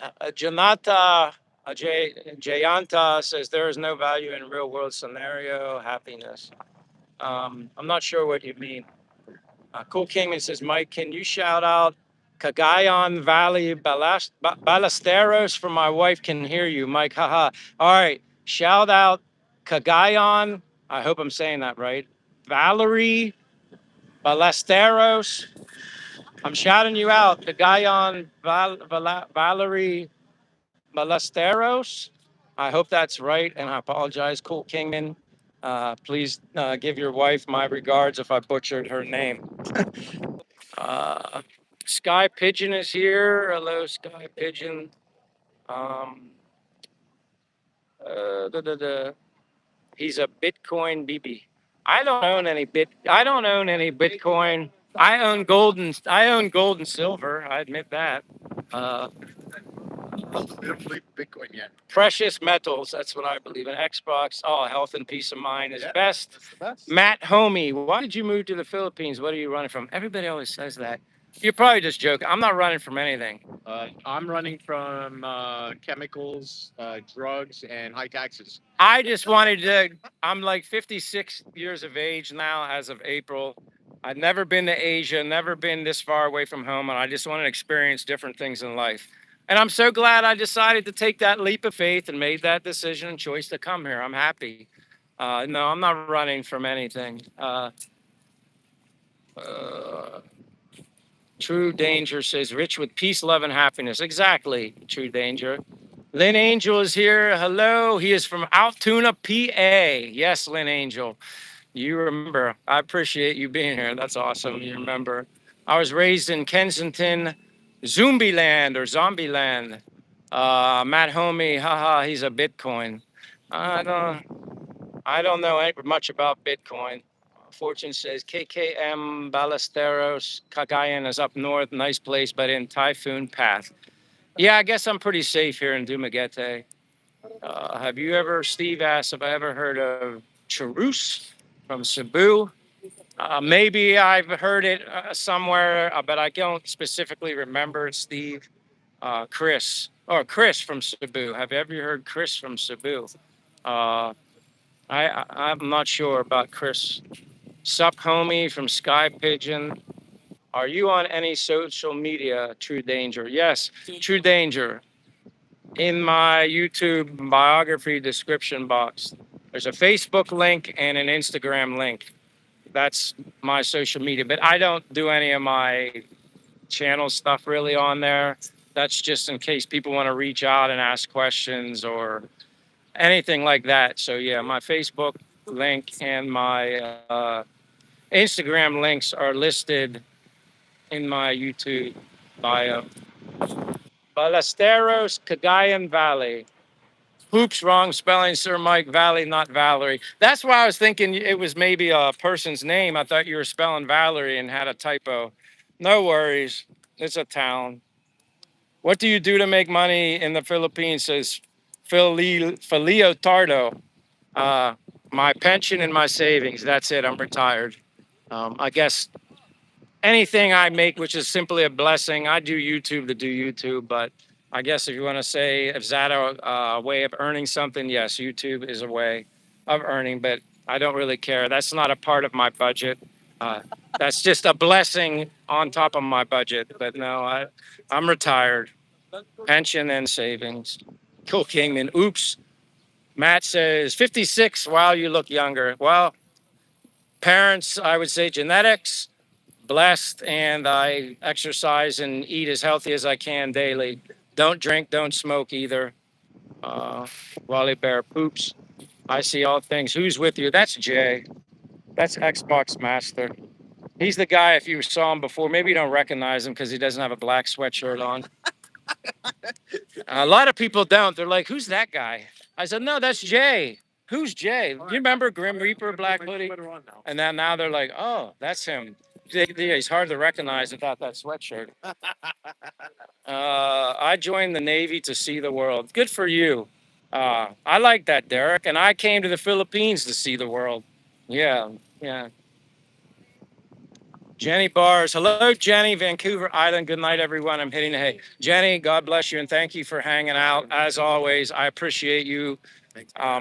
Jayanta says there is no value in real world scenario happiness. I'm not sure what you mean. Cool Kingman says, Mike, can you shout out Cagayan Valley Ballesteros for my wife can hear you, Mike? Haha. All right. Shout out Cagayan. I hope I'm saying that right. Valerie Ballesteros. I'm shouting you out. Cagayan Valerie Ballesteros. I hope that's right, and I apologize, Cool Kingman. Please give your wife my regards if I butchered her name. Uh, Sky Pigeon is here. Hello, Sky Pigeon. Um, da, da, da. He's a Bitcoin BB. I don't own any I don't own any Bitcoin. I own gold and I own gold and silver. I admit that. Uh, I don't believe Bitcoin yet. Precious metals. That's what I believe in. Xbox. Oh, health and peace of mind is Yeah, best. that's the best. Matt Homey. Why did you move to the Philippines? What are you running from? Everybody always says that. You're probably just joking. I'm not running from anything. I'm running from chemicals, drugs, and high taxes. I just wanted to. I'm like 56 years of age now as of April. I've never been to Asia, never been this far away from home, and I just want to experience different things in life. And I'm so glad I decided to take that leap of faith and made that decision and choice to come here. I'm happy. No, I'm not running from anything. Uh, True Danger says, rich with peace, love, and happiness. Exactly, True Danger. Lynn Angel is here. Hello. He is from Altoona, PA. Yes, Lynn Angel. You remember. I appreciate you being here. That's awesome. You remember. I was raised in Kensington, Zombieland or Zombieland. Matt Homey, haha, he's a Bitcoin. I I don't know much about Bitcoin. Fortune says KKM Ballesteros, Cagayan is up north, nice place, but in typhoon path. Yeah, I guess I'm pretty safe here in Dumaguete. Have you ever, Steve asked, have I ever heard of Charus from Cebu? Maybe I've heard it somewhere, but I don't specifically remember it, Steve. Chris from Cebu. Have you ever heard Chris from Cebu? Uh, I'm not sure about Chris. Sup, homie from Sky Pigeon. Are you on any social media, True Danger? Yes, True Danger. In my YouTube biography description box, there's a Facebook link and an Instagram link. That's my social media, but I don't do any of my channel stuff really on there. That's just in case people want to reach out and ask questions or anything like that. So yeah, my Facebook link and my Instagram links are listed in my YouTube bio. Ballesteros, Cagayan Valley. Oops, wrong spelling, Sir Mike. Valley, not Valerie. That's why I was thinking it was maybe a person's name. I thought you were spelling Valerie and had a typo. No worries. It's a town. What do you do to make money in the Philippines? Says Filio Tardo. Uh, my pension and my savings. That's it. I'm retired. I guess anything I make, which is simply a blessing. I do YouTube to do YouTube, but I guess if you want to say, is that a way of earning something? Yes, YouTube is a way of earning, but I don't really care. That's not a part of my budget. Uh, that's just a blessing on top of my budget. But no, I'm retired, pension and savings. Cool Kingman. Oops. Matt says 56. Wow, you look younger. Well, parents, I would say genetics, blessed, and I exercise and eat as healthy as I can daily. Don't drink, don't smoke either. Uh, Wally Bear poops. I see all things. Who's with you? That's Jay. That's Xbox Master. He's the guy, if you saw him before, maybe you don't recognize him because he doesn't have a black sweatshirt on. A lot of people don't. They're like, who's that guy? I said, no, that's Jay. Who's Jay? You remember Grim Reaper, Black Hoodie? And then now they're like, oh, that's him. He's hard to recognize without that sweatshirt. I joined the Navy to see the world. Good for you. I like that, Derek. And I came to the Philippines to see the world. Yeah, yeah. Jenny Bars. Hello, Jenny, Vancouver Island. Good night, everyone. I'm hitting the hay. Jenny, God bless you and thank you for hanging out. As always, I appreciate you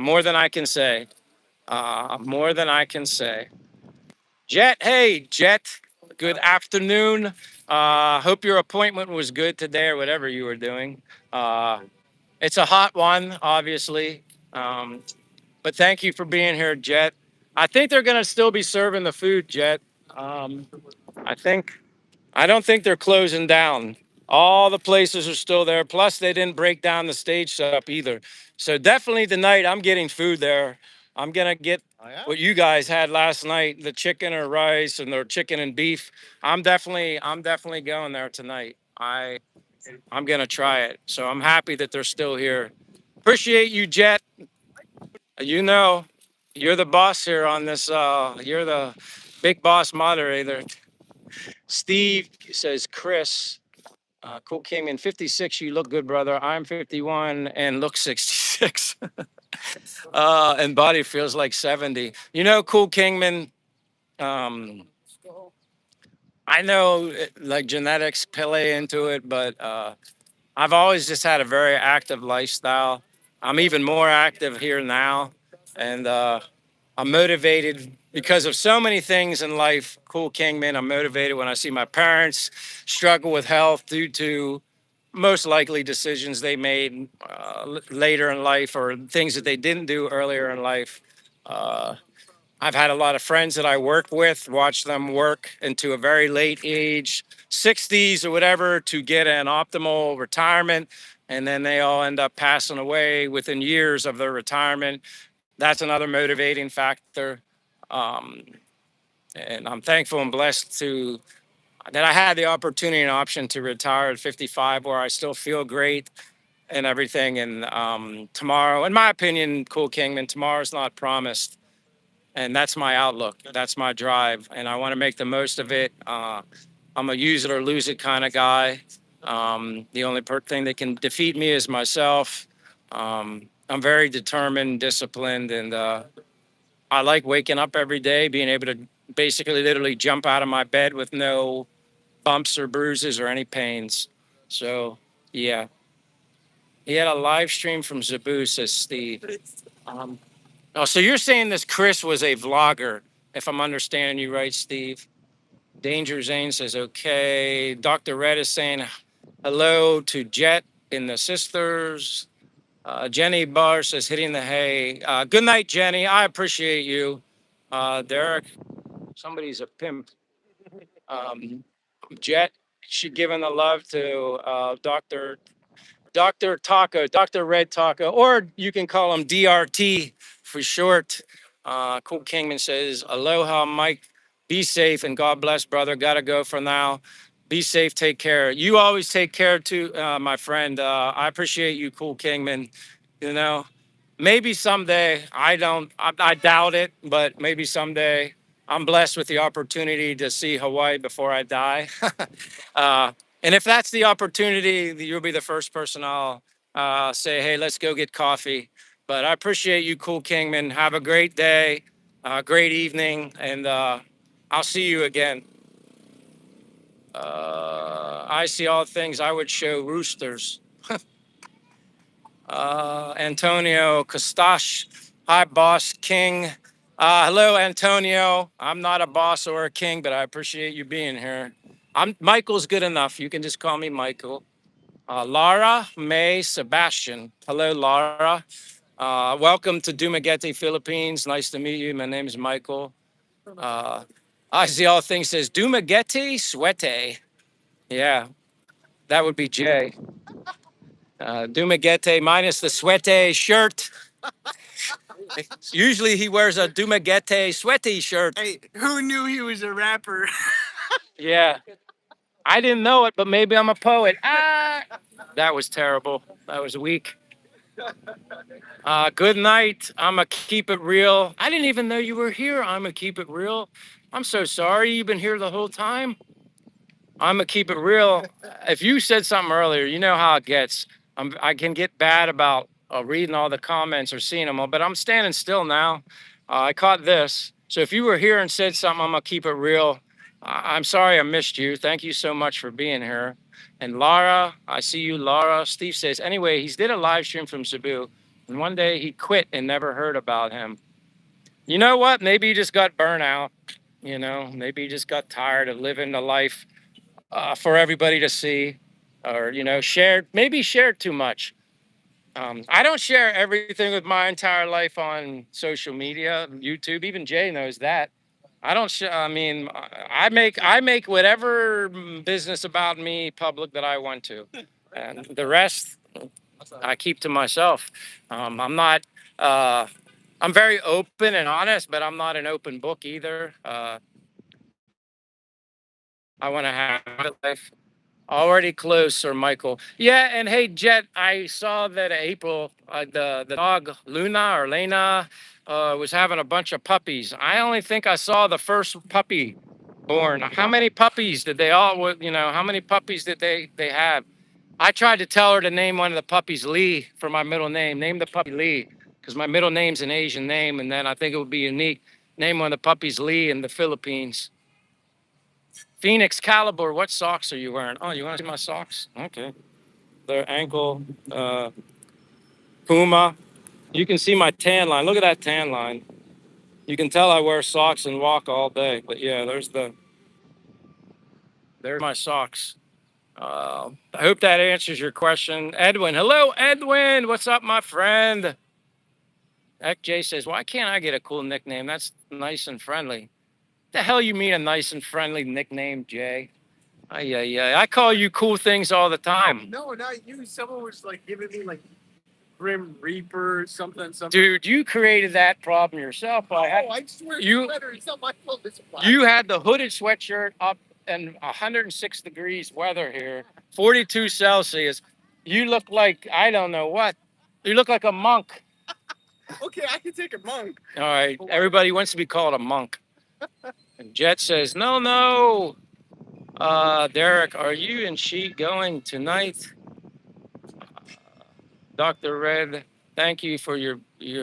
more than I can say. More than I can say. Jet, hey, Jet. Good afternoon. Hope your appointment was good today or whatever you were doing. Uh, it's a hot one, obviously. Um, but thank you for being here, Jet. I think they're going to still be serving the food, Jet. Um, I think I don't think they're closing down. All the places are still there. Plus, they didn't break down the stage setup either. So definitely tonight, I'm getting food there. I'm gonna get what you guys had last night, the chicken or rice and their chicken and beef. I'm definitely going there tonight. I'm gonna try it. So I'm happy that they're still here. Appreciate you, Jet. You know, you're the boss here on this. You're the big boss moderator. Steve says, Chris. Cool came in 56. You look good, brother. I'm 51 and look 66. And body feels like 70. You know, Cool Kingman, um, I know like genetics play into it, but I've always just had a very active lifestyle. I'm even more active here now. And I'm motivated because of so many things in life. Cool Kingman, I'm motivated when I see my parents struggle with health due to most likely decisions they made later in life or things that they didn't do earlier in life. Uh, I've had a lot of friends that I work with, watch them work into a very late age, 60s or whatever, to get an optimal retirement. And then they all end up passing away within years of their retirement. That's another motivating factor. Um, and I'm thankful and blessed to that I had the opportunity and option to retire at 55, where I still feel great and everything. And tomorrow, in my opinion, Cool Kingman, tomorrow's not promised. And that's my outlook. That's my drive. And I want to make the most of it. I'm a use it or lose it kind of guy. The only thing that can defeat me is myself. I'm very determined, disciplined, and I like waking up every day, being able to basically literally jump out of my bed with no bumps or bruises or any pains. So, yeah. He had a live stream from Zabu, says Steve. Um, oh, so you're saying this Chris was a vlogger, if I'm understanding you right, Steve? Danger Zane says, okay. Dr. Red is saying hello to Jet in the sisters. Jenny Barr says, hitting the hay. Good night, Jenny. I appreciate you. Derek, somebody's a pimp. Jet, she giving the love to Dr. Dr. Taco, Dr. Red Taco, or you can call him DRT for short. Cool Kingman says, Aloha, Mike. Be safe and God bless, brother. Gotta go for now. Be safe. Take care. You always take care too, my friend. I appreciate you, Cool Kingman. You know, maybe someday, I doubt it, but maybe someday I'm blessed with the opportunity to see Hawaii before I die. uh, and if that's the opportunity, you'll be the first person I'll say, hey, let's go get coffee. But I appreciate you, Cool Kingman. Have a great day, great evening, and I'll see you again. I see all things I would show roosters. Antonio Costache. Hi, boss king. Hello, Antonio. I'm not a boss or a king, but I appreciate you being here. I'm Michael's good enough. You can just call me Michael. Lara May Sebastian. Hello, Lara. Welcome to Dumaguete, Philippines. Nice to meet you. My name is Michael. Uh, I see all things says Dumaguete Suete. Yeah, that would be Jay. Dumaguete minus the Suete shirt. Usually he wears a Dumaguete sweaty shirt. Hey, who knew he was a rapper? Yeah, I didn't know it, but maybe I'm a poet. That was terrible. That was weak. Good night. I'm a keep it real. I didn't even know you were here. I'm a keep it real. I'm so sorry. You've been here the whole time. I'm gonna keep it real. If you said something earlier, you know how it gets. I can get bad about reading all the comments or seeing them all, but I'm standing still now. I caught this. So if you were here and said something, I'm gonna keep it real. I'm sorry I missed you. Thank you so much for being here. And Lara, I see you, Lara. Steve says, anyway, he's did a live stream from Cebu, and one day he quit and never heard about him. You know what? Maybe he just got burnt out. You know, maybe he just got tired of living the life for everybody to see, or shared maybe shared too much. I don't share everything with my entire life on social media, YouTube. Even Jay knows that. I don't. I mean, I make whatever business about me public that I want to, and the rest I keep to myself. I'm not. I'm very open and honest, but I'm not an open book either. I want to have a life. Already close, Sir Michael. Yeah, and hey, Jet, I saw that April, the dog Luna or Lena, was having a bunch of puppies. I only think I saw the first puppy born. How many puppies did they all? How many puppies did they have? I tried to tell her to name one of the puppies Lee for my middle name. Name the puppy Lee because my middle name's an Asian name, and then I think it would be unique. Name one of the puppies Lee in the Philippines. Phoenix Caliber, what socks are you wearing? Oh, you want to see my socks? Okay. They're ankle Puma. You can see my tan line. Look at that tan line. You can tell I wear socks and walk all day. But yeah, there's my socks. I hope that answers your question. Edwin. Hello, Edwin. What's up, my friend? Jay says, why can't I get a cool nickname? That's nice and friendly. The hell you mean a nice and friendly nickname, Jay? Yeah. I call you cool things all the time. No, not you. Someone was like giving me like Grim Reaper, something, something. Dude, you created that problem yourself. I swear, you it's not my fault. It's you had the hooded sweatshirt up in 106 degrees weather here, 42 Celsius. You look like I don't know what. You look like a monk. Okay, I can take a monk. All right, everybody wants to be called a monk. And Jet says, no. Derek, are you and she going tonight? Dr. Red, thank you for your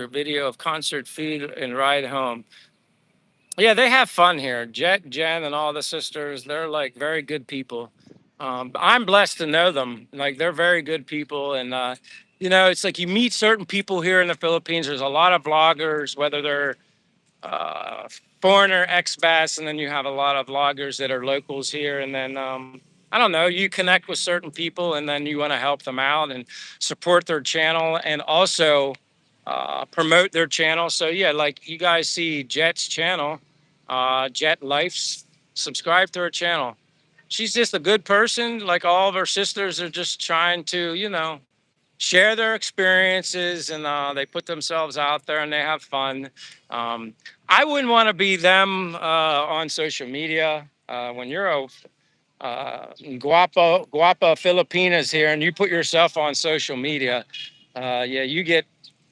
video of concert feed and ride home. Yeah, they have fun here. Jet, Jen, and all the sisters, they're like very good people. I'm blessed to know them. Like they're very good people. And, it's like you meet certain people here in the Philippines. There's a lot of vloggers, whether they're uh, foreigner expats, and then you have a lot of vloggers that are locals here. And then I don't know, you connect with certain people, and then you want to help them out and support their channel, and also promote their channel. So yeah, like you guys see Jet's channel, Jet Life's. Subscribe to her channel. She's just a good person. Like all of her sisters are just trying to, share their experiences, and they put themselves out there and they have fun. Um, I wouldn't want to be them on social media. When you're a guapa Filipinas here and you put yourself on social media, yeah, you get.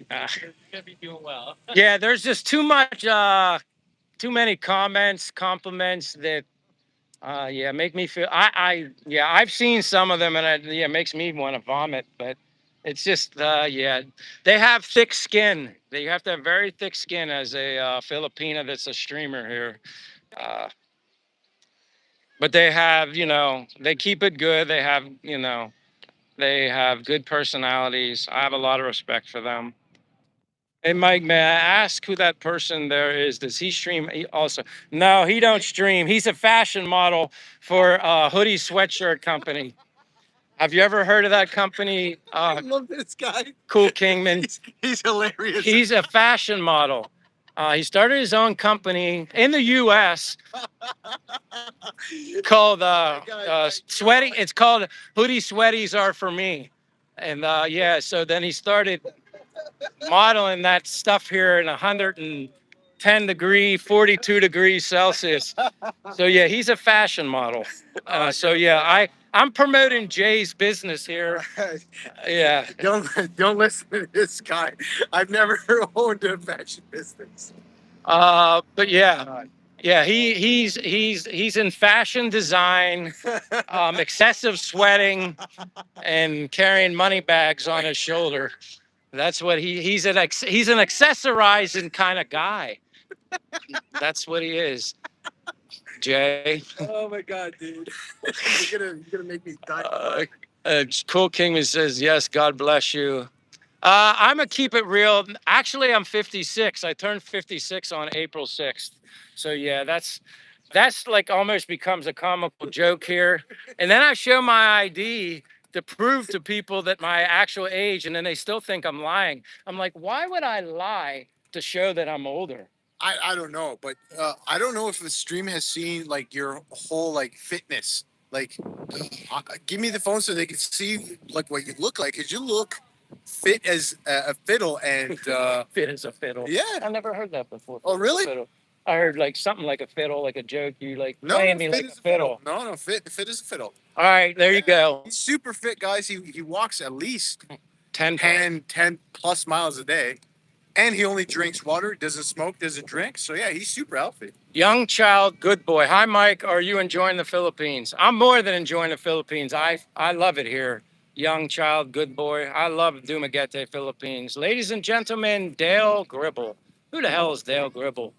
You're gonna be doing well. Yeah, there's just too many comments, compliments that yeah, make me feel. Yeah, I've seen some of them, and yeah, it makes me want to vomit. But it's just, yeah, they have thick skin. They have to have very thick skin as a Filipina that's a streamer here. Uh, but they have, they keep it good. They have, they have good personalities. I have a lot of respect for them. Hey Mike, may I ask who that person there is? Does he stream also? No, he don't stream. He's a fashion model for a hoodie sweatshirt company. Have you ever heard of that company? I love this guy. Cool Kingman. He's hilarious. He's a fashion model. He started his own company in the U.S. called Sweaty. It's called Hoodie Sweaties Are For Me. And yeah, so then he started modeling that stuff here in 110 degree, 42 degrees Celsius. So yeah, he's a fashion model. So yeah, I'm promoting Jay's business here. Yeah. Don't listen to this guy. I've never owned a fashion business. But yeah, yeah, he's in fashion design, excessive sweating, and carrying money bags on his shoulder. That's what he's he's an accessorizing kind of guy. That's what he is. Jay. Oh my god, dude! You're gonna make me die. Cool Kingman says yes. God bless you. I'm gonna keep it real. Actually, I'm 56. I turned 56 on April 6th. So yeah, that's like almost becomes a comical joke here. And then I show my ID to prove to people that my actual age, and then they still think I'm lying. I'm like, why would I lie to show that I'm older? I don't know, but I don't know if the stream has seen like your whole like fitness. Like, give me the phone so they can see like what you look like, cause you look fit as a fiddle, and Fit as a fiddle. yeah. I never heard that before. Oh really? Fiddle. I heard like something like a fiddle, like a joke. You like No, playing me fit like a as a fiddle. No, no, fit as a fiddle. All right, there you go. He's super fit, guys. He walks at least 10. 10 plus miles a day. And he only drinks water, doesn't smoke, doesn't drink. So yeah, he's super healthy. Young child, good boy. Hi, Mike. Are you enjoying the Philippines? I'm more than enjoying the Philippines. I love it here. Young child, good boy. I love Dumaguete, Philippines. Ladies and gentlemen, Dale Gribble. Who the hell is Dale Gribble?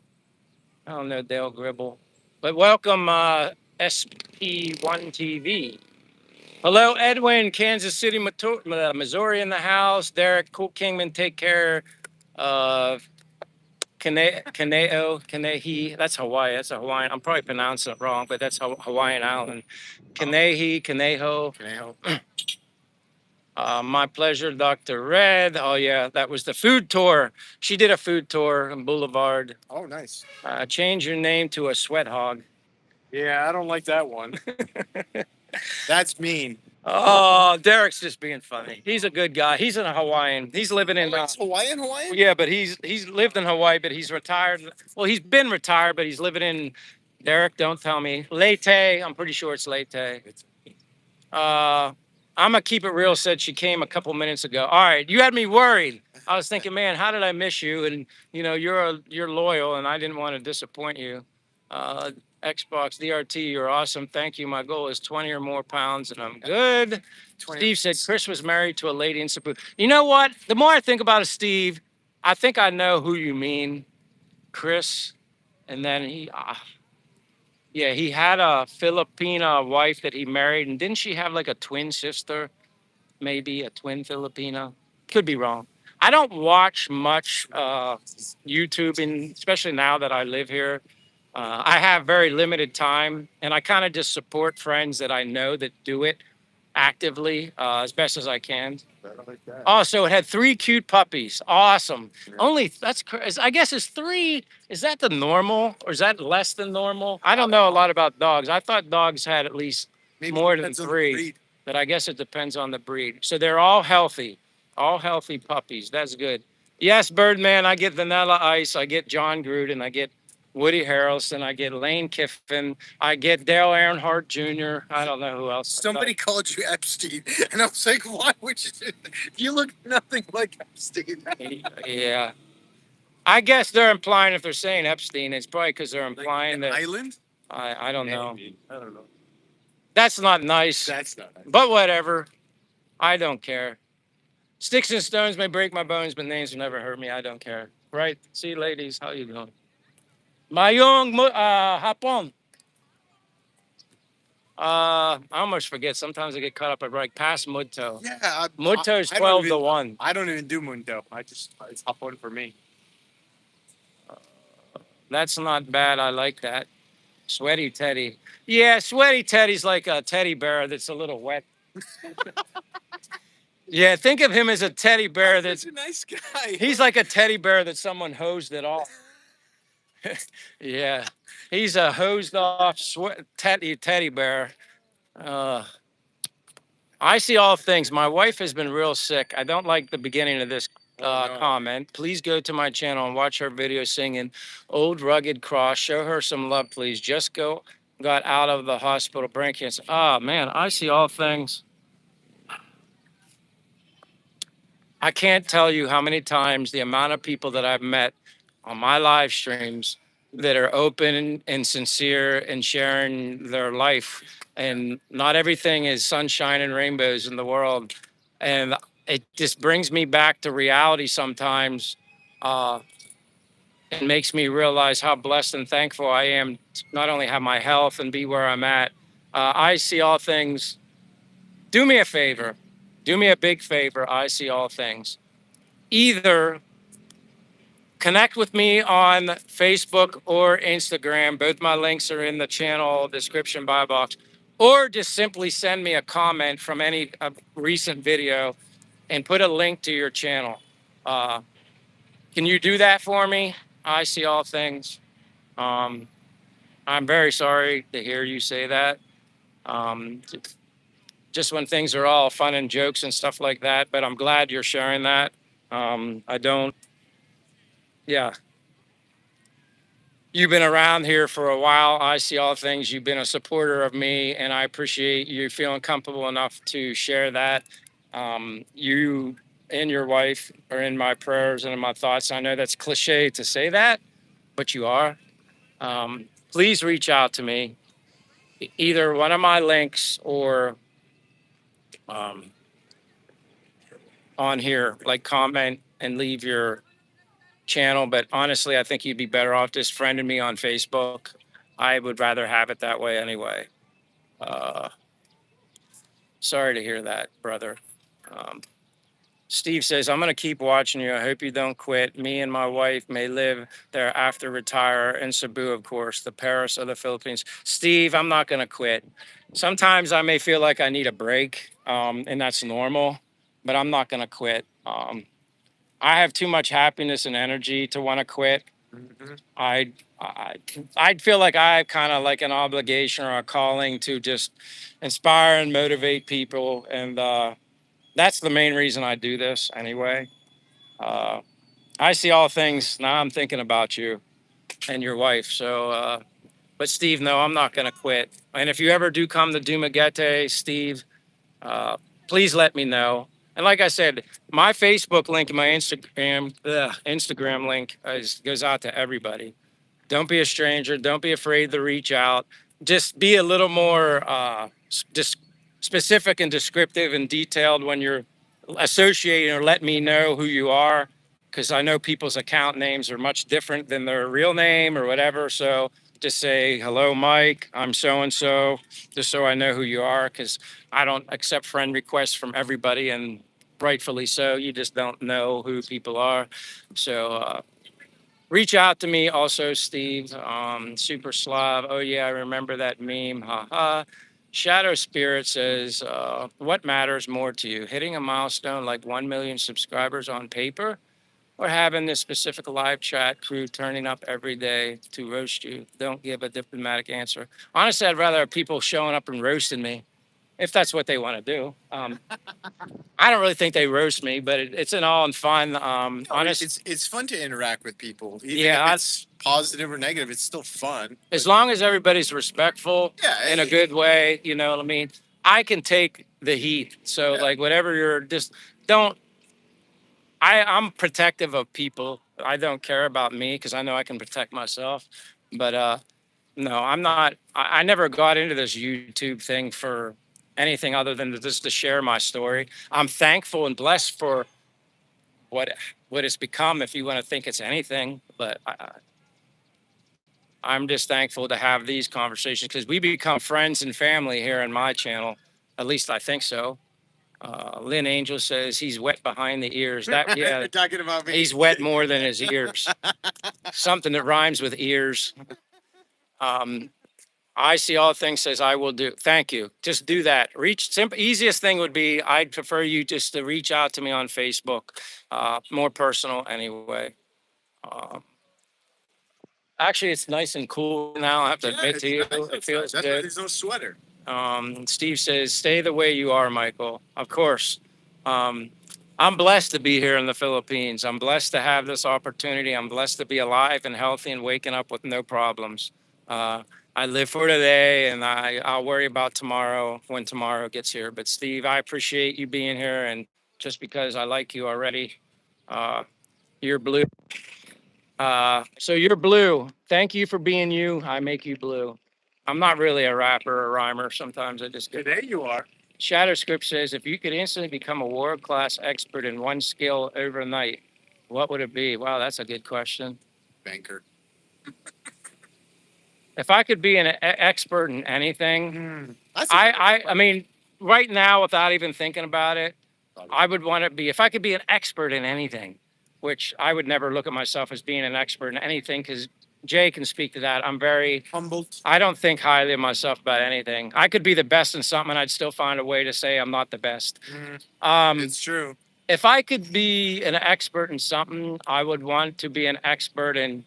I don't know Dale Gribble. But welcome, SP1 TV. Hello, Edwin, Kansas City, Missouri in the house. Derek, Cool Kingman, take care. Kanehi. That's Hawaii. That's a Hawaiian. I'm probably pronouncing it wrong, but that's Hawaiian island. Kaneho. My pleasure, Dr. Red. Oh, yeah, that was the food tour. She did a food tour on Boulevard. Oh, nice. Change your name to a sweat hog. Yeah, I don't like that one. That's mean. Oh, Derek's just being funny. He's a good guy. He's in a Hawaiian. He's living in Hawaiian? yeah, but he's lived in Hawaii, but he's retired. Well, he's been retired, but he's living in Derek. Don't tell me Leyte. I'm pretty sure it's Leyte. Uh, I'm gonna keep it real. Said she came a couple minutes ago. All right, you had me worried. I was thinking, man, how did I miss you? And you're loyal, and I didn't want to disappoint you. Uh, Xbox DRT, you're awesome. Thank you. My goal is 20 or more pounds, and I'm good. Steve said Chris was married to a lady in Cebu. You know what? The more I think about it, Steve, I think I know who you mean, Chris. And then yeah, he had a Filipina wife that he married, and didn't she have like a twin sister? Maybe a twin Filipina. Could be wrong. I don't watch much YouTube, and especially now that I live here. I have very limited time, and I kind of just support friends that I know that do it actively as best as I can. Oh, so it had 3 cute puppies. Awesome. Only I guess is 3. Is that the normal, or is that less than normal? I don't know a lot about dogs. I thought dogs had at least Maybe more than depends on the 3, breed. but I guess it depends on the breed. So they're all healthy. All healthy puppies. That's good. Yes, Birdman, I get Vanilla Ice. I get John Gruden. I get Woody Harrelson. I get Lane Kiffin. I get Dale Earnhardt Jr. I don't know who else. Somebody called you Epstein, and I was like, why would you do that? You look nothing like Epstein. Yeah. I guess they're implying if they're saying Epstein, it's probably because they're implying that. Island? I don't know. I don't know. That's not nice. That's not nice. But whatever. I don't care. Sticks and stones may break my bones, but names will never hurt me. I don't care. Right? See, ladies, how you doing? Mayong hapon. I almost forget. Sometimes I get caught up at like past Mudto. Yeah, Mudto is I don't 12 to even- 1. I don't even do Mundo. It's up one for me. That's not bad. I like that. Sweaty Teddy. Yeah, Sweaty Teddy's like a teddy bear that's a little wet. Yeah, think of him as a teddy bear that's. He's a nice guy. He's like a teddy bear that someone hosed it off. Yeah, he's a hosed off teddy bear. Uh, I see all things. My wife has been real sick. I don't like the beginning of this comment. Please go to my channel and watch her video singing Old Rugged Cross. Show her some love, please. Just got out of the hospital, brain cancer. Ah, man, I see all things. I can't tell you how many times the amount of people that I've met on my live streams that are open and sincere and sharing their life. And not everything is sunshine and rainbows in the world. And it just brings me back to reality sometimes. Uh, and makes me realize how blessed and thankful I am to not only have my health and be where I'm at. I see all things. Do me a favor. Do me a big favor. I see all things. Either connect with me on Facebook or Instagram. Both my links are in the channel description bio box. Or just simply send me a comment from any recent video and put a link to your channel. Uh, can you do that for me? I see all things. Um, I'm very sorry to hear you say that. Um, just when things are all fun and jokes and stuff like that, but I'm glad you're sharing that. I don't, yeah. You've been around here for a while. I see all things. You've been a supporter of me, and I appreciate you feeling comfortable enough to share that. You and your wife are in my prayers and in my thoughts. I know that's cliche to say that, but you are. Please reach out to me, either one of my links or um, on here, like comment and leave your channel. But honestly, I think you'd be better off just friending me on Facebook. I would rather have it that way anyway. Uh, Sorry to hear that, brother. Um, Steve says, I'm going to keep watching you. I hope you don't quit. Me and my wife may live there after retire in Cebu, of course, the Paris of the Philippines. Steve, I'm not going to quit. Sometimes I may feel like I need a break, and that's normal, but I'm not going to quit. I have too much happiness and energy to want to quit. Mhm. I I'd feel like I have kind of like an obligation or a calling to just inspire and motivate people, and that's the main reason I do this anyway. Uh, I see all things now. I'm thinking about you and your wife. So, but Steve, no, I'm not going to quit. And if you ever do come to Dumaguete, Steve, uh, please let me know. And like I said, my Facebook link and my Instagram link goes out to everybody. Don't be a stranger. Don't be afraid to reach out. Just be a little more specific and descriptive and detailed when you're associating or let me know who you are. Because I know people's account names are much different than their real name or whatever. So just say, hello, Mike, I'm so and so, just so I know who you are. Because I don't accept friend requests from everybody. And rightfully so. You just don't know who people are. So, reach out to me also, Steve. Super Slav. Oh, yeah, I remember that meme. Ha ha. Shadow Spirit says, what matters more to you? Hitting a milestone like 1 million subscribers on paper or having this specific live chat crew turning up every day to roast you? Don't give a diplomatic answer. Honestly, I'd rather have people showing up and roasting me. if that's what they want to do. I don't really think they roast me, but it's an all in fun. No, Honest, it's fun to interact with people, even if yeah. it's positive or negative. It's still fun. As long as everybody's respectful Yeah, in a good way, you know what I mean. I can take the heat. So yeah. like whatever you're just don't. I'm protective of people. I don't care about me because I know I can protect myself. But no, I'm not. I never got into this YouTube thing for anything other than just to share my story. I'm thankful and blessed for what what it's become. If you want to think it's anything, but I'm just thankful to have these conversations because we become friends and family here in my channel. At least I think so. Lynn Angel says he's wet behind the ears. That yeah, Talking about me. he's wet more than his ears. Something that rhymes with ears. Um, I see all things says I will do. Thank you. Just do that. Reach. Simple. Easiest thing would be I'd prefer you just to reach out to me on Facebook. More personal anyway. Um, Actually, it's nice and cool now. I have to Yeah, admit to you, nice it feels outside. That's why good. there's no sweater. Steve says, "Stay the way you are, Michael." Of course. Um, I'm blessed to be here in the Philippines. I'm blessed to have this opportunity. I'm blessed to be alive and healthy and waking up with no problems. Uh, I live for today, and I'll worry about tomorrow when tomorrow gets here. But Steve, I appreciate you being here, and just because I like you already, uh, you're blue. So you're blue. Thank you for being you. I make you blue. I'm not really a rapper or rhymer. Sometimes I just get. Today you are. Shatterscript says if you could instantly become a world class expert in one skill overnight, what would it be? Wow, that's a good question. Banker. If I could be an expert in anything, That's a good I mean, right now, without even thinking about it, I would want to be, if I could be an expert in anything, which I would never look at myself as being an expert in anything because Jay can speak to that. I'm very, humbled. I don't think highly of myself about anything. I could be the best in something and I'd still find a way to say I'm not the best. It's true. If I could be an expert in something, I would want to be an expert in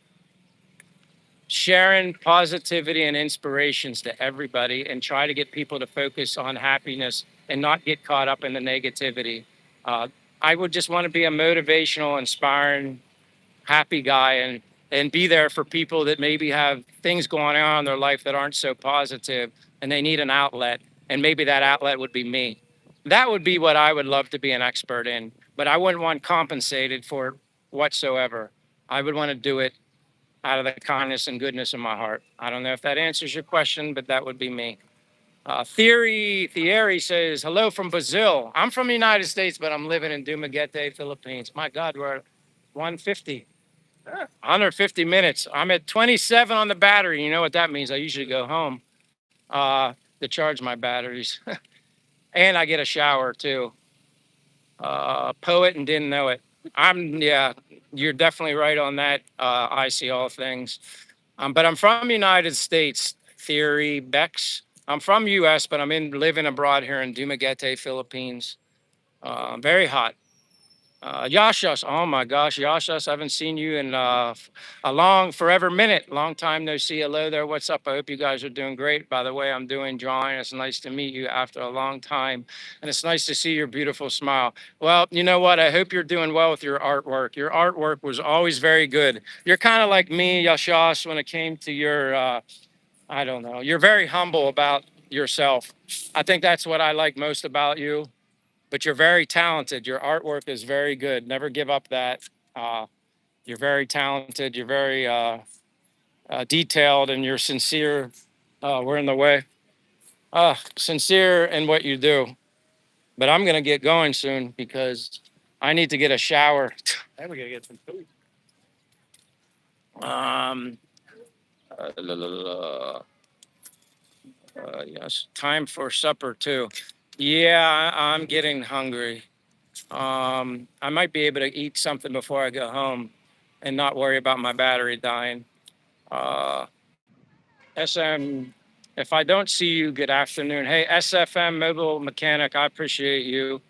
sharing positivity and inspirations to everybody and try to get people to focus on happiness and not get caught up in the negativity. Uh, I would just want to be a motivational, inspiring, happy guy and be there for people that maybe have things going on in their life that aren't so positive and they need an outlet. And maybe that outlet would be me. That would be what I would love to be an expert in, but I wouldn't want compensated for it whatsoever. I would want to do it out of the kindness and goodness of my heart. I don't know if that answers your question, but that would be me. Thierry says, hello from Brazil. I'm from the United States, but I'm living in Dumaguete, Philippines. My God, we're at 150, 150 minutes. I'm at 27 on the battery. You know what that means? I usually go home to charge my batteries. And I get a shower too. Poet and didn't know it. Yeah, you're definitely right on that. I see all things. But I'm from United States, Theory Bex. I'm from US, but I'm living abroad here in Dumaguete, Philippines. Very hot. Yashas, oh my gosh, Yashas, I haven't seen you in a long, forever minute. Long time no see. Hello there. What's up? I hope you guys are doing great. By the way, I'm doing drawing. It's nice to meet you after a long time. And it's nice to see your beautiful smile. Well, you know what? I hope you're doing well with your artwork. Your artwork was always very good. You're kind of like me, Yashas, when it came to your, I don't know, you're very humble about yourself. I think that's what I like most about you, but you're very talented. Your artwork is very good. Never give up that. You're very talented. You're very detailed, and you're sincere. We're in the way. Sincere in what you do. But I'm gonna get going soon because I need to get a shower. And we're gonna get some food. Um, yes, time for supper too. Yeah, I'm getting hungry. I might be able to eat something before I go home and not worry about my battery dying. Uh, SM, if I don't see you, good afternoon. Hey, SFM Mobile Mechanic, I appreciate you.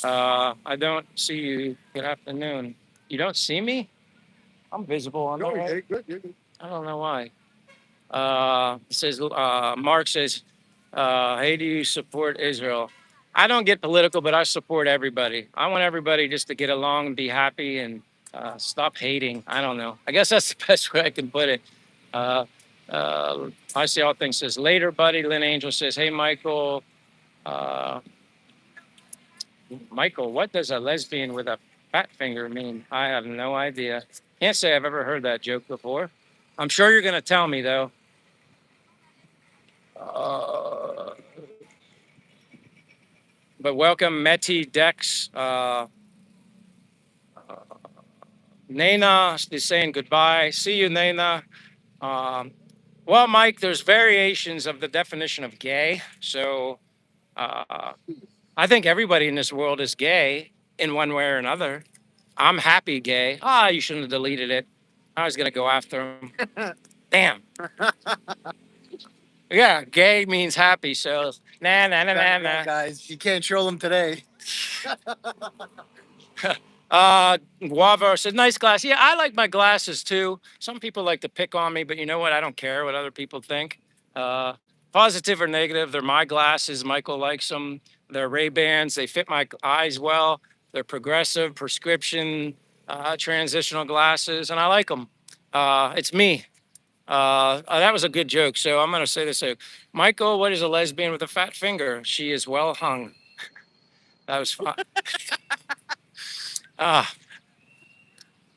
I don't see you. Good afternoon. You don't see me? I'm visible on the No, right. good. You're good. I don't know why. Mark says, Hey, do you support Israel? I don't get political, but I support everybody. I want everybody just to get along and be happy and stop hating. I don't know. I guess that's the best way I can put it. Uh, I see all things says later, buddy. Lynn Angel says, hey, Michael. Uh, Michael, what does a lesbian with a fat finger mean? I have no idea. Can't say I've ever heard that joke before. I'm sure you're going to tell me, though. Uh, but welcome, Meti Dex. Nana is saying goodbye. See you, Nana. Um, well, Mike, there's variations of the definition of gay. So uh, I think everybody in this world is gay in one way or another. I'm happy gay. Ah, you shouldn't have deleted it. I was going to go after him. Damn. Yeah, gay means happy. So, nah, nah, nah, nah, nah. Guys, you can't troll them today. Guava said, nice glass. Yeah, I like my glasses too. Some people like to pick on me, but you know what? I don't care what other people think. Uh, Positive or negative, they're my glasses. Michael likes them. They're Ray-Bans. They fit my eyes well. They're progressive, prescription, transitional glasses, and I like them. It's me. That was a good joke. So I'm going to say this. Michael, what is a lesbian with a fat finger? She is well hung. That was fun. Ah,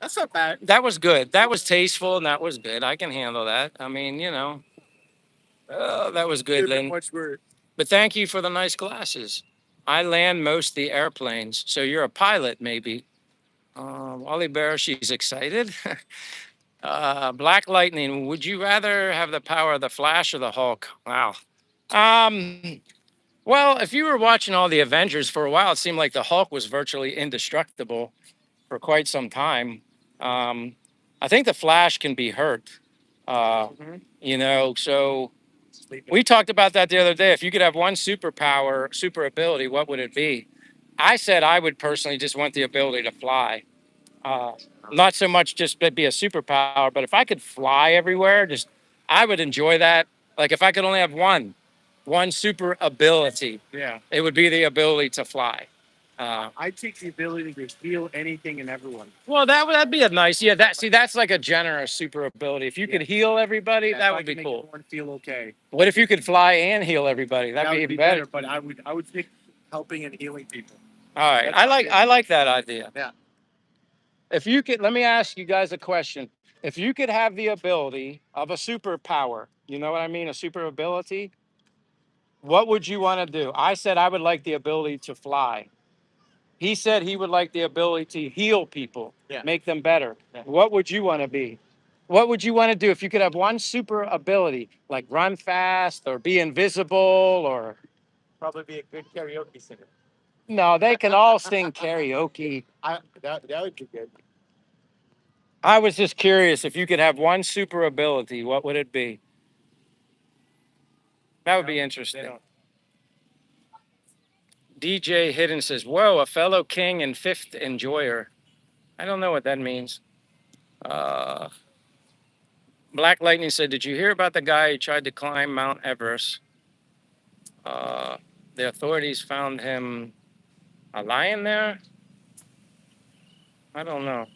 That's not bad. that was good. That was tasteful and that was good. I can handle that. I mean, that was good, Lynn. Much word. But thank you for the nice glasses. I land most the airplanes. So you're a pilot, maybe. Wally Bear, she's excited. Black Lightning, would you rather have the power of the Flash or the Hulk? Wow. Um, well, if you were watching all the Avengers for a while, it seemed like the Hulk was virtually indestructible for quite some time. Um, I think the Flash can be hurt. So we talked about that the other day. If you could have one superpower, super ability, what would it be? I said I would personally just want the ability to fly. Uh, Not so much just be a superpower, but if I could fly everywhere, just I would enjoy that. Like if I could only have one super ability, Yeah. it would be the ability to fly. I take the ability to heal anything and everyone. Well, that'd be a nice, yeah. That's like a generous super ability. If you could heal everybody, that would be cool. Everyone feel okay. What if you could fly and heal everybody? That'd That be would even be better. better, but I would pick helping and healing people. All right, I like that idea. Yeah. If you could, let me ask you guys a question. If you could have the ability of a superpower, you know what I mean, a super ability, what would you want to do? I said I would like the ability to fly. He said he would like the ability to heal people, Yeah. make them better. Yeah. What would you want to be? What would you want to do if you could have one super ability, like run fast or be invisible or Probably be a good karaoke singer. no, they can all sing karaoke. That would be good. I was just curious if you could have one super ability, what would it be? That would be interesting. DJ Hidden says, whoa, a fellow king and fifth enjoyer. I don't know what that means. Uh, Black Lightning said, did you hear about the guy who tried to climb Mount Everest? Uh, the authorities found him a lion there? I don't know.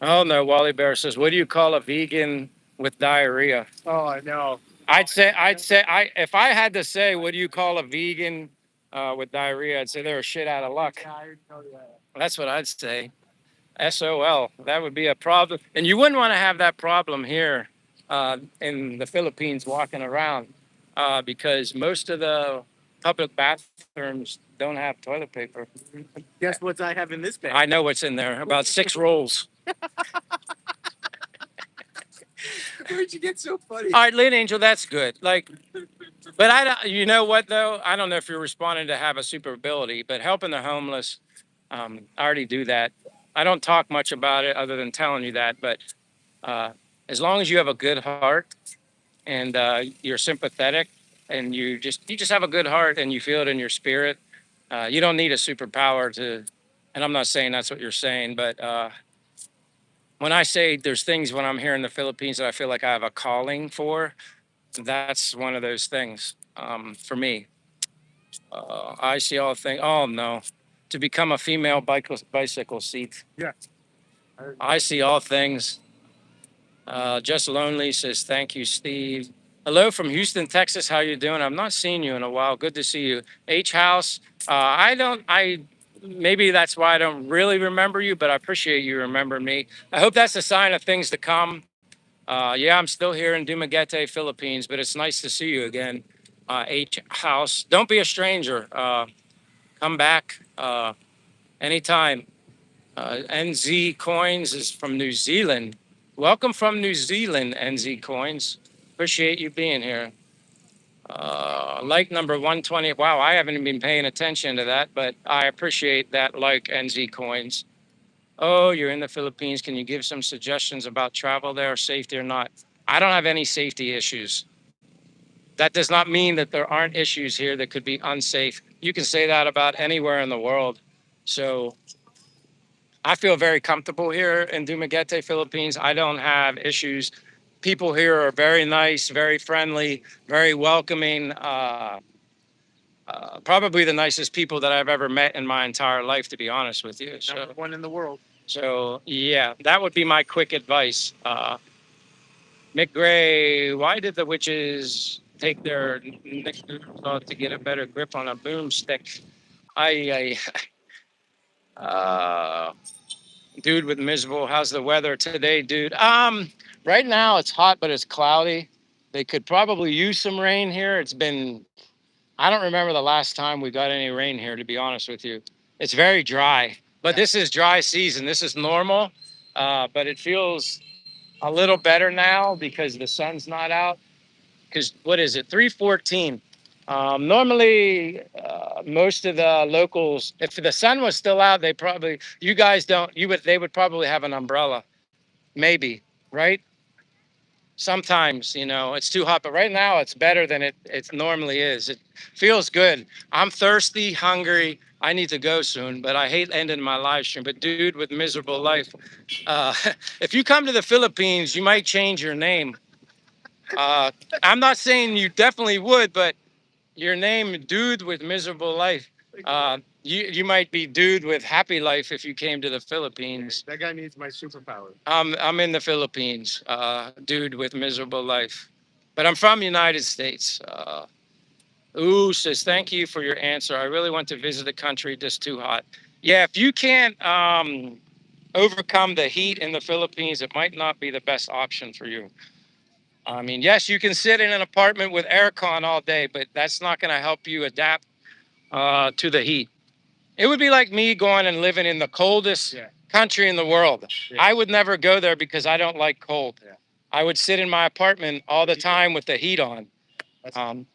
Oh no, Wally Bear says, what do you call a vegan with diarrhea? Oh, I know. I'd say, if I had to say, what do you call a vegan with diarrhea? I'd say they're a shit out of luck. Yeah, I know that. That's what I'd say. SOL. That would be a problem, and you wouldn't want to have that problem here in the Philippines walking around because most of the public bathrooms don't have toilet paper. Guess what I have in this bag? I know what's in there. About 6 rolls. Where'd you get so funny? All right, Lynn Angel, that's good. Like, but you know what though? I don't know if you're responding to have a super ability, but helping the homeless, I already do that. I don't talk much about it other than telling you that, but uh, as long as you have a good heart and you're sympathetic and you just have a good heart and you feel it in your spirit, you don't need a superpower to. And I'm not saying that's what you're saying, but when I say there's things when I'm here in the Philippines that I feel like I have a calling for, that's one of those things for me. I see all things. Oh no, to become a female bicycle seat. Yeah. I see all things. Just lonely says thank you, Steve. Hello from Houston, Texas. How you doing? I've not seen you in a while. Good to see you. H House. I don't. I maybe that's why I don't really remember you, but I appreciate you remembering me. I hope that's a sign of things to come. Yeah, I'm still here in Dumaguete, Philippines, but it's nice to see you again. H House. Don't be a stranger. Come back anytime. NZ Coins is from New Zealand. Welcome from New Zealand, NZ Coins. Appreciate you being here. Like number 120. Wow, I haven't been paying attention to that, but I appreciate that like NZ Coins. Oh, you're in the Philippines. Can you give some suggestions about travel there, safety or not? I don't have any safety issues. That does not mean that there aren't issues here that could be unsafe. You can say that about anywhere in the world. So I feel very comfortable here in Dumaguete, Philippines. I don't have issues. People here are very nice, very friendly, very welcoming. Probably the nicest people that I've ever met in my entire life, to be honest with you. Number one in the world. So yeah, that would be my quick advice. Mick Gray, why did the witches take their next off to get a better grip on a boomstick? I dude with miserable. How's the weather today, dude? Right now it's hot, but it's cloudy. They could probably use some rain here. It's been, I don't remember the last time we got any rain here, to be honest with you. It's very dry, but this is dry season. This is normal, but it feels a little better now because the sun's not out. Because what is it, 3:14? Normally, most of the locals, if the sun was still out, they probably, you guys don't, you would, they would probably have an umbrella, maybe, right? Sometimes, it's too hot, but right now it's better than it normally is. It feels good. I'm thirsty, hungry. I need to go soon, but I hate ending my live stream. But dude with miserable life, uh, if you come to the Philippines, you might change your name. Uh, I'm not saying you definitely would, but your name, dude with miserable life. You might be dude with happy life if you came to the Philippines. That guy needs my superpower. I'm in the Philippines, dude with miserable life, but I'm from United States. Ooh says thank you for your answer. I really want to visit the country. Just too hot. Yeah, if you can't overcome the heat in the Philippines, it might not be the best option for you. I mean, yes, you can sit in an apartment with aircon all day, but that's not going to help you adapt to the heat. It would be like me going and living in the coldest country in the world. Yeah. I would never go there because I don't like cold. Yeah. I would sit in my apartment all the time with the heat on. Um,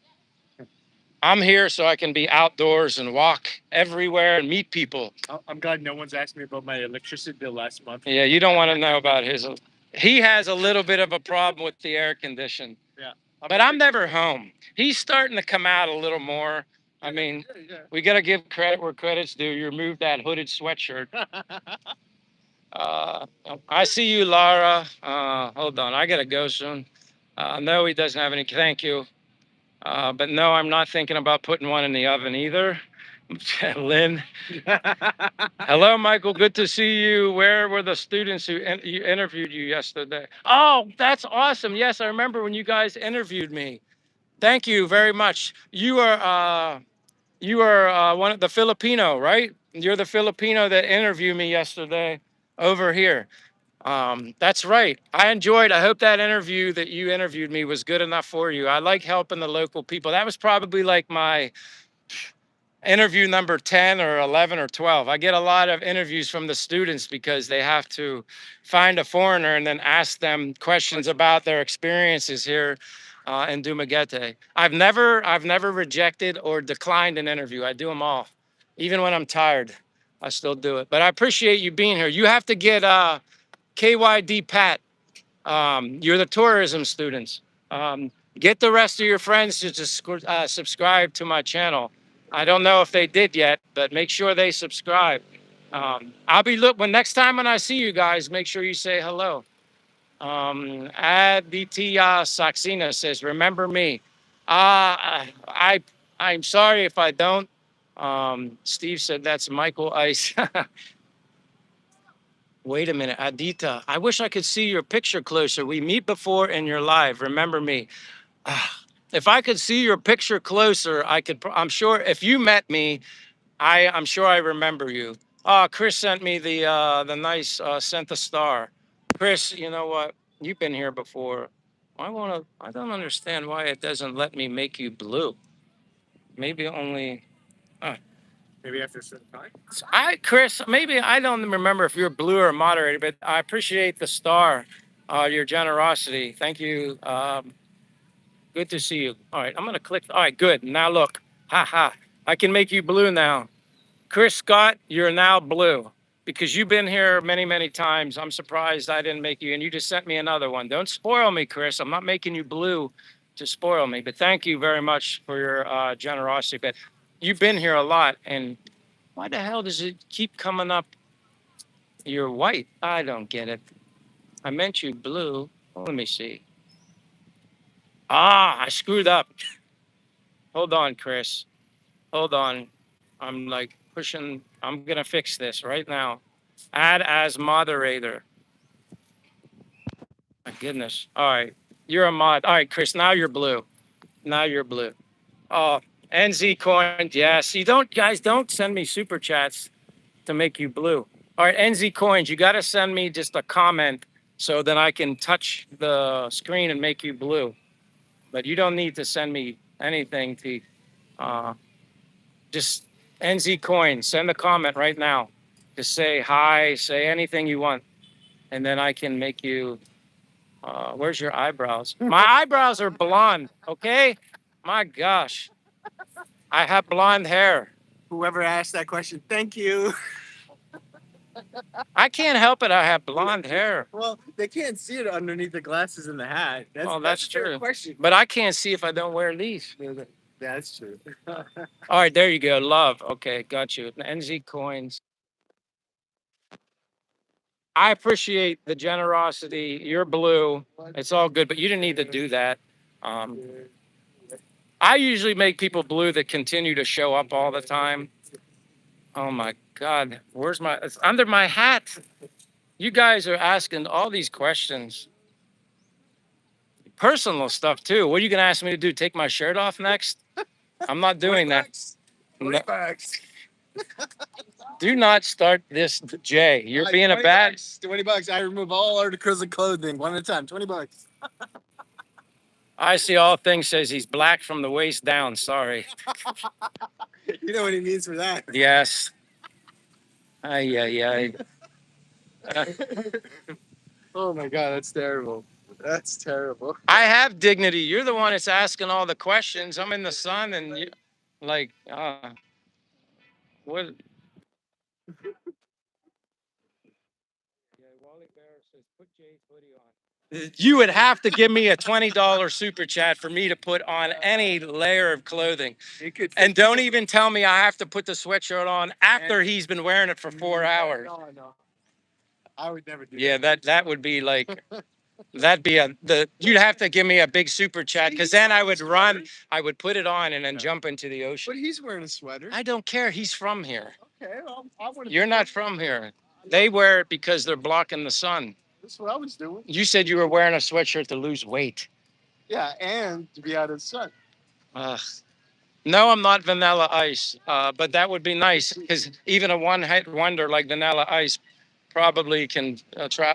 I'm here so I can be outdoors and walk everywhere and meet people. I'm glad no one's asked me about my electricity bill last month. Yeah, you don't want to know about his. He has a little bit of a problem with the air condition. Yeah. But I'm never home. He's starting to come out a little more. I mean, we got to give credit where credit's due. You removed that hooded sweatshirt. Uh, I see you, Lara. Hold on, I got to go soon. No, he doesn't have any. Thank you. But no, I'm not thinking about putting one in the oven either. Lynn. Hello, Michael. Good to see you. Where were the students who you interviewed you yesterday? Oh, that's awesome. Yes, I remember when you guys interviewed me. Thank you very much. You are one of the Filipino, right? You're the Filipino that interviewed me yesterday over here. That's right. I hope that interview that you interviewed me was good enough for you. I like helping the local people. That was probably like my interview number 10 or 11 or 12. I get a lot of interviews from the students because they have to find a foreigner and then ask them questions about their experiences here in Dumaguete. I've never rejected or declined an interview. I do them all. Even when I'm tired, I still do it. But I appreciate you being here. You have to get KYD Pat. You're the tourism students. Get the rest of your friends to just subscribe to my channel. I don't know if they did yet, but make sure they subscribe. I'll be look when next time when I see you guys, make sure you say hello. Aditya Saxena says, "Remember me." I I'm sorry if I don't. Steve said that's Michael Ice. Wait a minute, Adita. I wish I could see your picture closer. We meet before and you're live. Remember me. Ah, if I could see your picture closer, I could. I'm sure if you met me, I'm sure I remember you. Chris sent me the nice sent the star. Chris, you know what? You've been here before. I don't understand why it doesn't let me make you blue. Maybe only. Uh, Maybe after a certain time. Chris, maybe I don't remember if you're blue or moderator, but I appreciate the star, your generosity. Thank you. Good to see you. All right, I'm gonna click. All right, good. Now look, ha ha. I can make you blue now. Chris Scott, you're now blue because you've been here many, many times. I'm surprised I didn't make you, and you just sent me another one. Don't spoil me, Chris. I'm not making you blue to spoil me, but thank you very much for your generosity. But you've been here a lot, and why the hell does it keep coming up? You're white. I don't get it. I meant you blue. Let me see. I screwed up. Hold on, Chris. Hold on. I'm like pushing. I'm gonna fix this right now. Add as moderator. My goodness. All right. You're a mod. All right, Chris. Now you're blue. Now you're blue. Oh, NZ coin. Yes. You don't, guys, don't send me super chats to make you blue. All right, NZ coins. You got to send me just a comment so that I can touch the screen and make you blue. But you don't need to send me anything to uh, just NZ coin. Send a comment right now. Just say hi, say anything you want, and then I can make you. Where's your eyebrows? My eyebrows are blonde. Okay. My gosh, I have blonde hair. Whoever asked that question, thank you. I can't help it. I have blonde hair. Well, they can't see it underneath the glasses and the hat. That's a fair true. question. But I can't see if I don't wear these. Yeah, that's true. All right, there you go. Love. Okay, got you. NZ coins. I appreciate the generosity. You're blue. It's all good, but you didn't need to do that. Um, I usually make people blue that continue to show up all the time. Oh my God, where's my? It's under my hat. You guys are asking all these questions, personal stuff too. What are you gonna ask me to do? Take my shirt off next? I'm not doing that. No, $20. do not start this, Jay. You're being a bad. $20. I remove all articles of clothing one at a time. $20. I see all things says he's black from the waist down. Sorry. You know what he means for that. Yes. Ay, ay, ay. Oh my god, that's terrible. That's terrible. I have dignity. You're the one that's asking all the questions. I'm in the sun and you, like, what? Yeah, Wally Bear says, put Jay's hoodie on. You would have to give me a $20 super chat for me to put on any layer of clothing. It could And don't even tell me I have to put the sweatshirt on after he's been wearing it for 4 hours. No. I would never do Yeah, that would be like that'd be you'd have to give me a big super chat because then I would run, I would put it on and then jump into the ocean. But he's wearing a sweater. I don't care. He's from here. Okay, well, I would. You're not from here. They wear it because they're blocking the sun. That's what I was doing. You said you were wearing a sweatshirt to lose weight. Yeah, and to be out of the sun. Ugh. No, I'm not Vanilla Ice, but that would be nice because even a one-hit wonder like Vanilla Ice probably can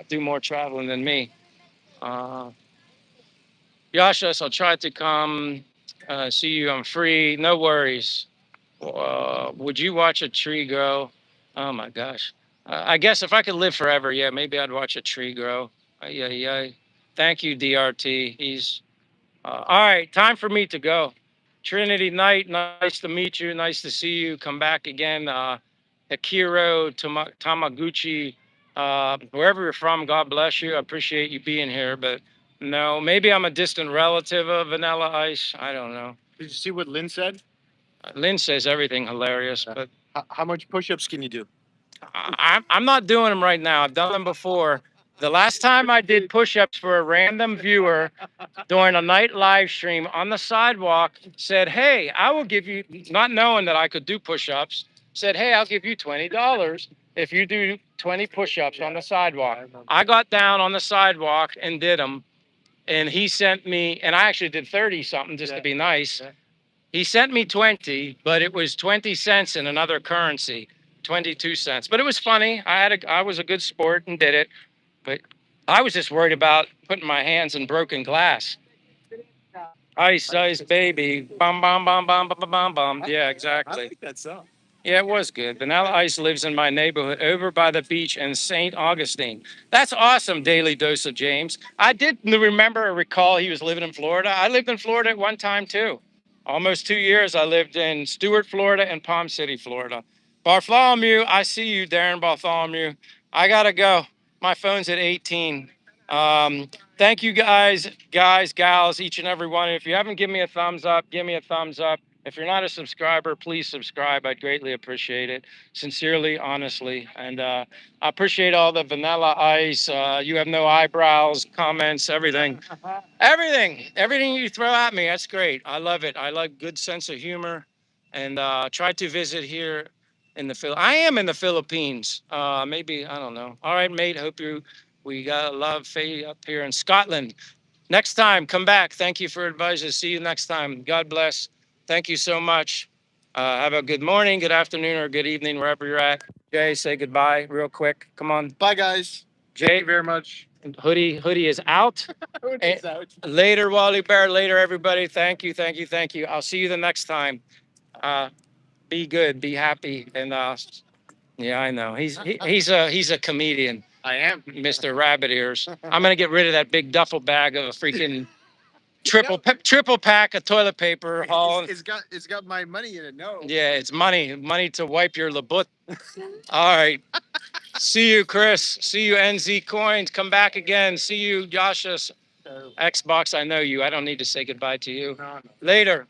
do more traveling than me. Uh, Yashas, I'll try to come see you. I'm free. No worries. Would you watch a tree grow? Oh my gosh. I guess if I could live forever, yeah, maybe I'd watch a tree grow. Yeah. Thank you, DRT. He's all right. Time for me to go. Trinity Knight, nice to meet you. Nice to see you. Come back again. Akiro Tamaguchi, wherever you're from, God bless you. I appreciate you being here, but no, maybe I'm a distant relative of Vanilla Ice. I don't know. Did you see what Lynn said? Lynn says everything hilarious, but How much push-ups can you do? I'm not doing them right now. I've done them before. The last time I did push-ups for a random viewer during a night live stream on the sidewalk said, "Hey, I will give you," not knowing that I could do push-ups, said, "Hey, I'll give you $20 if you do 20 push-ups on the sidewalk." I got down on the sidewalk and did them, and he sent me, and I actually did 30 something just to be nice. He sent me 20, but it was 20 cents in another currency, 22 cents. But it was funny. I was a good sport and did it, but I was just worried about putting my hands in broken glass. Ice, ice, baby. Bum, bum, bum, bum, bum, bum, bum. Yeah, I exactly. like that song. Yeah, it was good. Vanilla Ice lives in my neighborhood over by the beach in St. Augustine. That's awesome, Daily Dose of James. I did remember or recall he was living in Florida. I lived in Florida at one time too. Almost 2 years. I lived in Stewart, Florida and Palm City, Florida. Bartholomew, I see you, Darren Bartholomew. I gotta go. My phone's at 18. Thank you guys, gals, each and every one. If you haven't given me a thumbs up, give me a thumbs up. If you're not a subscriber, please subscribe. I'd greatly appreciate it. Sincerely, honestly. And I appreciate all the vanilla ice. You have no eyebrows, comments, everything. Everything you throw at me, that's great. I love it. I like good sense of humor, and try to visit here in the I am in the Philippines. Maybe I don't know. All right, mate. Hope you. We got a lot of faith up here in Scotland. Next time, come back. Thank you for advice. See you next time. God bless. Thank you so much. Have a good morning, good afternoon, or good evening, wherever you're at. Jay, say goodbye real quick. Come on. Bye, guys. Thank Jay, you very much. hoodie is out. Peace out. Later, Wally Bear. Later, everybody. Thank you, thank you, thank you. I'll see you the next time. Uh, be good, be happy, and yeah, I know he's a comedian. I am. Mr. Rabbit Ears. I'm gonna get rid of that big duffel bag of freaking triple pack of toilet paper. Haul. It's got my money in it. No. Yeah, it's money to wipe your labut. All right. See you, Chris. See you, NZ Coins. Come back again. See you, Joshua. Xbox. I know you. I don't need to say goodbye to you. No. Later.